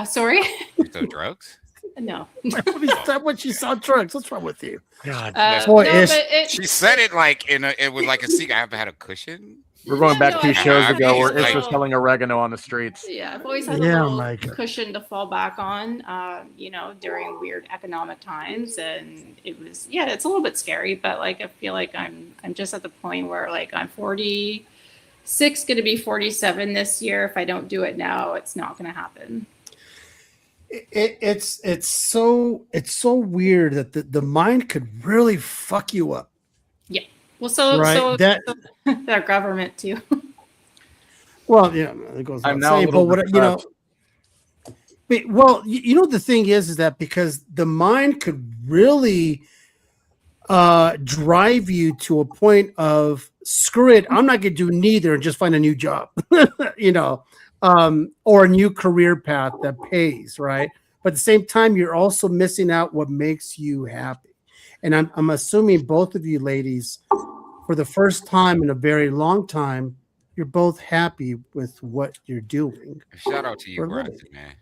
[SPEAKER 8] Sorry?
[SPEAKER 6] You sell drugs?
[SPEAKER 8] No.
[SPEAKER 3] When she saw drugs, what's wrong with you?
[SPEAKER 6] God,
[SPEAKER 3] she
[SPEAKER 6] said it like it was like a secret. I haven't had a cushion.
[SPEAKER 4] We're going back 2 shows ago where Ish was selling oregano on the streets.
[SPEAKER 8] Yeah, I've always had a little cushion to fall back on, during weird economic times. And it was, it's a little bit scary, but like, I feel like I'm just at the point where like I'm 46, going to be 47 this year. If I don't do it now, it's not going to happen.
[SPEAKER 3] It's so weird that the mind could really fuck you up.
[SPEAKER 8] Yeah. Well, so that government too.
[SPEAKER 3] Well, yeah, it goes.
[SPEAKER 4] I'm now saying, but what
[SPEAKER 3] well, the thing is that because the mind could really drive you to a point of screw it, I'm not going to do neither and just find a new job, or a new career path that pays, right? But at the same time, you're also missing out what makes you happy. And I'm assuming both of you ladies, for the first time in a very long time, you're both happy with what you're doing.
[SPEAKER 6] Shout out to you, Bronson, man.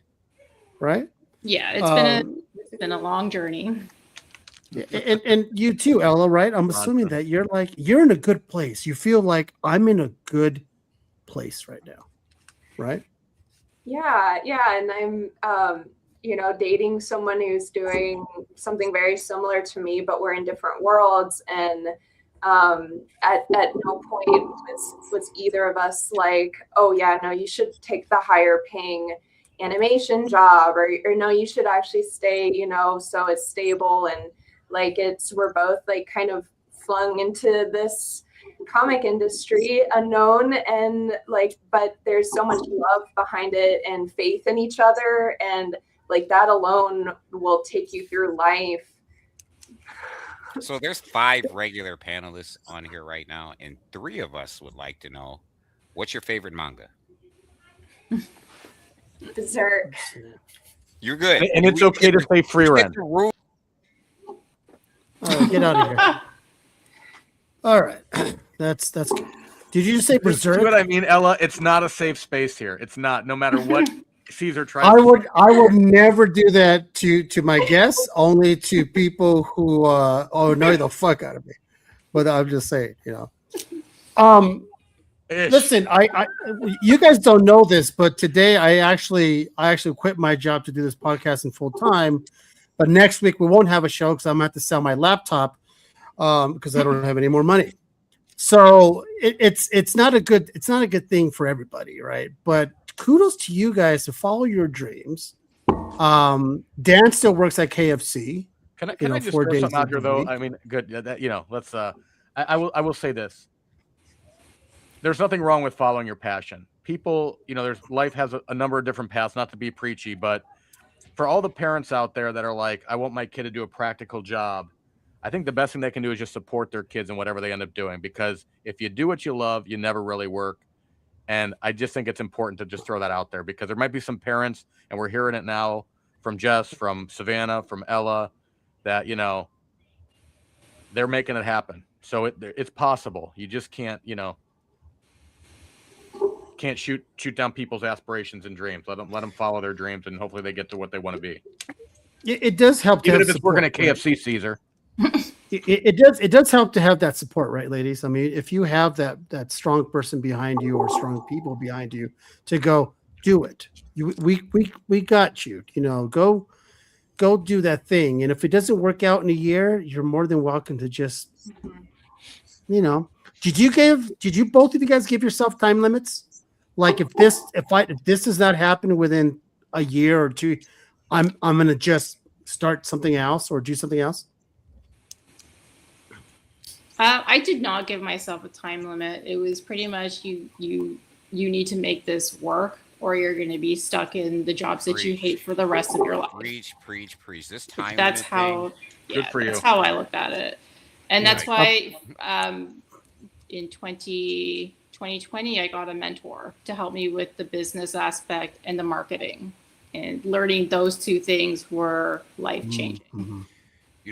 [SPEAKER 3] Right?
[SPEAKER 8] Yeah, it's been a long journey.
[SPEAKER 3] And you too, Ella, right? I'm assuming that you're in a good place. You feel like I'm in a good place right now, right?
[SPEAKER 9] Yeah, and I'm dating someone who's doing something very similar to me, but we're in different worlds. And at no point was either of us like, oh yeah, no, you should take the higher paying animation job, or no, you should actually stay, so it's stable. And like we're both like kind of flung into this comic industry unknown, and like, but there's so much love behind it and faith in each other, and like that alone will take you through life.
[SPEAKER 6] So there's 5 regular panelists on here right now, and 3 of us would like to know, what's your favorite manga?
[SPEAKER 9] Berserk.
[SPEAKER 6] You're good,
[SPEAKER 4] and it's okay to say free rent.
[SPEAKER 3] All right, get out of here. All right, that's good. Did you just say Berserk?
[SPEAKER 4] See what I mean, Ella? It's not a safe space here. It's not. No matter what Caesar tries.
[SPEAKER 3] I would never do that to my guests, only to people who annoy the fuck out of me. But I'm just saying, Listen, I you guys don't know this, but today I actually quit my job to do this podcasting full time. But next week we won't have a show because I'm gonna have to sell my laptop because I don't have any more money. So it's not a good thing for everybody, right? But kudos to you guys to follow your dreams. Dan still works at KFC.
[SPEAKER 4] Can I just throw something out here though? I mean, good. Let's. I will say this. There's nothing wrong with following your passion. People, life has a number of different paths. Not to be preachy, but for all the parents out there that are like, I want my kid to do a practical job, I think the best thing they can do is just support their kids in whatever they end up doing. Because if you do what you love, you never really work. And I just think it's important to just throw that out there because there might be some parents, and we're hearing it now from Jess, from Savannah, from Ella, that, they're making it happen. So it's possible. You just can't, can't shoot down people's aspirations and dreams. Let them follow their dreams, and hopefully they get to what they want to be.
[SPEAKER 3] It does help,
[SPEAKER 4] even
[SPEAKER 3] to
[SPEAKER 4] if it's
[SPEAKER 3] support,
[SPEAKER 4] working at KFC, right? Caesar.
[SPEAKER 3] It does help to have that support, right, ladies? I mean, if you have that strong person behind you or strong people behind you to go do it, we got you. Go do that thing, and if it doesn't work out in a year, you're more than welcome to just, Did you both of you guys give yourself time limits? Like if this does not happen within a year or two, I'm gonna just start something else or do something else.
[SPEAKER 8] I did not give myself a time limit. It was pretty much you need to make this work, or you're going to be stuck in the jobs that you hate for the rest of your life.
[SPEAKER 6] Preach. This time.
[SPEAKER 8] That's how.
[SPEAKER 4] Good for you.
[SPEAKER 8] That's how I looked at it, and that's why in 2020 I got a mentor to help me with the business aspect and the marketing, and learning those two things were life changing.
[SPEAKER 3] Mm-hmm.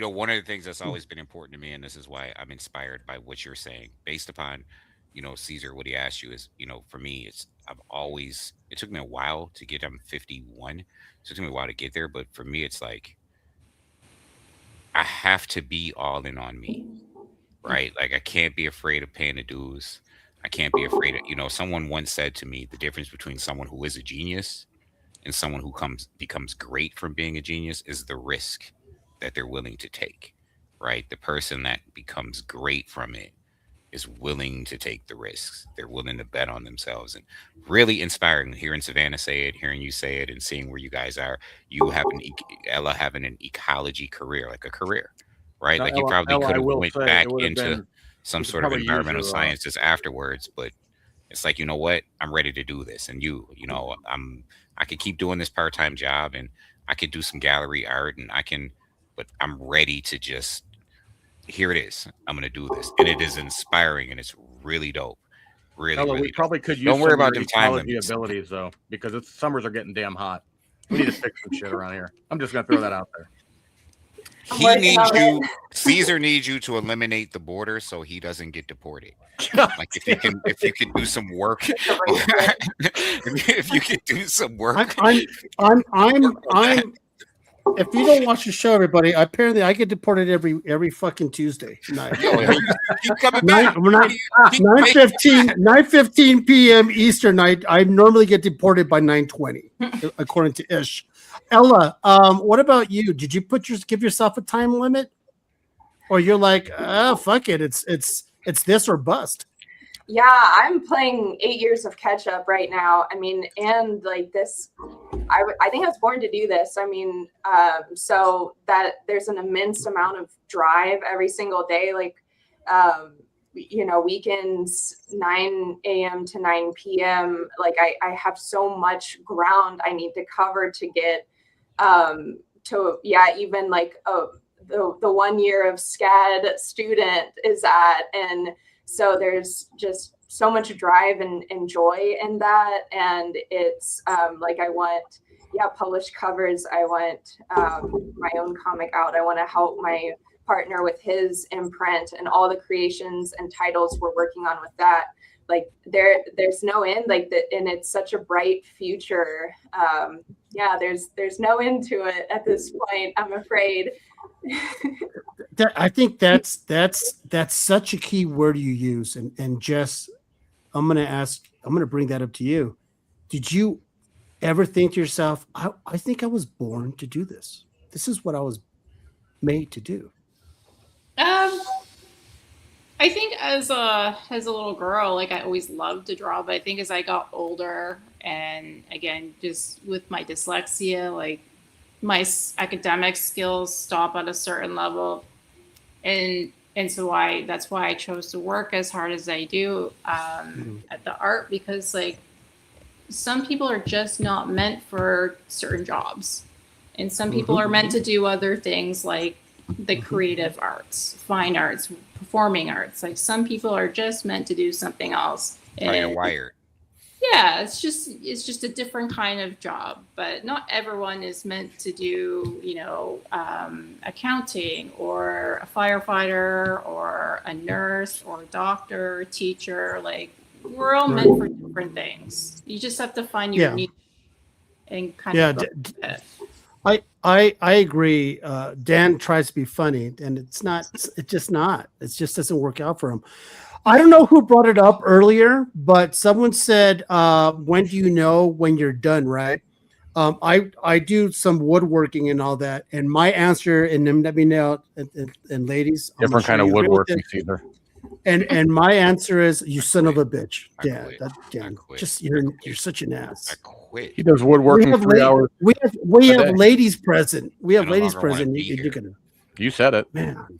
[SPEAKER 6] One of the things that's always been important to me, and this is why I'm inspired by what you're saying, based upon, Caesar, what he asked you is, for me, it took me a while to get, I'm 51. So it took me a while to get there. But for me, it's like, I have to be all in on me, right? Like, I can't be afraid of paying the dues. I can't be afraid of, someone once said to me, the difference between someone who is a genius and someone who becomes great from being a genius is the risk that they're willing to take, right? The person that becomes great from it is willing to take the risks. They're willing to bet on themselves, and really inspiring hearing Savannah say it, hearing you say it, and seeing where you guys are. You have Ella having an ecology career, like a career, right?
[SPEAKER 4] Now,
[SPEAKER 6] like you probably could have went back into some sort of environmental sciences afterwards, but it's like, you know what? I'm ready to do this. And I could keep doing this part-time job, and I could do some gallery art, and but I'm ready to just, here it is. I'm going to do this. And it is inspiring, and it's really dope. Really
[SPEAKER 4] we probably could use
[SPEAKER 6] Don't worry about them time limits.
[SPEAKER 4] abilities, though, because summers are getting damn hot. We need to fix some shit around here. I'm just going to throw that out there.
[SPEAKER 6] Caesar needs you to eliminate the border so he doesn't get deported. Like if you can do some work, if you can do some work.
[SPEAKER 3] I'm if you don't watch the show, everybody, apparently I get deported every fucking Tuesday night.
[SPEAKER 6] Keep coming back.
[SPEAKER 3] 9:15 p.m. Eastern night. I normally get deported by 9:20, according to Ish. Ella, what about you? Did you give yourself a time limit, or you're like, fuck it, it's this or bust?
[SPEAKER 9] Yeah, I'm playing 8 years of catch up right now. I mean, and like this, I think I was born to do this. I mean, so that there's an immense amount of drive every single day. Like, weekends, 9 a.m. to 9 p.m. Like I have so much ground I need to cover to get even like the 1 year of SCAD student is at, and so there's just so much drive and joy in that. And it's like I want, published covers. I want my own comic out. I want to help my partner with his imprint and all the creations and titles we're working on with that. like there's no end, like that, and it's such a bright future. Yeah, there's no end to it at this point, I'm afraid.
[SPEAKER 3] I think that's such a key word you use, and Jess, I'm gonna bring that up to you. Did you ever think to yourself, I think I was born to do this. This is what I was made to do.
[SPEAKER 8] I think as a little girl, like I always loved to draw, but I think as I got older, and again, just with my dyslexia, like my academic skills stop at a certain level, and so that's why I chose to work as hard as I do at the art, because like some people are just not meant for certain jobs, and some people are meant to do other things like the creative arts, fine arts, performing arts. Like some people are just meant to do something else.
[SPEAKER 6] And you're wired.
[SPEAKER 8] Yeah, it's just a different kind of job, but not everyone is meant to do, accounting or a firefighter or a nurse or a doctor, teacher. Like we're all meant for different things. You just have to find your niche and kind of.
[SPEAKER 3] I agree. Dan tries to be funny, and it's just not. It just doesn't work out for him. I don't know who brought it up earlier, but someone said, when do you know when you're done, right? I do some woodworking and all that, and my answer, and then let me know, and ladies.
[SPEAKER 4] Different kind of woodworking, Caesar.
[SPEAKER 3] And my answer is, you son of a bitch. Dan, just you're such an ass.
[SPEAKER 6] I quit.
[SPEAKER 4] He does woodworking 3 hours.
[SPEAKER 3] We have ladies present. We have ladies present.
[SPEAKER 4] You said it.
[SPEAKER 3] Man.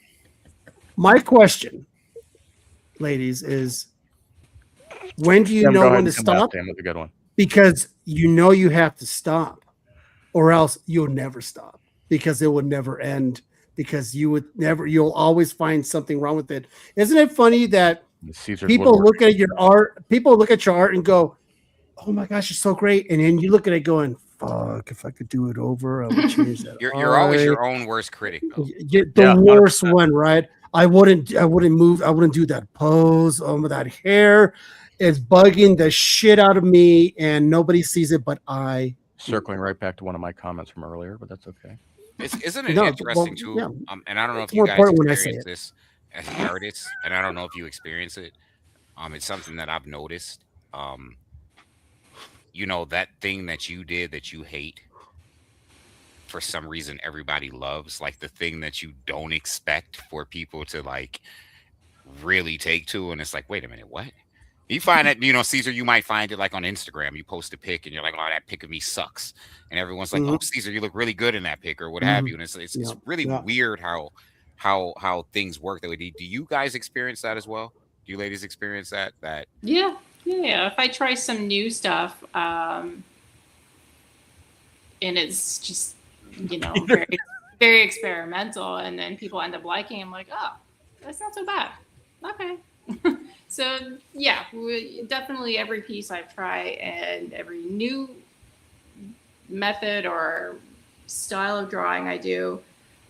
[SPEAKER 3] My question, ladies, is when do you know when to stop?
[SPEAKER 4] That's a good one.
[SPEAKER 3] Because you have to stop, or else you'll never stop, because it will never end. Because you'll always find something wrong with it. Isn't it funny that people look at your art and go, "Oh my gosh, it's so great," and then you look at it going, "Fuck, if I could do it over, I would change that."
[SPEAKER 6] You're always your own worst critic, though.
[SPEAKER 3] The worst one, right? I wouldn't move. I wouldn't do that pose. Oh, that hair is bugging the shit out of me, and nobody sees it, but I.
[SPEAKER 4] Circling right back to one of my comments from earlier, but that's okay.
[SPEAKER 6] Isn't it interesting too? Yeah. And I don't know if you guys experience this as artists, and I don't know if you experience it. It's something that I've noticed. That thing that you did that you hate, for some reason everybody loves, like the thing that you don't expect for people to like really take to, and it's like, wait a minute, what? You find that, Caesar, you might find it like on Instagram. You post a pic and you're like, oh, that pic of me sucks. And everyone's like, oh, Caesar, you look really good in that pic, or what have you. And it's really weird how things work that way. Do you guys experience that as well? Do you ladies experience that?
[SPEAKER 8] Yeah. If I try some new stuff, and it's just, very, very experimental, and then people end up liking, I'm like, oh, that's not so bad. Okay. So yeah, definitely every piece I've tried and every new method or style of drawing I do,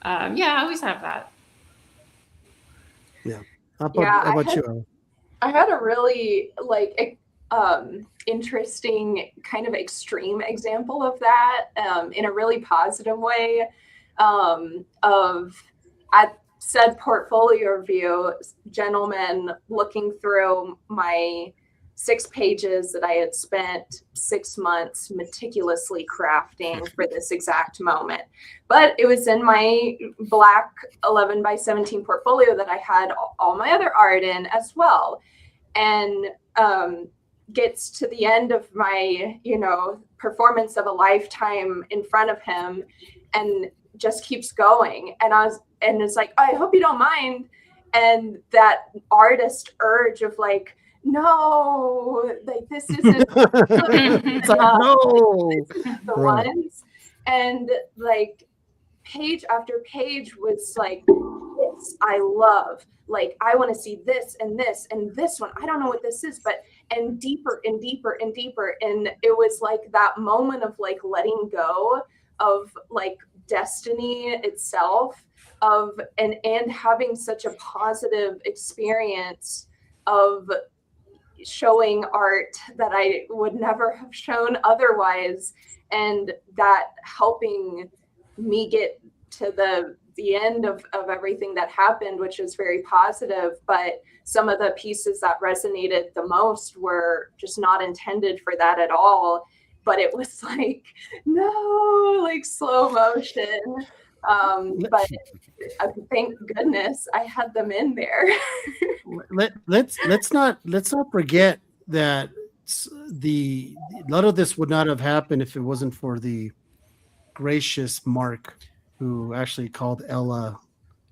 [SPEAKER 8] I always have that.
[SPEAKER 3] Yeah. How about you?
[SPEAKER 9] I had a really interesting kind of extreme example of that, in a really positive way. At said portfolio review, gentlemen looking through my 6 pages that I had spent 6 months meticulously crafting for this exact moment. But it was in my black 11x17 portfolio that I had all my other art in as well. And gets to the end of my, performance of a lifetime in front of him, and just keeps going. And it's like, oh, I hope you don't mind. And that artist urge of like, no, like this isn't
[SPEAKER 3] it's like, no,
[SPEAKER 9] the ones. And like page after page was like, this I love. Like, I want to see this and this and this one. I don't know what this is, but and deeper and deeper and deeper. And it was like that moment of like letting go of like destiny itself, of and having such a positive experience of showing art that I would never have shown otherwise, and that helping me get to the end of everything that happened, which is very positive. But some of the pieces that resonated the most were just not intended for that at all. But it was like, no, like slow motion. But thank goodness I had them in there.
[SPEAKER 3] let's not forget that a lot of this would not have happened if it wasn't for the gracious Mark, who actually called Ella.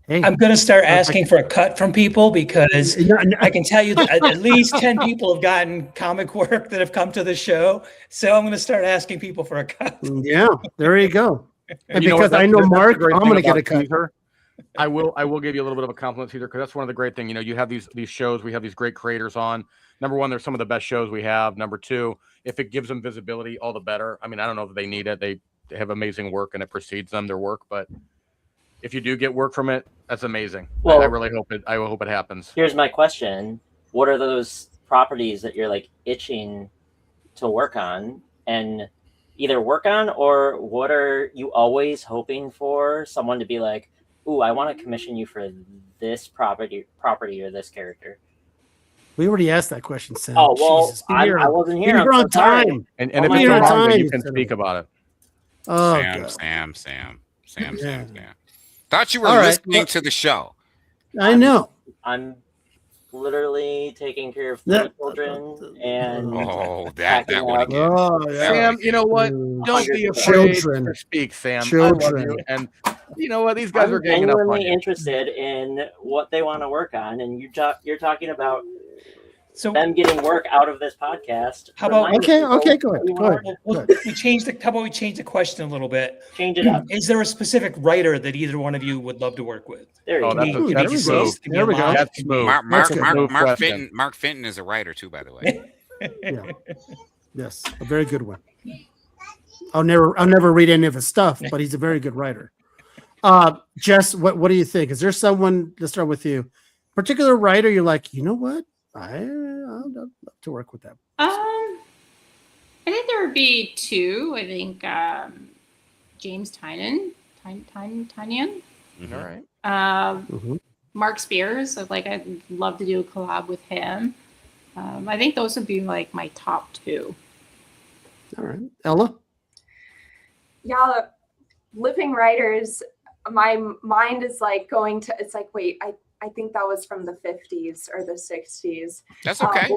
[SPEAKER 3] Hey,
[SPEAKER 5] I'm going to start asking for a cut from people, because I can tell you that at least 10 people have gotten comic work that have come to the show. So I'm going to start asking people for a cut.
[SPEAKER 3] Yeah, there you go. And
[SPEAKER 4] You know
[SPEAKER 3] because
[SPEAKER 4] what,
[SPEAKER 3] I know
[SPEAKER 4] that's the
[SPEAKER 3] Mark,
[SPEAKER 4] great
[SPEAKER 3] I'm
[SPEAKER 4] thing
[SPEAKER 3] going to get a
[SPEAKER 4] about
[SPEAKER 3] cut.
[SPEAKER 4] Caesar. I will give you a little bit of a compliment, Caesar, because that's one of the great things. You know, you have these shows, we have these great creators on. Number one, they're some of the best shows we have. Number two, if it gives them visibility, all the better. I mean, I don't know if they need it. They have amazing work and it precedes them, their work. But if you do get work from it, that's amazing.
[SPEAKER 10] Well,
[SPEAKER 4] I really hope it. I hope it happens.
[SPEAKER 10] Here's my question: what are those properties that you're like itching to work on, and either work on, or what are you always hoping for someone to be like, "Ooh, I want to commission you for this property or this character"?
[SPEAKER 3] We already asked that question, Sam.
[SPEAKER 10] Oh well,
[SPEAKER 3] Jesus,
[SPEAKER 10] I wasn't here.
[SPEAKER 3] You're on time.
[SPEAKER 4] And
[SPEAKER 3] Oh
[SPEAKER 4] if
[SPEAKER 3] my
[SPEAKER 4] it's a
[SPEAKER 3] God.
[SPEAKER 4] manga, you can speak about it.
[SPEAKER 3] Oh,
[SPEAKER 6] Sam.
[SPEAKER 3] Yeah.
[SPEAKER 6] Thought you were
[SPEAKER 3] All right,
[SPEAKER 6] listening
[SPEAKER 3] well-
[SPEAKER 6] to the show.
[SPEAKER 3] I know.
[SPEAKER 10] I'm literally taking care of 3
[SPEAKER 3] Yeah.
[SPEAKER 10] children and
[SPEAKER 6] Oh, that
[SPEAKER 10] packing
[SPEAKER 6] one
[SPEAKER 10] up.
[SPEAKER 6] again.
[SPEAKER 3] Oh, yeah.
[SPEAKER 4] Sam, you know what? Don't be afraid to speak, Sam. I love
[SPEAKER 3] Children.
[SPEAKER 4] you. And you know what? These guys
[SPEAKER 10] I'm
[SPEAKER 4] are ganging up on
[SPEAKER 10] genuinely
[SPEAKER 4] you.
[SPEAKER 10] interested in what they want to work on, and you're talking about
[SPEAKER 5] So
[SPEAKER 10] them getting work out of this podcast.
[SPEAKER 5] How about-
[SPEAKER 10] Remind
[SPEAKER 3] Okay,
[SPEAKER 10] people
[SPEAKER 3] okay, go
[SPEAKER 10] what
[SPEAKER 3] ahead,
[SPEAKER 10] you
[SPEAKER 3] go
[SPEAKER 10] want
[SPEAKER 3] ahead.
[SPEAKER 10] to-
[SPEAKER 5] Well, how about we change the question a little bit?
[SPEAKER 10] Change it up.
[SPEAKER 5] Is there a specific writer that either one of you would love to work with?
[SPEAKER 10] There you
[SPEAKER 4] Oh,
[SPEAKER 10] go.
[SPEAKER 4] that's
[SPEAKER 5] Can you
[SPEAKER 4] that's
[SPEAKER 5] just
[SPEAKER 4] smooth.
[SPEAKER 5] say- there we go.
[SPEAKER 4] That's smooth.
[SPEAKER 6] Mark
[SPEAKER 4] Question.
[SPEAKER 6] Fenton is a writer too, by the way.
[SPEAKER 3] Yeah. Yes, a very good one. I'll never read any of his stuff, but he's a very good writer. Jess, what do you think? Is there someone? Let's start with you. Particular writer, you're like, you know what? I'd love to work with them.
[SPEAKER 8] I think there would be two. I think James Tynion.
[SPEAKER 6] Mhm.
[SPEAKER 4] All right.
[SPEAKER 8] Mark Spears. I'd love to do a collab with him. I think those would be like my top two.
[SPEAKER 3] All right, Ella.
[SPEAKER 9] Yeah, living writers, my mind is like going to, it's like, wait, I think that was from the 50s or the 60s.
[SPEAKER 6] That's okay.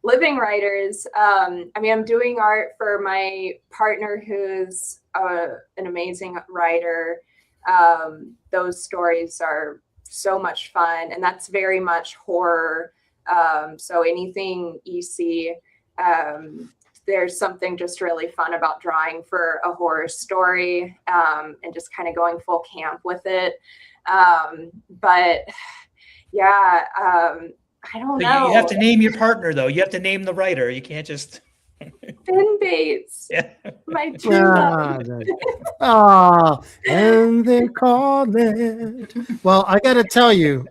[SPEAKER 9] Living writers. I mean, I'm doing art for my partner who's an amazing writer. Those stories are so much fun, and that's very much horror. So anything EC, there's something just really fun about drawing for a horror story, and just kind of going full camp with it. But yeah, I don't know.
[SPEAKER 5] You have to name your partner, though. You have to name the writer. You can't just.
[SPEAKER 9] Finn Bates,
[SPEAKER 5] Yeah.
[SPEAKER 9] my true love.
[SPEAKER 3] And they call it. Well, I got to tell you,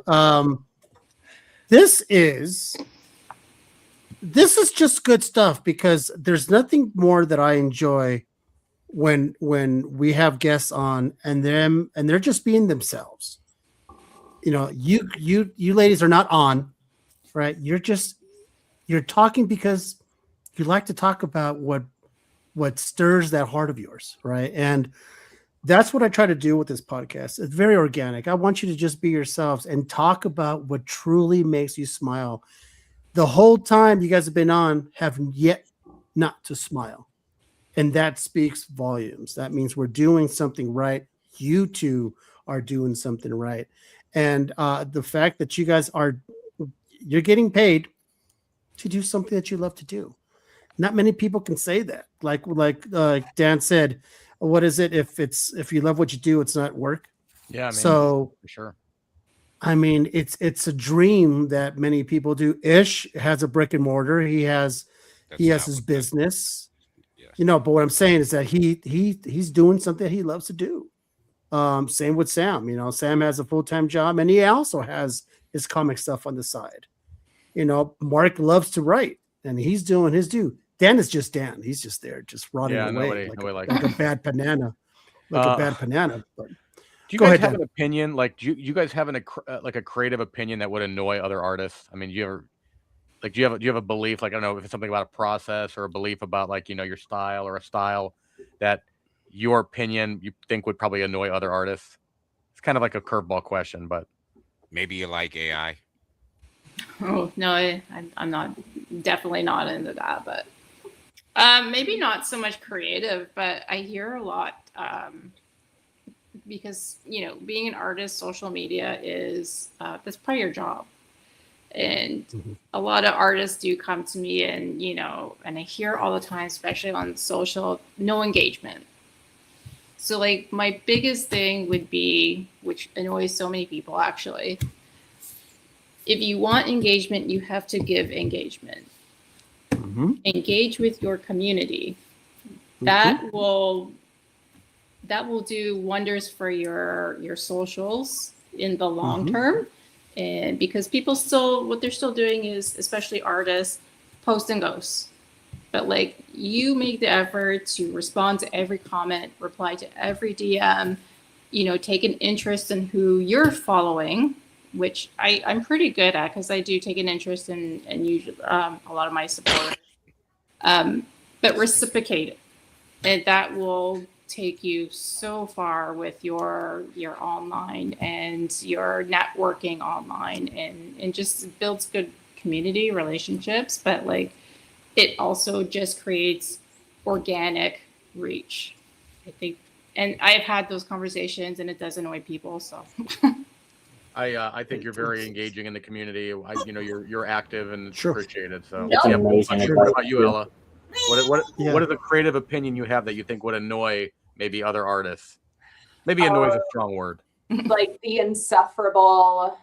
[SPEAKER 3] this is just good stuff, because there's nothing more that I enjoy when we have guests on and they're just being themselves. You know, you ladies are not on, right? You're talking because you like to talk about what stirs that heart of yours, right? And that's what I try to do with this podcast. It's very organic. I want you to just be yourselves and talk about what truly makes you smile. The whole time you guys have been on, have yet not to smile. And that speaks volumes. That means we're doing something right. You two are doing something right. And the fact that you guys you're getting paid to do something that you love to do. Not many people can say that. Like Dan said, what is it? If you love what you do, it's not work.
[SPEAKER 4] Yeah. I mean,
[SPEAKER 3] So
[SPEAKER 4] for sure.
[SPEAKER 3] I mean, it's a dream that many people do. Ish has a brick and mortar. He has his business.
[SPEAKER 6] Yes.
[SPEAKER 3] You know, but what I'm saying is that he's doing something he loves to do. Same with Sam. You know, Sam has a full-time job, and he also has his comic stuff on the side. Mark loves to write, and he's doing his due. Dan is just Dan. He's just there, just rotting away like a bad banana, But
[SPEAKER 4] do you guys have an opinion? Like, do you guys have a creative opinion that would annoy other artists? I mean, do you have a belief? Like, I don't know if it's something about a process or a belief about like your style or a style that your opinion you think would probably annoy other artists. It's kind of like a curveball question, but
[SPEAKER 6] maybe you like AI.
[SPEAKER 8] Oh no, I'm not, definitely not into that, but maybe not so much creative, but I hear a lot because being an artist, social media is that's part of your job, and a lot of artists do come to me, and and I hear all the time, especially on social, no engagement. So like my biggest thing would be, which annoys so many people actually, if you want engagement, you have to give engagement. Engage with your community. That will do wonders for your socials in the long term. And because people what they're still doing is, especially artists, post and ghost. But like, you make the effort to respond to every comment, reply to every DM, take an interest in who you're following, which I'm pretty good at, because I do take an interest in usually a lot of my supporters. But reciprocate it, and that will take you so far with your online and your networking online, and just builds good community relationships. But like, it also just creates organic reach, I think. And I've had those conversations, and it does annoy people. So
[SPEAKER 4] I think you're very engaging in the community. You're active and it's appreciated. So
[SPEAKER 10] It's amazing.
[SPEAKER 4] What about you, Ella? What is a creative opinion you have that you think would annoy maybe other artists? Maybe annoy is a strong word.
[SPEAKER 9] Like the insufferable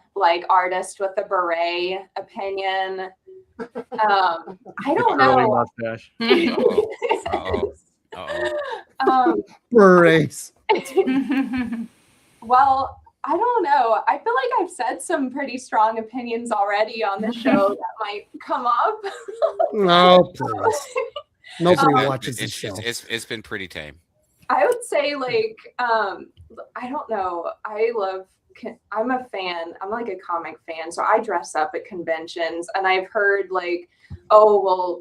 [SPEAKER 9] artist with the beret opinion. I don't know.
[SPEAKER 4] Mustache.
[SPEAKER 3] Berets.
[SPEAKER 9] Well, I don't know. I feel like I've said some pretty strong opinions already on the show that might come up.
[SPEAKER 3] No, please. Nobody watches this show.
[SPEAKER 6] It's been pretty tame.
[SPEAKER 9] I would say I don't know. I'm a fan. I'm like a comic fan. So I dress up at conventions, and I've heard oh, well,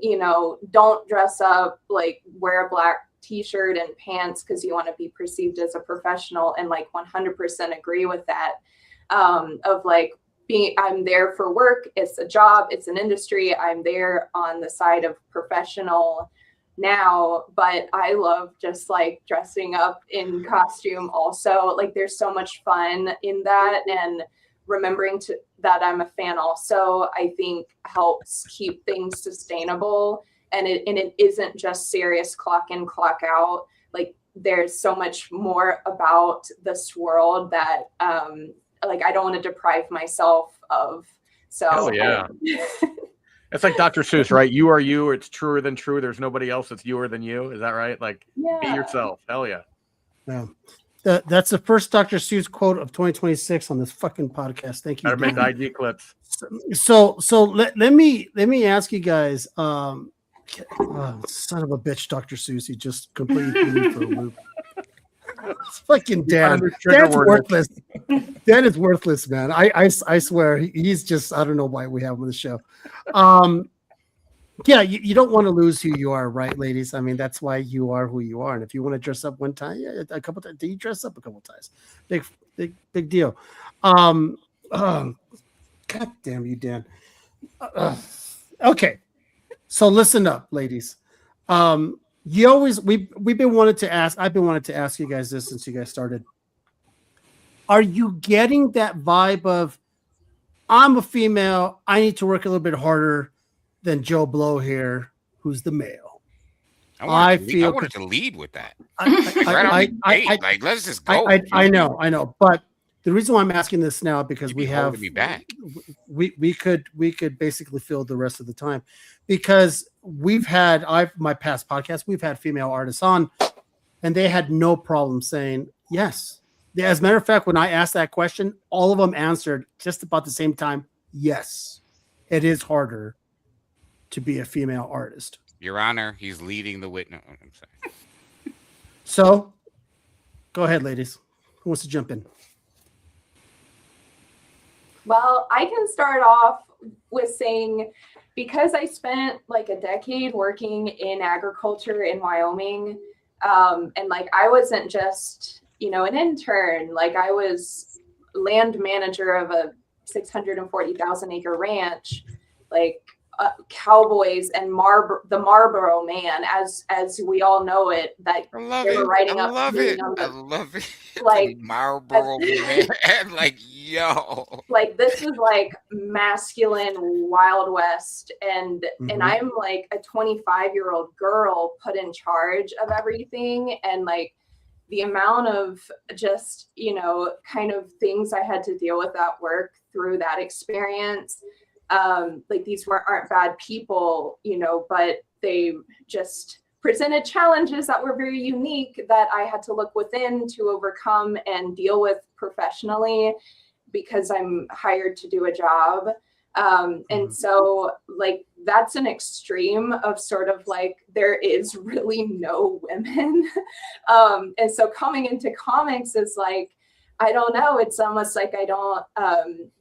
[SPEAKER 9] don't dress up, wear a black t-shirt and pants because you want to be perceived as a professional, and 100% agree with that. I'm there for work. It's a job. It's an industry. I'm there on the side of professional now, but I love just dressing up in costume also. There's so much fun in that, and remembering that I'm a fan also, I think helps keep things sustainable. And it isn't just serious clock in, clock out. There's so much more about this world that I don't want to deprive myself of. So
[SPEAKER 4] hell yeah. It's like Dr. Seuss, right? You are you. It's truer than true. There's nobody else that's youer than you. Is that right? Be yourself. Hell yeah.
[SPEAKER 3] Yeah. That's the first Dr. Seuss quote of 2026 on this fucking podcast. Thank you.
[SPEAKER 4] I make IG clips.
[SPEAKER 3] So let me ask you guys. Son of a bitch, Dr. Seuss. He just completely threw me for a loop. It's fucking Dan. Dan's worthless. Dan is worthless, man. I swear he's just, I don't know why we have him on the show. Yeah, you don't want to lose who you are, right, ladies? I mean, that's why you are who you are. And if you want to dress up one time, a couple times, do you dress up a couple times? Big deal. God damn you, Dan. Okay. So listen up, ladies. We've been wanting to ask. I've been wanting to ask you guys this since you guys started. Are you getting that vibe of, I'm a female, I need to work a little bit harder than Joe Blow here, who's the male?
[SPEAKER 6] I wanted to lead with that. Let's just go.
[SPEAKER 3] I know, but the reason why I'm asking this now because we have
[SPEAKER 6] me back.
[SPEAKER 3] We could basically fill the rest of the time because my past podcasts, we've had female artists on, and they had no problem saying yes. As a matter of fact, when I asked that question, all of them answered just about the same time, yes. it is harder to be a female artist.
[SPEAKER 6] Your Honor, he's leading the witness. I'm sorry.
[SPEAKER 3] So, go ahead, ladies. Who wants to jump in?
[SPEAKER 9] Well, I can start off with saying, because I spent like a decade working in agriculture in Wyoming, and like I wasn't just, an intern, like I was land manager of a 640,000 acre ranch, like cowboys and the Marlboro Man, as we all know it, that
[SPEAKER 6] I love
[SPEAKER 9] they were
[SPEAKER 6] it.
[SPEAKER 9] writing
[SPEAKER 6] I
[SPEAKER 9] up
[SPEAKER 6] love
[SPEAKER 9] really
[SPEAKER 6] it.
[SPEAKER 9] on
[SPEAKER 6] I
[SPEAKER 9] the-
[SPEAKER 6] love it.
[SPEAKER 9] like
[SPEAKER 6] Marlboro Man. Like, yo.
[SPEAKER 9] like this is like masculine Wild West, and I'm like a 25-year-old girl put in charge of everything, and like the amount of just kind of things I had to deal with at work through that experience. Like these aren't bad people, but they just presented challenges that were very unique that I had to look within to overcome and deal with professionally, because I'm hired to do a job. And so like that's an extreme of sort of like there is really no women. And so coming into comics is like, I don't know, it's almost like I don't,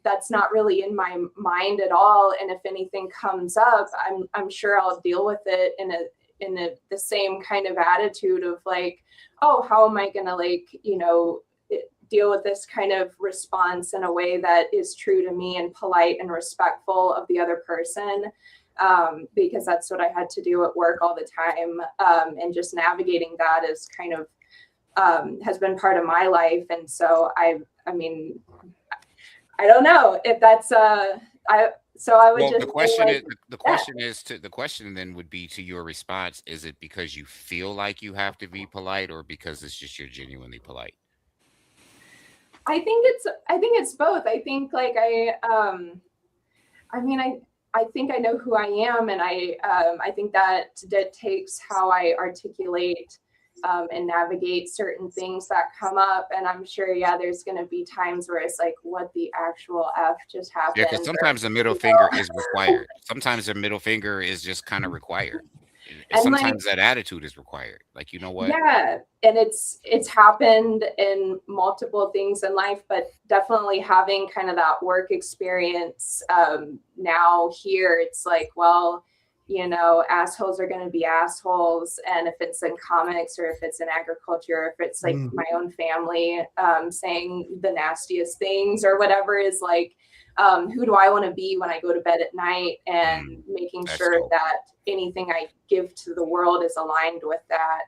[SPEAKER 9] that's not really in my mind at all. And if anything comes up, I'm sure I'll deal with it in the same kind of attitude of like, oh, how am I gonna like, deal with this kind of response in a way that is true to me and polite and respectful of the other person, because that's what I had to do at work all the time, and just navigating that is kind of has been part of my life. And so I mean, I don't know if that's I would
[SPEAKER 6] Well,
[SPEAKER 9] just
[SPEAKER 6] the question
[SPEAKER 9] say,
[SPEAKER 6] is the question then would be to your response, is it because you feel like you have to be polite, or because it's just you're genuinely polite?
[SPEAKER 9] I think it's both. I think like I think I know who I am, and I think that takes how I articulate and navigate certain things that come up. And I'm sure, there's going to be times where it's like, what the actual F just happened?
[SPEAKER 6] Yeah, because sometimes the middle finger is required. Sometimes the middle finger is just kind of required. And sometimes that attitude is required. Like, you know what?
[SPEAKER 9] Yeah, and it's happened in multiple things in life, but definitely having kind of that work experience now here, it's like, well, assholes are going to be assholes. And if it's in comics or if it's in agriculture, or if it's like my own family saying the nastiest things or whatever, is like, who do I want to be when I go to bed at night, and making sure that anything I give to the world is aligned with that,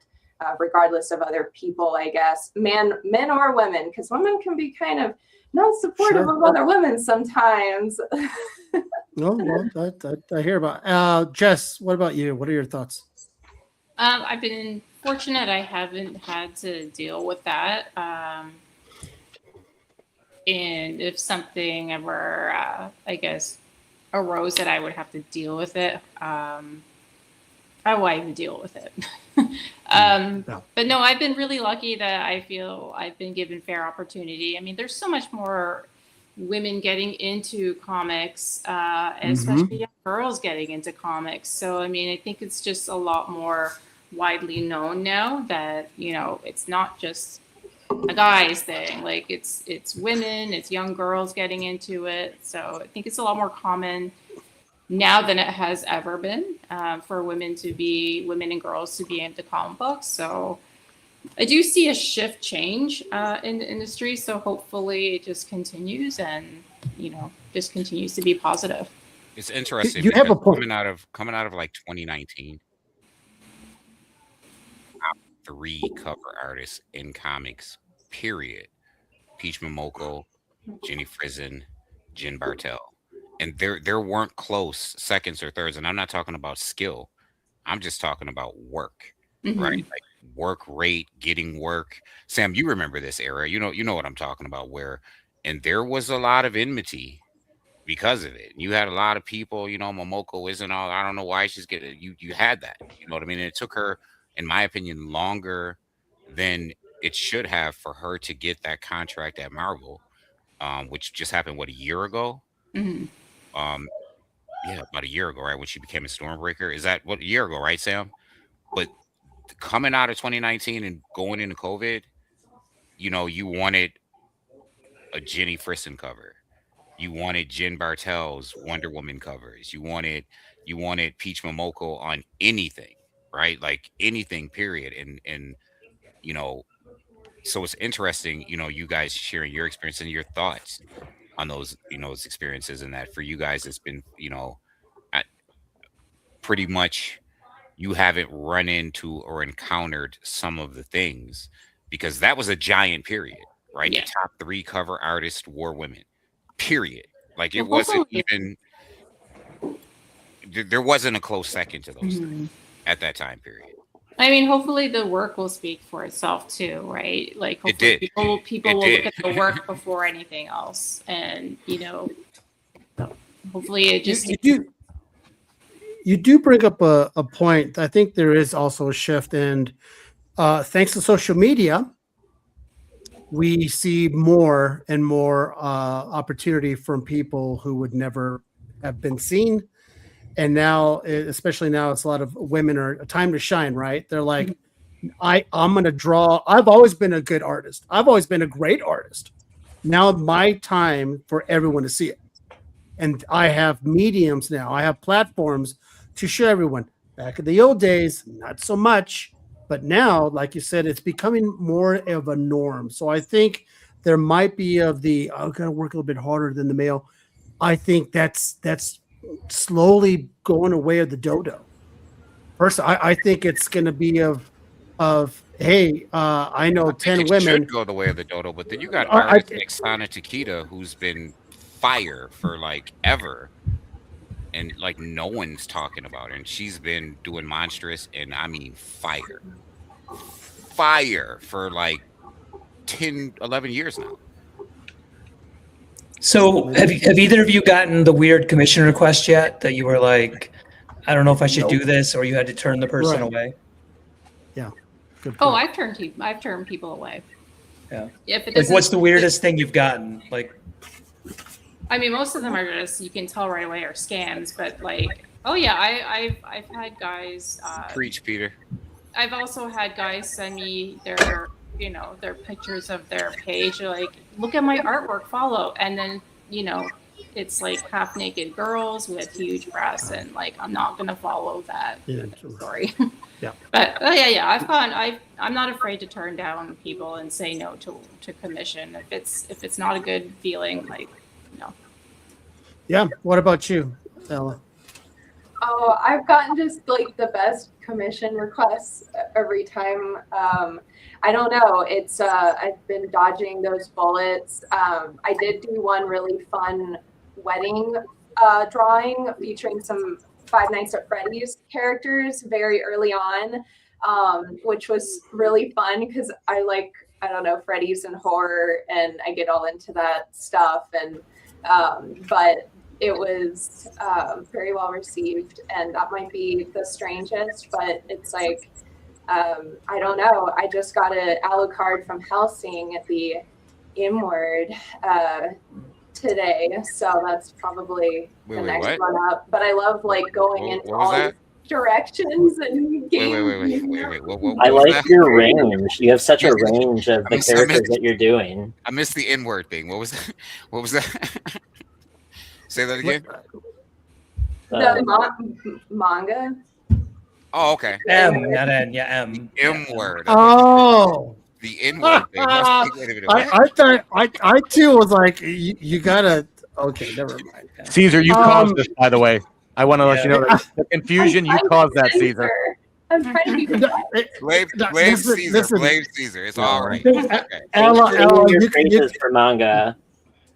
[SPEAKER 9] regardless of other people, I guess, men or women, because women can be kind of not supportive of other women sometimes.
[SPEAKER 3] No, well, I hear about. Jess, what about you? What are your thoughts?
[SPEAKER 8] I've been fortunate. I haven't had to deal with that. And if something ever, I guess, arose that I would have to deal with it, I wouldn't deal with it. But no, I've been really lucky that I feel I've been given fair opportunity. I mean, there's so much more women getting into comics, and especially young girls getting into comics. So, I mean, I think it's just a lot more widely known now that, it's not just a guy's thing. Like it's women, it's young girls getting into it. So I think it's a lot more common now than it has ever been, for women and girls to be into comic books. So I do see a shift change in the industry. So hopefully it just continues and, just continues to be positive.
[SPEAKER 6] It's interesting.
[SPEAKER 3] You have a point.
[SPEAKER 6] Coming out of like 2019, top 3 cover artists in comics, period. Peach Momoko, Jenny Frison, Jen Bartel. And there weren't close seconds or thirds. And I'm not talking about skill. I'm just talking about work, right? Like work rate, getting work. Sam, you remember this era. You know what I'm talking about, and there was a lot of enmity because of it. You had a lot of people, Momoko isn't all, I don't know why she's getting, you had that, you know what I mean? And it took her, in my opinion, longer than it should have for her to get that contract at Marvel, which just happened, a year ago? about a year ago, right, when she became a Stormbreaker. Is that what, a year ago, right, Sam? But coming out of 2019 and going into COVID, you know, you wanted a Jenny Frison cover. You wanted Jen Bartel's Wonder Woman covers. You wanted Peach Momoko on anything, right? Like anything, period. And you know, so it's interesting, you know, you guys sharing your experience and your thoughts on those, you know, those experiences, and that for you guys it's been, you know, pretty much you haven't run into or encountered some of the things, because that was a giant period, right?
[SPEAKER 8] Yeah.
[SPEAKER 6] The top 3 cover artists were women, period. Like it wasn't even, there wasn't a close second to those things at that time period.
[SPEAKER 8] I mean, hopefully the work will speak for itself too, right? Like hopefully
[SPEAKER 6] It did.
[SPEAKER 8] people
[SPEAKER 6] It
[SPEAKER 8] will
[SPEAKER 6] did.
[SPEAKER 8] look at the work before anything else, and you know, hopefully it just
[SPEAKER 3] You do bring up a point. I think there is also a shift, and thanks to social media, we see more and more opportunity from people who would never have been seen. And now, especially now, it's a lot of women are time to shine, right? They're like, I'm going to draw. I've always been a good artist. I've always been a great artist. Now my time for everyone to see it. And I have mediums now. I have platforms to show everyone. Back in the old days, not so much. But now, like you said, it's becoming more of a norm. So I think there might be I've got to work a little bit harder than the male. I think that's slowly going away of the dodo. First, I think it's going to be of hey, I know 10
[SPEAKER 6] it
[SPEAKER 3] women
[SPEAKER 6] should go the way of the dodo, but then you got artists like Sana Takeda, who's been fire for like ever, and like no one's talking about her, and she's been doing Monstrous, and I mean fire for like 10-11 years now.
[SPEAKER 5] So have either of you gotten the weird commission request yet that you were like, I don't know if I should do this, or you had to turn the person away?
[SPEAKER 3] Yeah. Good
[SPEAKER 8] Oh,
[SPEAKER 3] point.
[SPEAKER 8] I've turned people away.
[SPEAKER 5] Yeah.
[SPEAKER 8] If it
[SPEAKER 5] Like, what's the weirdest thing you've gotten? Like,
[SPEAKER 8] I mean, most of them are just, you can tell right away are scams, but like, oh yeah, I've had guys.
[SPEAKER 6] Preach, Peter.
[SPEAKER 8] I've also had guys send me their pictures of their page. They're like, look at my artwork, follow, and then it's like half naked girls with huge breasts, and like I'm not gonna follow that.
[SPEAKER 3] Yeah,
[SPEAKER 8] sorry.
[SPEAKER 3] Yeah.
[SPEAKER 8] But I'm not afraid to turn down people and say no to commission if it's not a good feeling, like no.
[SPEAKER 3] Yeah. What about you, Ella?
[SPEAKER 9] Oh, I've gotten just like the best commission requests every time. I don't know. It's I've been dodging those bullets. I did do one really fun wedding drawing featuring some Five Nights at Freddy's characters very early on, which was really fun because I don't know, Freddy's and horror, and I get all into that stuff. And but it was very well received, and that might be the strangest, but it's like, I don't know. I just got an Alucard from Helsing at the Inward today, so that's probably the next one up. But I love like going into all directions and games.
[SPEAKER 10] Wait. I like your range. You have such a range of the characters that you're doing.
[SPEAKER 6] I missed the N-word thing. What was that? What was that? Say that again.
[SPEAKER 9] The manga.
[SPEAKER 6] Oh, okay.
[SPEAKER 5] M, not N. Yeah, M.
[SPEAKER 6] M-word.
[SPEAKER 3] Oh.
[SPEAKER 6] The N-word thing.
[SPEAKER 3] I thought I too was like, you gotta. Okay, never mind.
[SPEAKER 4] Caesar, you caused this, by the way. I want to let you know that the confusion you caused that, Caesar.
[SPEAKER 9] I'm trying to be
[SPEAKER 6] blame Caesar. Blame Caesar. It's all right.
[SPEAKER 3] Okay. Ella,
[SPEAKER 10] your phrases for manga.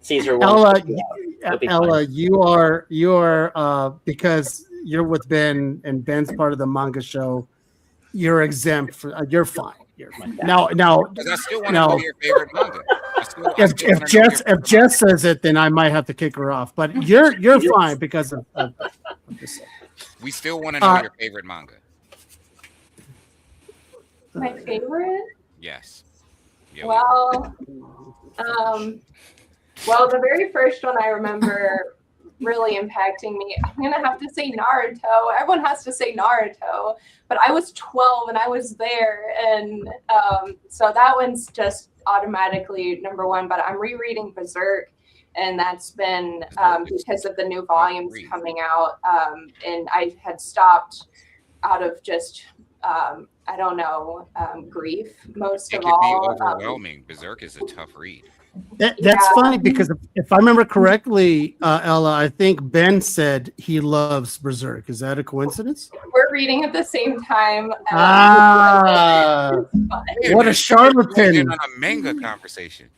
[SPEAKER 10] Caesar.
[SPEAKER 3] Ella, you are because you're with Ben and Ben's part of the manga show. You're exempt. You're fine. You're fine. Now,
[SPEAKER 6] I still want to know your favorite manga.
[SPEAKER 3] If Jess says it, then I might have to kick her off. But you're fine because of this.
[SPEAKER 6] We still want to know your favorite manga.
[SPEAKER 9] My favorite?
[SPEAKER 6] Yes.
[SPEAKER 9] Yeah, well, the very first one I remember really impacting me, I'm going to have to say Naruto. Everyone has to say Naruto, but I was 12 and I was there. And so that one's just automatically number one, but I'm rereading Berserk. And that's been because of the new volumes coming out. And I had stopped out of just, I don't know, grief most of all.
[SPEAKER 6] It can be overwhelming. Berserk is a tough read.
[SPEAKER 3] That's funny because if I remember correctly, Ella, I think Ben said he loves Berserk. Is that a coincidence?
[SPEAKER 9] We're reading at the same time.
[SPEAKER 3] What a charlatan!
[SPEAKER 6] On a manga conversation.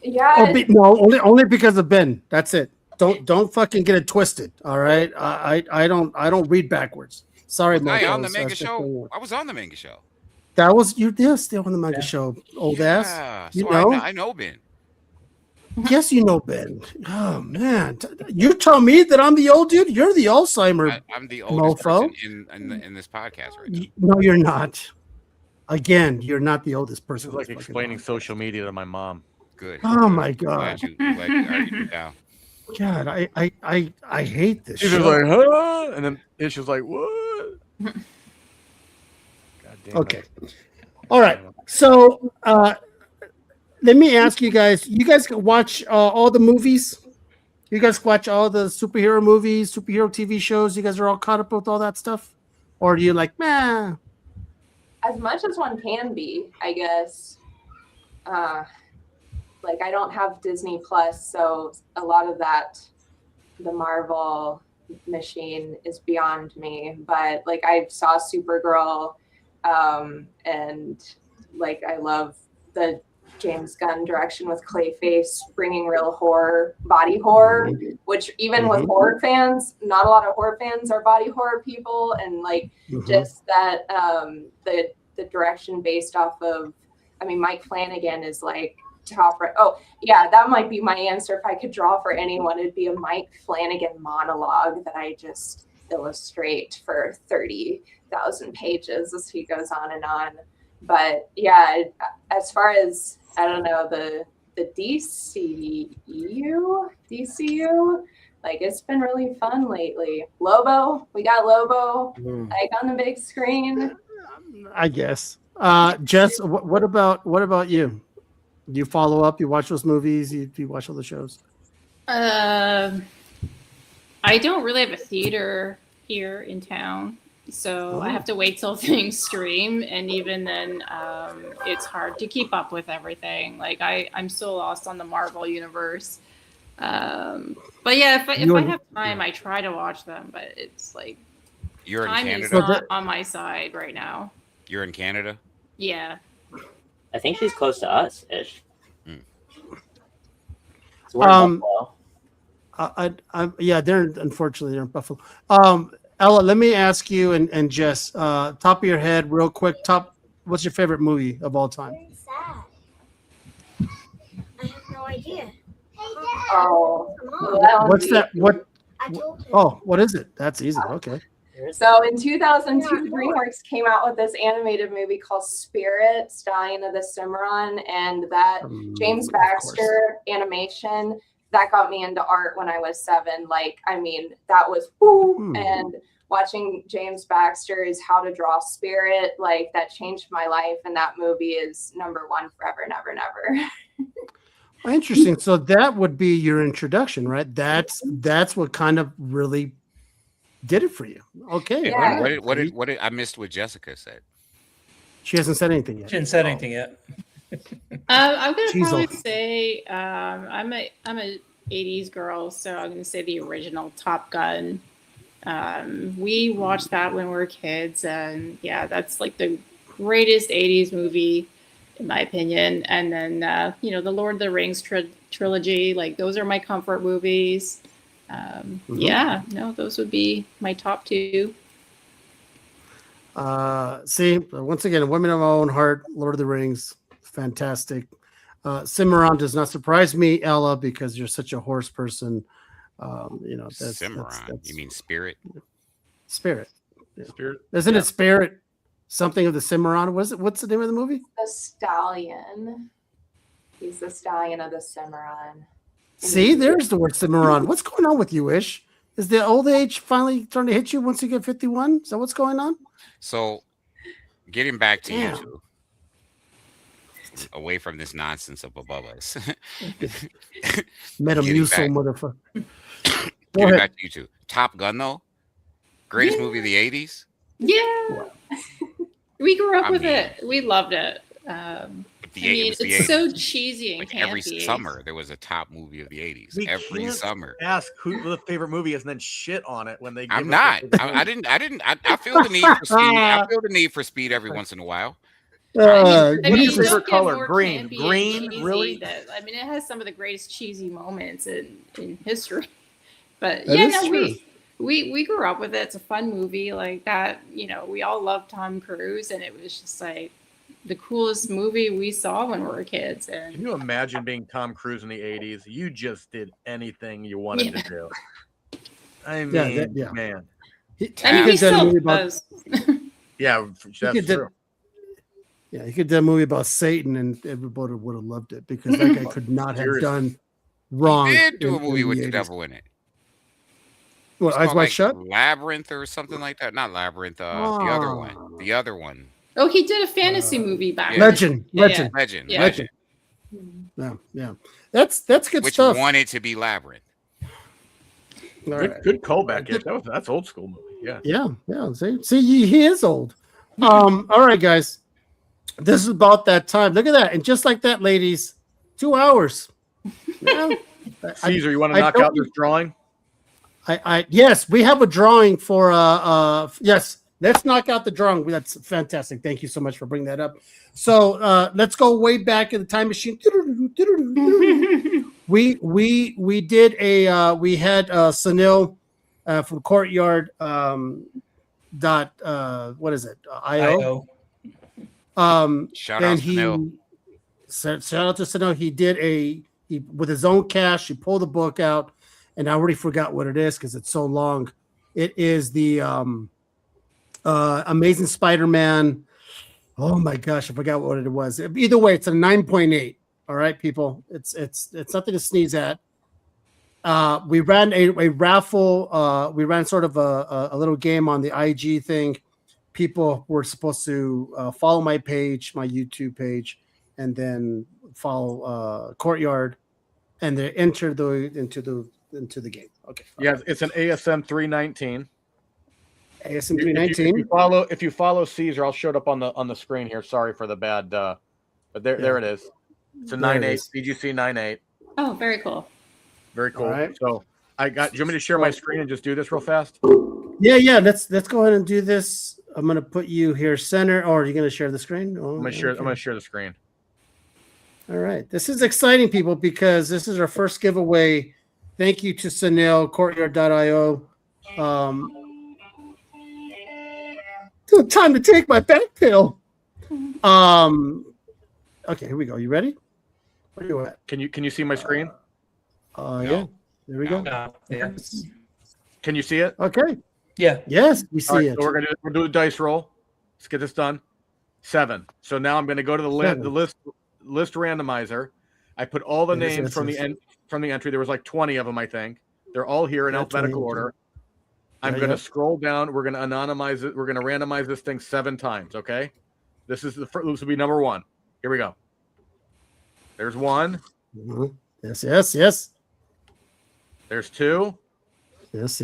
[SPEAKER 9] Yeah.
[SPEAKER 3] No, only because of Ben. That's it. Don't fucking get it twisted. All right. I don't read backwards. Sorry,
[SPEAKER 6] I on the manga show. I was on the manga show.
[SPEAKER 3] That was you. Yeah, still on the manga show, old ass. You know.
[SPEAKER 6] I know Ben.
[SPEAKER 3] Yes, you know Ben. Oh man, you tell me that I'm the old dude. You're the Alzheimer.
[SPEAKER 6] I'm the oldest person in this podcast right now.
[SPEAKER 3] No, you're not. Again, you're not the oldest person.
[SPEAKER 4] It's like explaining social media to my mom.
[SPEAKER 6] Good.
[SPEAKER 3] Oh my god.
[SPEAKER 6] Glad you argued down.
[SPEAKER 3] God, I hate this.
[SPEAKER 4] She was like, huh? And then she was like, what? God damn
[SPEAKER 3] okay. All right. So let me ask you guys. You guys watch all the movies? You guys watch all the superhero movies, superhero TV shows? You guys are all caught up with all that stuff? Or do you like, meh?
[SPEAKER 9] As much as one can be, I guess. Like I don't have Disney Plus, so a lot of that, the Marvel machine is beyond me. But like I saw Supergirl, and like I love the James Gunn direction with Clayface, bringing real horror, body horror, which even with horror fans, not a lot of horror fans are body horror people, and like just that the direction based off of, I mean, Mike Flanagan is like top right. Oh yeah, that might be my answer. If I could draw for anyone, it'd be a Mike Flanagan monologue that I just illustrate for 30,000 pages as he goes on and on. But yeah, as far as, I don't know, the DCU, like it's been really fun lately. Lobo, we got Lobo like on the big screen.
[SPEAKER 3] I guess. Jess, what about you? Do you follow up? You watch those movies? Do you watch all the shows?
[SPEAKER 8] I don't really have a theater here in town, so I have to wait till things stream, and even then, it's hard to keep up with everything. Like I'm so lost on the Marvel universe. But yeah, if I have time, I try to watch them, but it's like
[SPEAKER 6] you're
[SPEAKER 8] time
[SPEAKER 6] in Canada.
[SPEAKER 8] is not on my side right now.
[SPEAKER 6] You're in Canada?
[SPEAKER 8] Yeah.
[SPEAKER 10] I think she's close to us ish.
[SPEAKER 3] So unfortunately they're in Buffalo. Ella, let me ask you and Jess, top of your head, real quick. What's your favorite movie of all time?
[SPEAKER 11] Very sad. I have no idea.
[SPEAKER 9] Oh,
[SPEAKER 3] what's that? What?
[SPEAKER 11] I told him.
[SPEAKER 3] Oh, what is it? That's easy. Okay.
[SPEAKER 9] So in 2002, DreamWorks came out with this animated movie called Spirit, Stallion of the Cimarron, and that James Baxter animation, that got me into art when I was 7. Like, I mean, that was and watching James Baxter's How to Draw Spirit, like that changed my life, and that movie is number 1 forever, never, never.
[SPEAKER 3] Interesting. So that would be your introduction, right? That's what kind of really did it for you. Okay.
[SPEAKER 6] Yeah. What did I missed what Jessica said?
[SPEAKER 3] She hasn't said anything yet.
[SPEAKER 5] She hasn't said anything yet.
[SPEAKER 8] I'm gonna probably say I'm a 80s girl, so I'm gonna say the original Top Gun. We watched that when we were kids, and yeah, that's like the greatest 80s movie in my opinion. And then the Lord of the Rings trilogy, like those are my comfort movies. Yeah, no, those would be my top 2.
[SPEAKER 3] See, once again, Women of My Own Heart, Lord of the Rings, fantastic. Cimarron does not surprise me, Ella, because you're such a horse person.
[SPEAKER 6] Cimarron. You mean Spirit?
[SPEAKER 3] Spirit. Yeah.
[SPEAKER 4] Spirit.
[SPEAKER 3] Isn't it Spirit? Something of the Cimarron. What's the name of the movie?
[SPEAKER 9] The Stallion. He's the Stallion of the Cimarron.
[SPEAKER 3] See, there's the word Cimarron. What's going on with you, Ish? Is the old age finally starting to hit you once you get 51? Is that what's going on?
[SPEAKER 6] So, getting back to
[SPEAKER 3] Damn.
[SPEAKER 6] you two, away from this nonsense of above us.
[SPEAKER 3] Metamucil, motherfucker.
[SPEAKER 6] Getting back to you two. Top Gun, though, greatest movie of the 80s.
[SPEAKER 8] Yeah. We grew up with it. We loved it. It's so cheesy and
[SPEAKER 6] like
[SPEAKER 8] campy.
[SPEAKER 6] every summer there was a top movie of the 80s.
[SPEAKER 4] We
[SPEAKER 6] every
[SPEAKER 4] can't
[SPEAKER 6] summer.
[SPEAKER 4] Ask who the favorite movie is and then shit on it when they.
[SPEAKER 6] I'm not. I didn't. I feel the need for speed. I feel the need for speed every once in a while.
[SPEAKER 4] What is your
[SPEAKER 8] don't
[SPEAKER 4] favorite
[SPEAKER 8] get
[SPEAKER 4] color?
[SPEAKER 8] more
[SPEAKER 4] Green.
[SPEAKER 8] campy and
[SPEAKER 4] Green.
[SPEAKER 8] cheesy
[SPEAKER 4] Really?
[SPEAKER 8] It has some of the greatest cheesy moments in history. But
[SPEAKER 3] That
[SPEAKER 8] yeah,
[SPEAKER 3] is
[SPEAKER 8] no,
[SPEAKER 3] true.
[SPEAKER 8] we grew up with it. It's a fun movie like that. We all loved Tom Cruise, and it was just like the coolest movie we saw when we were kids. And
[SPEAKER 4] Can you imagine being Tom Cruise in the 80s? You just did anything you wanted to do. I mean, man.
[SPEAKER 8] he still does.
[SPEAKER 4] Yeah, that's true.
[SPEAKER 3] Yeah, he could do a movie about Satan, and everybody would have loved it because that guy could not have done wrong.
[SPEAKER 6] He did do a
[SPEAKER 3] in
[SPEAKER 6] movie with the
[SPEAKER 3] 80s.
[SPEAKER 6] devil in it.
[SPEAKER 3] What, Eyes Wide Shut?
[SPEAKER 6] Labyrinth or something like that. Not Labyrinth. The other one. The other one.
[SPEAKER 8] Oh, he did a fantasy movie back.
[SPEAKER 3] Legend.
[SPEAKER 8] Yeah.
[SPEAKER 6] Legend.
[SPEAKER 8] Yeah.
[SPEAKER 6] Legend.
[SPEAKER 3] Yeah. That's good
[SPEAKER 6] Which
[SPEAKER 3] stuff.
[SPEAKER 6] wanted to be Labyrinth.
[SPEAKER 3] All right.
[SPEAKER 4] Good callback. Yeah, that's old school movie. Yeah.
[SPEAKER 3] Yeah. See, he is old. All right, guys. This is about that time. Look at that. And just like that, ladies, 2 hours. Yeah.
[SPEAKER 4] Caesar, you want to knock out this drawing?
[SPEAKER 3] Yes, we have a drawing for yes. Let's knock out the drawing. That's fantastic. Thank you so much for bringing that up. So let's go way back in the time machine. We did we had Sunil from Courtyard dot what is it? IO.
[SPEAKER 6] Shout out to Sunil.
[SPEAKER 3] Shout out to Sunil. He did he with his own cash. He pulled the book out, and I already forgot what it is because it's so long. It is the Amazing Spider-Man. Oh my gosh, I forgot what it was. Either way, it's a 9.8. All right, people. It's nothing to sneeze at. We ran a raffle. We ran sort of a little game on the IG thing. People were supposed to follow my page, my YouTube page, and then follow Courtyard, and they enter into the game. Okay.
[SPEAKER 4] Yeah, it's an ASM 319.
[SPEAKER 3] ASM 319.
[SPEAKER 4] If you follow Caesar, I'll show it up on the screen here. Sorry for the bad, but there it is. It's a 9.8 BGC 9.8.
[SPEAKER 8] Oh, very cool.
[SPEAKER 4] Very cool.
[SPEAKER 3] Right.
[SPEAKER 4] So do you want me to share my screen and just do this real fast?
[SPEAKER 3] Yeah. Let's go ahead and do this. I'm gonna put you here center, or are you gonna share the screen? Oh,
[SPEAKER 4] I'm gonna share the screen.
[SPEAKER 3] All right. This is exciting, people, because this is our first giveaway. Thank you to Sunil, Courtyard.io. Time to take my back pill. Okay, here we go. You ready? Where are you at?
[SPEAKER 4] Can you see my screen?
[SPEAKER 3] Yeah. There we go.
[SPEAKER 5] Yeah.
[SPEAKER 4] Can you see it?
[SPEAKER 3] Okay.
[SPEAKER 5] Yeah.
[SPEAKER 3] Yes, we see
[SPEAKER 4] All right,
[SPEAKER 3] it.
[SPEAKER 4] so we'll do a dice roll. Let's get this done. 7. So now I'm going to go to the list randomizer. I put all the names from the entry. There was like 20 of them, I think. They're all here in alphabetical order. I'm going to scroll down. We're going to anonymize it. We're going to randomize this thing 7 times. Okay. This will be number 1. Here we go. There's 1.
[SPEAKER 3] Mm-hmm. Yes.
[SPEAKER 4] There's 2.
[SPEAKER 3] Yes.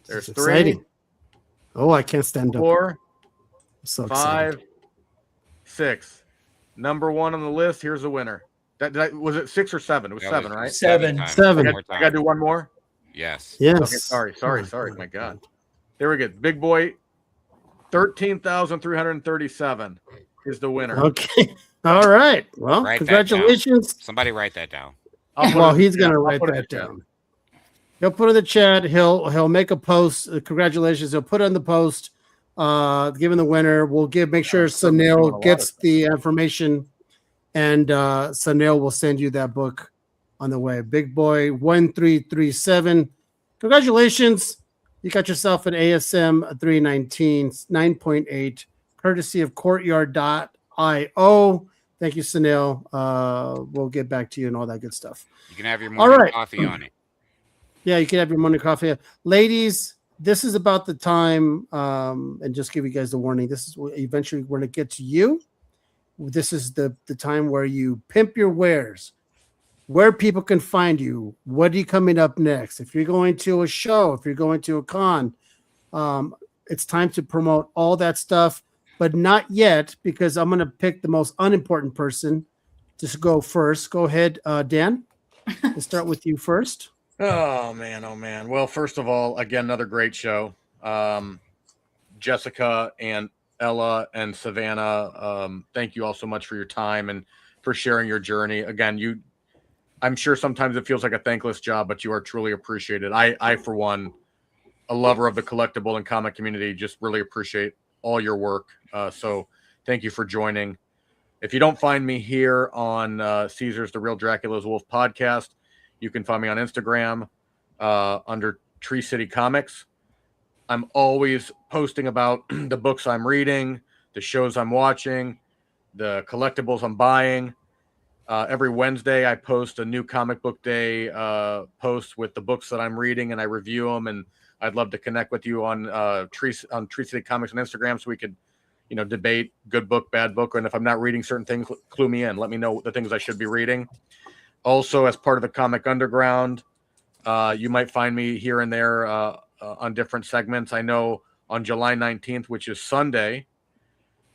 [SPEAKER 4] There's 3.
[SPEAKER 3] Exciting. Oh, I can't stand up.
[SPEAKER 4] 4.
[SPEAKER 3] So
[SPEAKER 4] 5.
[SPEAKER 3] excited.
[SPEAKER 4] 6. Number 1 on the list. Here's the winner. Was it 6 or 7? It was 7, right?
[SPEAKER 5] 7.
[SPEAKER 4] I got to do one more.
[SPEAKER 6] Yes.
[SPEAKER 4] Okay, sorry. My God. There we go. Big boy. 13,337 is the winner.
[SPEAKER 3] Okay. All right. Well, congratulations.
[SPEAKER 6] Somebody write that down.
[SPEAKER 3] Well, he's going to write that down. He'll put it in the chat. He'll make a post. Congratulations. He'll put it in the post. Given the winner, we'll make sure Sunil gets the information, and Sunil will send you that book on the way. Big boy 1337. Congratulations. You got yourself an ASM 319 9.8, courtesy of Courtyard.io. Thank you, Sunil. We'll get back to you and all that good stuff.
[SPEAKER 6] You can have your morning coffee on it.
[SPEAKER 3] Yeah, you can have your morning coffee. Ladies, this is about the time, and just give you guys the warning. This is eventually when it gets to you. This is the time where you pimp your wares, where people can find you. What are you coming up next? If you're going to a show, if you're going to a con, it's time to promote all that stuff, but not yet, because I'm going to pick the most unimportant person to go first. Go ahead, Dan. Let's start with you first.
[SPEAKER 4] Oh man. Well, first of all, again, another great show. Jessica and Ella and Savannah, thank you all so much for your time and for sharing your journey. Again, I'm sure sometimes it feels like a thankless job, but you are truly appreciated. I for one, a lover of the collectible and comic community, just really appreciate all your work. So thank you for joining. If you don't find me here on Caesar's The Real Dracula's Wolf podcast, you can find me on Instagram under Tree City Comics. I'm always posting about the books I'm reading, the shows I'm watching, the collectibles I'm buying. Every Wednesday, I post a new comic book day post with the books that I'm reading, and I review them. And I'd love to connect with you on Tree City Comics on Instagram, so we could, debate good book, bad book, and if I'm not reading certain things, clue me in. Let me know the things I should be reading. Also, as part of the Comic Underground, you might find me here and there on different segments. I know on July 19th, which is Sunday,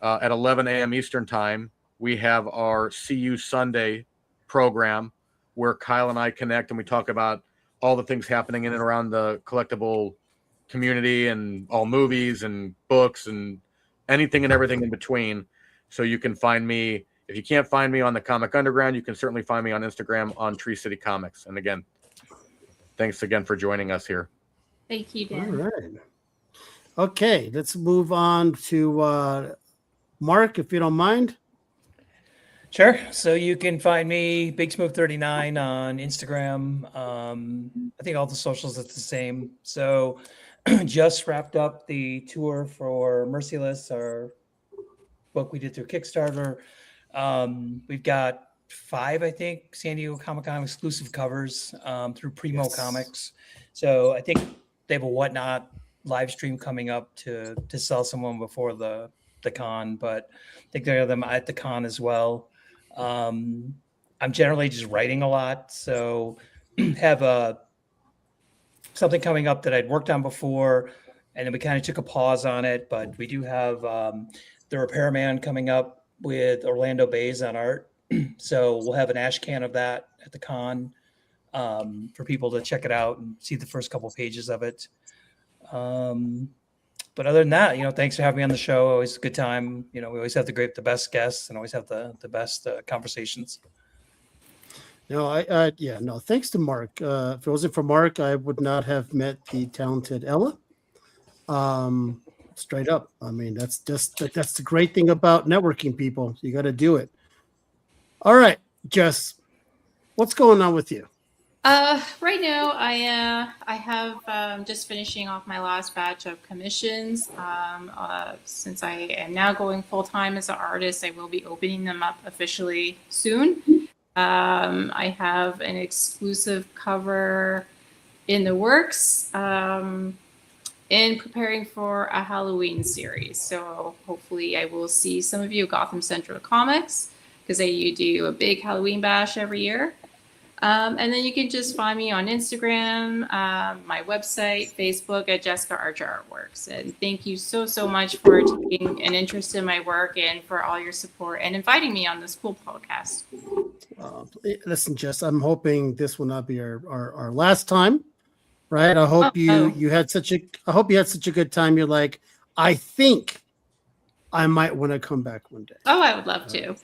[SPEAKER 4] at 11 a.m. Eastern Time, we have our See You Sunday program where Kyle and I connect and we talk about all the things happening in and around the collectible community and all movies and books and anything and everything in between. So you can find me. If you can't find me on the Comic Underground, you can certainly find me on Instagram on Tree City Comics. And again, thanks again for joining us here.
[SPEAKER 8] Thank you, Dan.
[SPEAKER 3] All right. Okay, let's move on to Mark, if you don't mind.
[SPEAKER 5] Sure. So you can find me Big Smoke 39 on Instagram. I think all the socials it's the same. So just wrapped up the tour for Merciless, our book we did through Kickstarter. We've got 5, I think, San Diego Comic-Con exclusive covers through Primo Comics. So I think they have a Whatnot live stream coming up to sell someone before the con, but I think they have them at the con as well. I'm generally just writing a lot, so have something coming up that I'd worked on before, and then we kind of took a pause on it, but we do have The Repairman coming up with Orlando Bays on art. So we'll have an ash can of that at the con for people to check it out and see the first couple of pages of it. But other than that, thanks for having me on the show. Always a good time. We always have the best guests and always have the best conversations.
[SPEAKER 3] No, thanks to Mark. If it wasn't for Mark, I would not have met the talented Ella. Straight up. I mean, that's the great thing about networking, people. You got to do it. All right, Jess, what's going on with you?
[SPEAKER 8] Right now, I have just finishing off my last batch of commissions. Since I am now going full time as an artist, I will be opening them up officially soon. I have an exclusive cover in the works, in preparing for a Halloween series. So hopefully, I will see some of you at Gotham Central Comics, because they do a big Halloween bash every year. And then you can just find me on Instagram, my website, Facebook at Jessica Archer Artworks. And thank you so much for taking an interest in my work and for all your support and inviting me on this cool podcast.
[SPEAKER 3] Listen, Jess, I'm hoping this will not be our last time, right? I hope you had such a good time. You're like, I think I might want to come back one day.
[SPEAKER 8] Oh, I would love to.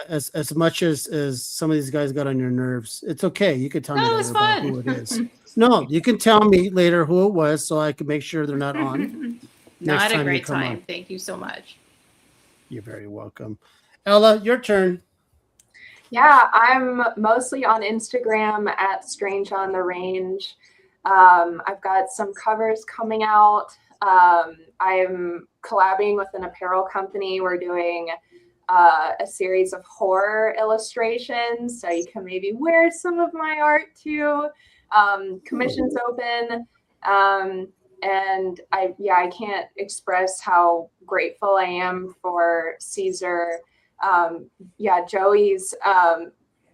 [SPEAKER 3] As much as some of these guys got on your nerves, it's okay. You could tell me later about who it is. No, you can tell me later who it was, so I can make sure they're not on.
[SPEAKER 8] No, I had a great time. Thank you so much.
[SPEAKER 3] You're very welcome. Ella, your turn.
[SPEAKER 9] Yeah, I'm mostly on Instagram at Strange on the Range. I've got some covers coming out. I'm collabing with an apparel company. We're doing a series of horror illustrations. So you can maybe wear some of my art too. Commissions open. And I can't express how grateful I am for Caesar. Joey's,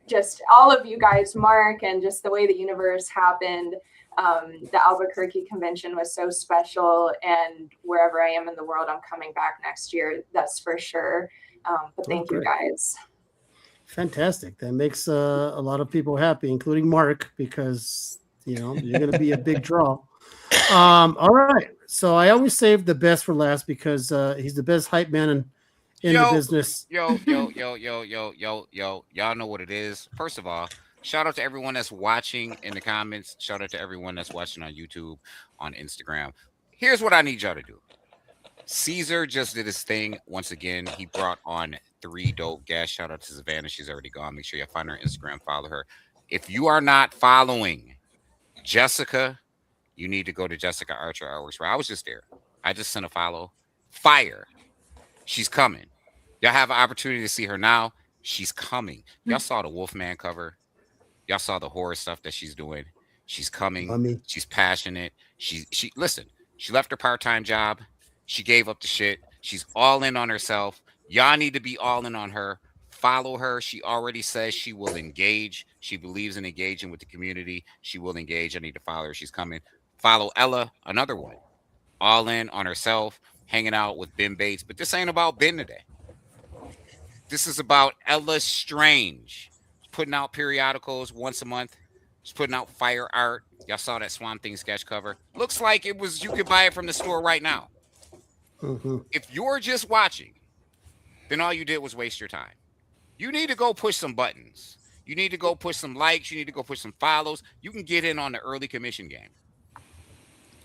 [SPEAKER 9] just all of you guys, Mark, and just the way the universe happened. The Albuquerque convention was so special, and wherever I am in the world, I'm coming back next year. That's for sure. But thank you guys.
[SPEAKER 3] Fantastic. That makes a lot of people happy, including Mark, because you're going to be a big draw. All right. So I always save the best for last because he's the best hype man in the business.
[SPEAKER 6] Y'all know what it is. First of all, shout out to everyone that's watching in the comments. Shout out to everyone that's watching on YouTube, on Instagram. Here's what I need y'all to do. Caesar just did his thing once again. He brought on 3 dope guests. Shout out to Savannah. She's already gone. Make sure you find her Instagram, follow her. If you are not following Jessica, you need to go to Jessica Archer Artworks, where I was just there. I just sent a follow. Fire. She's coming. Y'all have an opportunity to see her now. She's coming. Y'all saw the Wolfman cover. Y'all saw the horror stuff that she's doing. She's coming. She's passionate. She listen, she left her part-time job. She gave up the shit. She's all in on herself. Y'all need to be all in on her. Follow her. She already says she will engage. She believes in engaging with the community. She will engage. I need to follow her. She's coming. Follow Ella, another one. All in on herself, hanging out with Ben Bates. But this ain't about Ben today. This is about Ella Strange. She's putting out periodicals once a month. She's putting out fire art. Y'all saw that Swamp Thing sketch cover. Looks like you could buy it from the store right now.
[SPEAKER 3] Mm-hmm.
[SPEAKER 6] If you're just watching, then all you did was waste your time. You need to go push some buttons. You need to go push some likes. You need to go push some follows. You can get in on the early commission game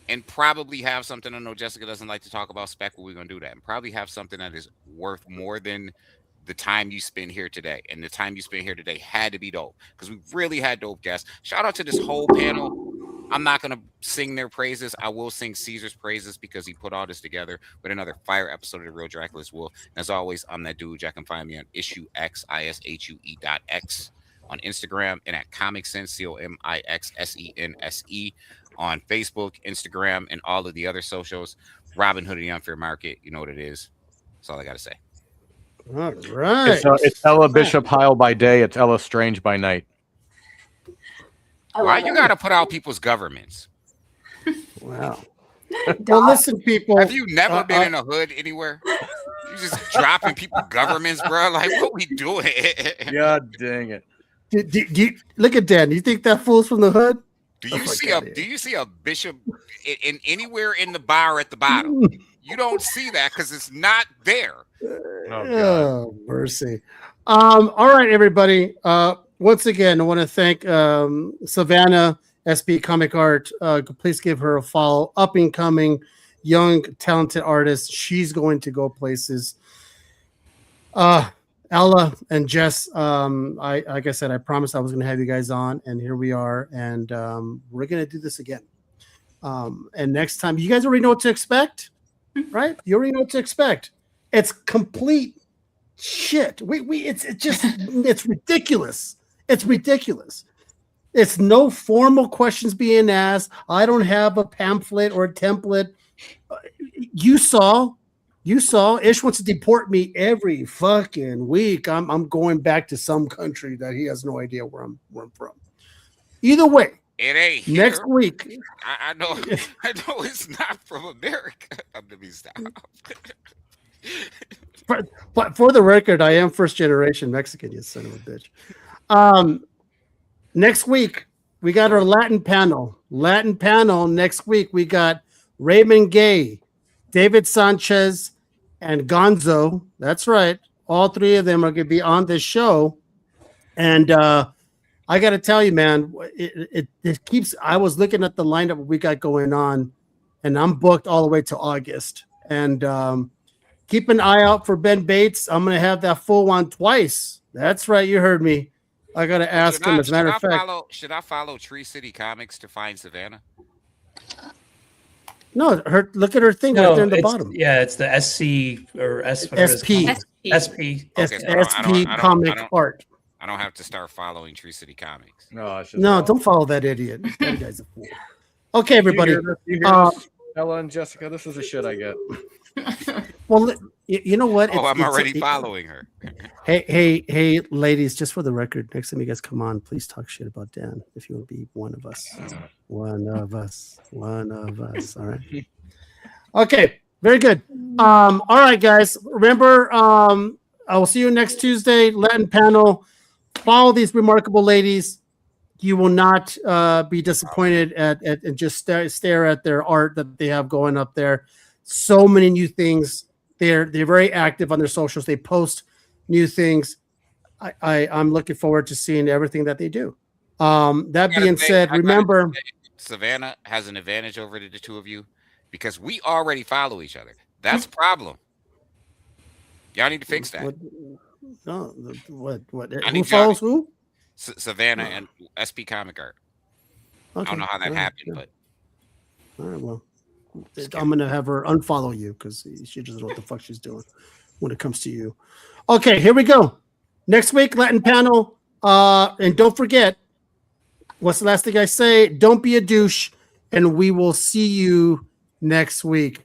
[SPEAKER 6] and probably have something. I know Jessica doesn't like to talk about spec, but we're going to do that and probably have something that is worth more than the time you spend here today. And the time you spend here today had to be dope because we really had dope guests. Shout out to this whole panel. I'm not going to sing their praises. I will sing Caesar's praises because he put all this together with another fire episode of The Real Dracula's Wolf. And as always, I'm that dude. You can find me on IssueX, ISHUE.X on Instagram and at Comic Sense, COMIXSENSE on Facebook, Instagram, and all of the other socials. Robin Hood of the Unfair Market. You know what it is. That's all I got to say.
[SPEAKER 3] All right.
[SPEAKER 4] It's Ella Bishop Heil by day. It's Ella Strange by night.
[SPEAKER 6] Why you got to put out people's governments?
[SPEAKER 3] Wow. Well, listen, people.
[SPEAKER 6] Have you never been in a hood anywhere? You just dropping people governments, bro. Like, what we doing?
[SPEAKER 4] God dang it.
[SPEAKER 3] Do you, look at Dan. Do you think that fool's from the hood?
[SPEAKER 6] Do you see a bishop in anywhere in the bar at the bottom? You don't see that because it's not there.
[SPEAKER 3] Oh, mercy. All right, everybody. Once again, I want to thank Savannah, SB Comic Art. Please give her a follow. Up and coming, young, talented artist. She's going to go places. Ella and Jess, like I said, I promised I was going to have you guys on, and here we are. And we're going to do this again. And next time, you guys already know what to expect, right? You already know what to expect. It's complete shit. It's ridiculous. It's ridiculous. It's no formal questions being asked. I don't have a pamphlet or a template. You saw Ish wants to deport me every fucking week. I'm going back to some country that he has no idea where I'm from. Either way,
[SPEAKER 6] it ain't here.
[SPEAKER 3] Next week.
[SPEAKER 6] I know it's not from America. Let me stop.
[SPEAKER 3] But for the record, I am first generation Mexican, you son of a bitch. Next week, we got our Latin panel. Next week, we got Raymond Gay, David Sanchez, and Gonzo. That's right. All 3 of them are going to be on this show. And I got to tell you, man, it keeps. I was looking at the lineup we got going on, and I'm booked all the way to August. And keep an eye out for Ben Bates. I'm going to have that full one twice. That's right. You heard me. I got to ask him. As a matter of fact,
[SPEAKER 6] should I follow Tree City Comics to find Savannah?
[SPEAKER 3] No, look at her thing right there in the bottom.
[SPEAKER 5] Yeah, it's the SC or SP. SP.
[SPEAKER 6] Okay, so
[SPEAKER 3] SP comic art.
[SPEAKER 6] I don't have to start following Tree City Comics.
[SPEAKER 4] No, it's just
[SPEAKER 3] No, don't follow that idiot. That guy's a fool. Okay, everybody.
[SPEAKER 4] You hear this, Ella and Jessica, this is the shit I get.
[SPEAKER 3] Well, you know what?
[SPEAKER 6] I'm already following her.
[SPEAKER 3] Hey, ladies! Just for the record, next time you guys come on, please talk shit about Dan. If you want to be one of us, one of us. All right. Okay, very good. All right, guys. Remember, I will see you next Tuesday. Latin panel. Follow these remarkable ladies. You will not be disappointed at and just stare at their art that they have going up there. So many new things. They're very active on their socials. They post new things. I'm looking forward to seeing everything that they do. That being said, remember,
[SPEAKER 6] Savannah has an advantage over the two of you because we already follow each other. That's a problem. Y'all need to fix that.
[SPEAKER 3] What? Who follows who?
[SPEAKER 6] Savannah and SP Comic Art.
[SPEAKER 3] Okay.
[SPEAKER 6] I don't know how that happened, but
[SPEAKER 3] all right. Well, I'm gonna have her unfollow you because she doesn't know what the fuck she's doing when it comes to you. Okay, here we go. Next week, Latin panel. And don't forget, what's the last thing I say? Don't be a douche, and we will see you next week.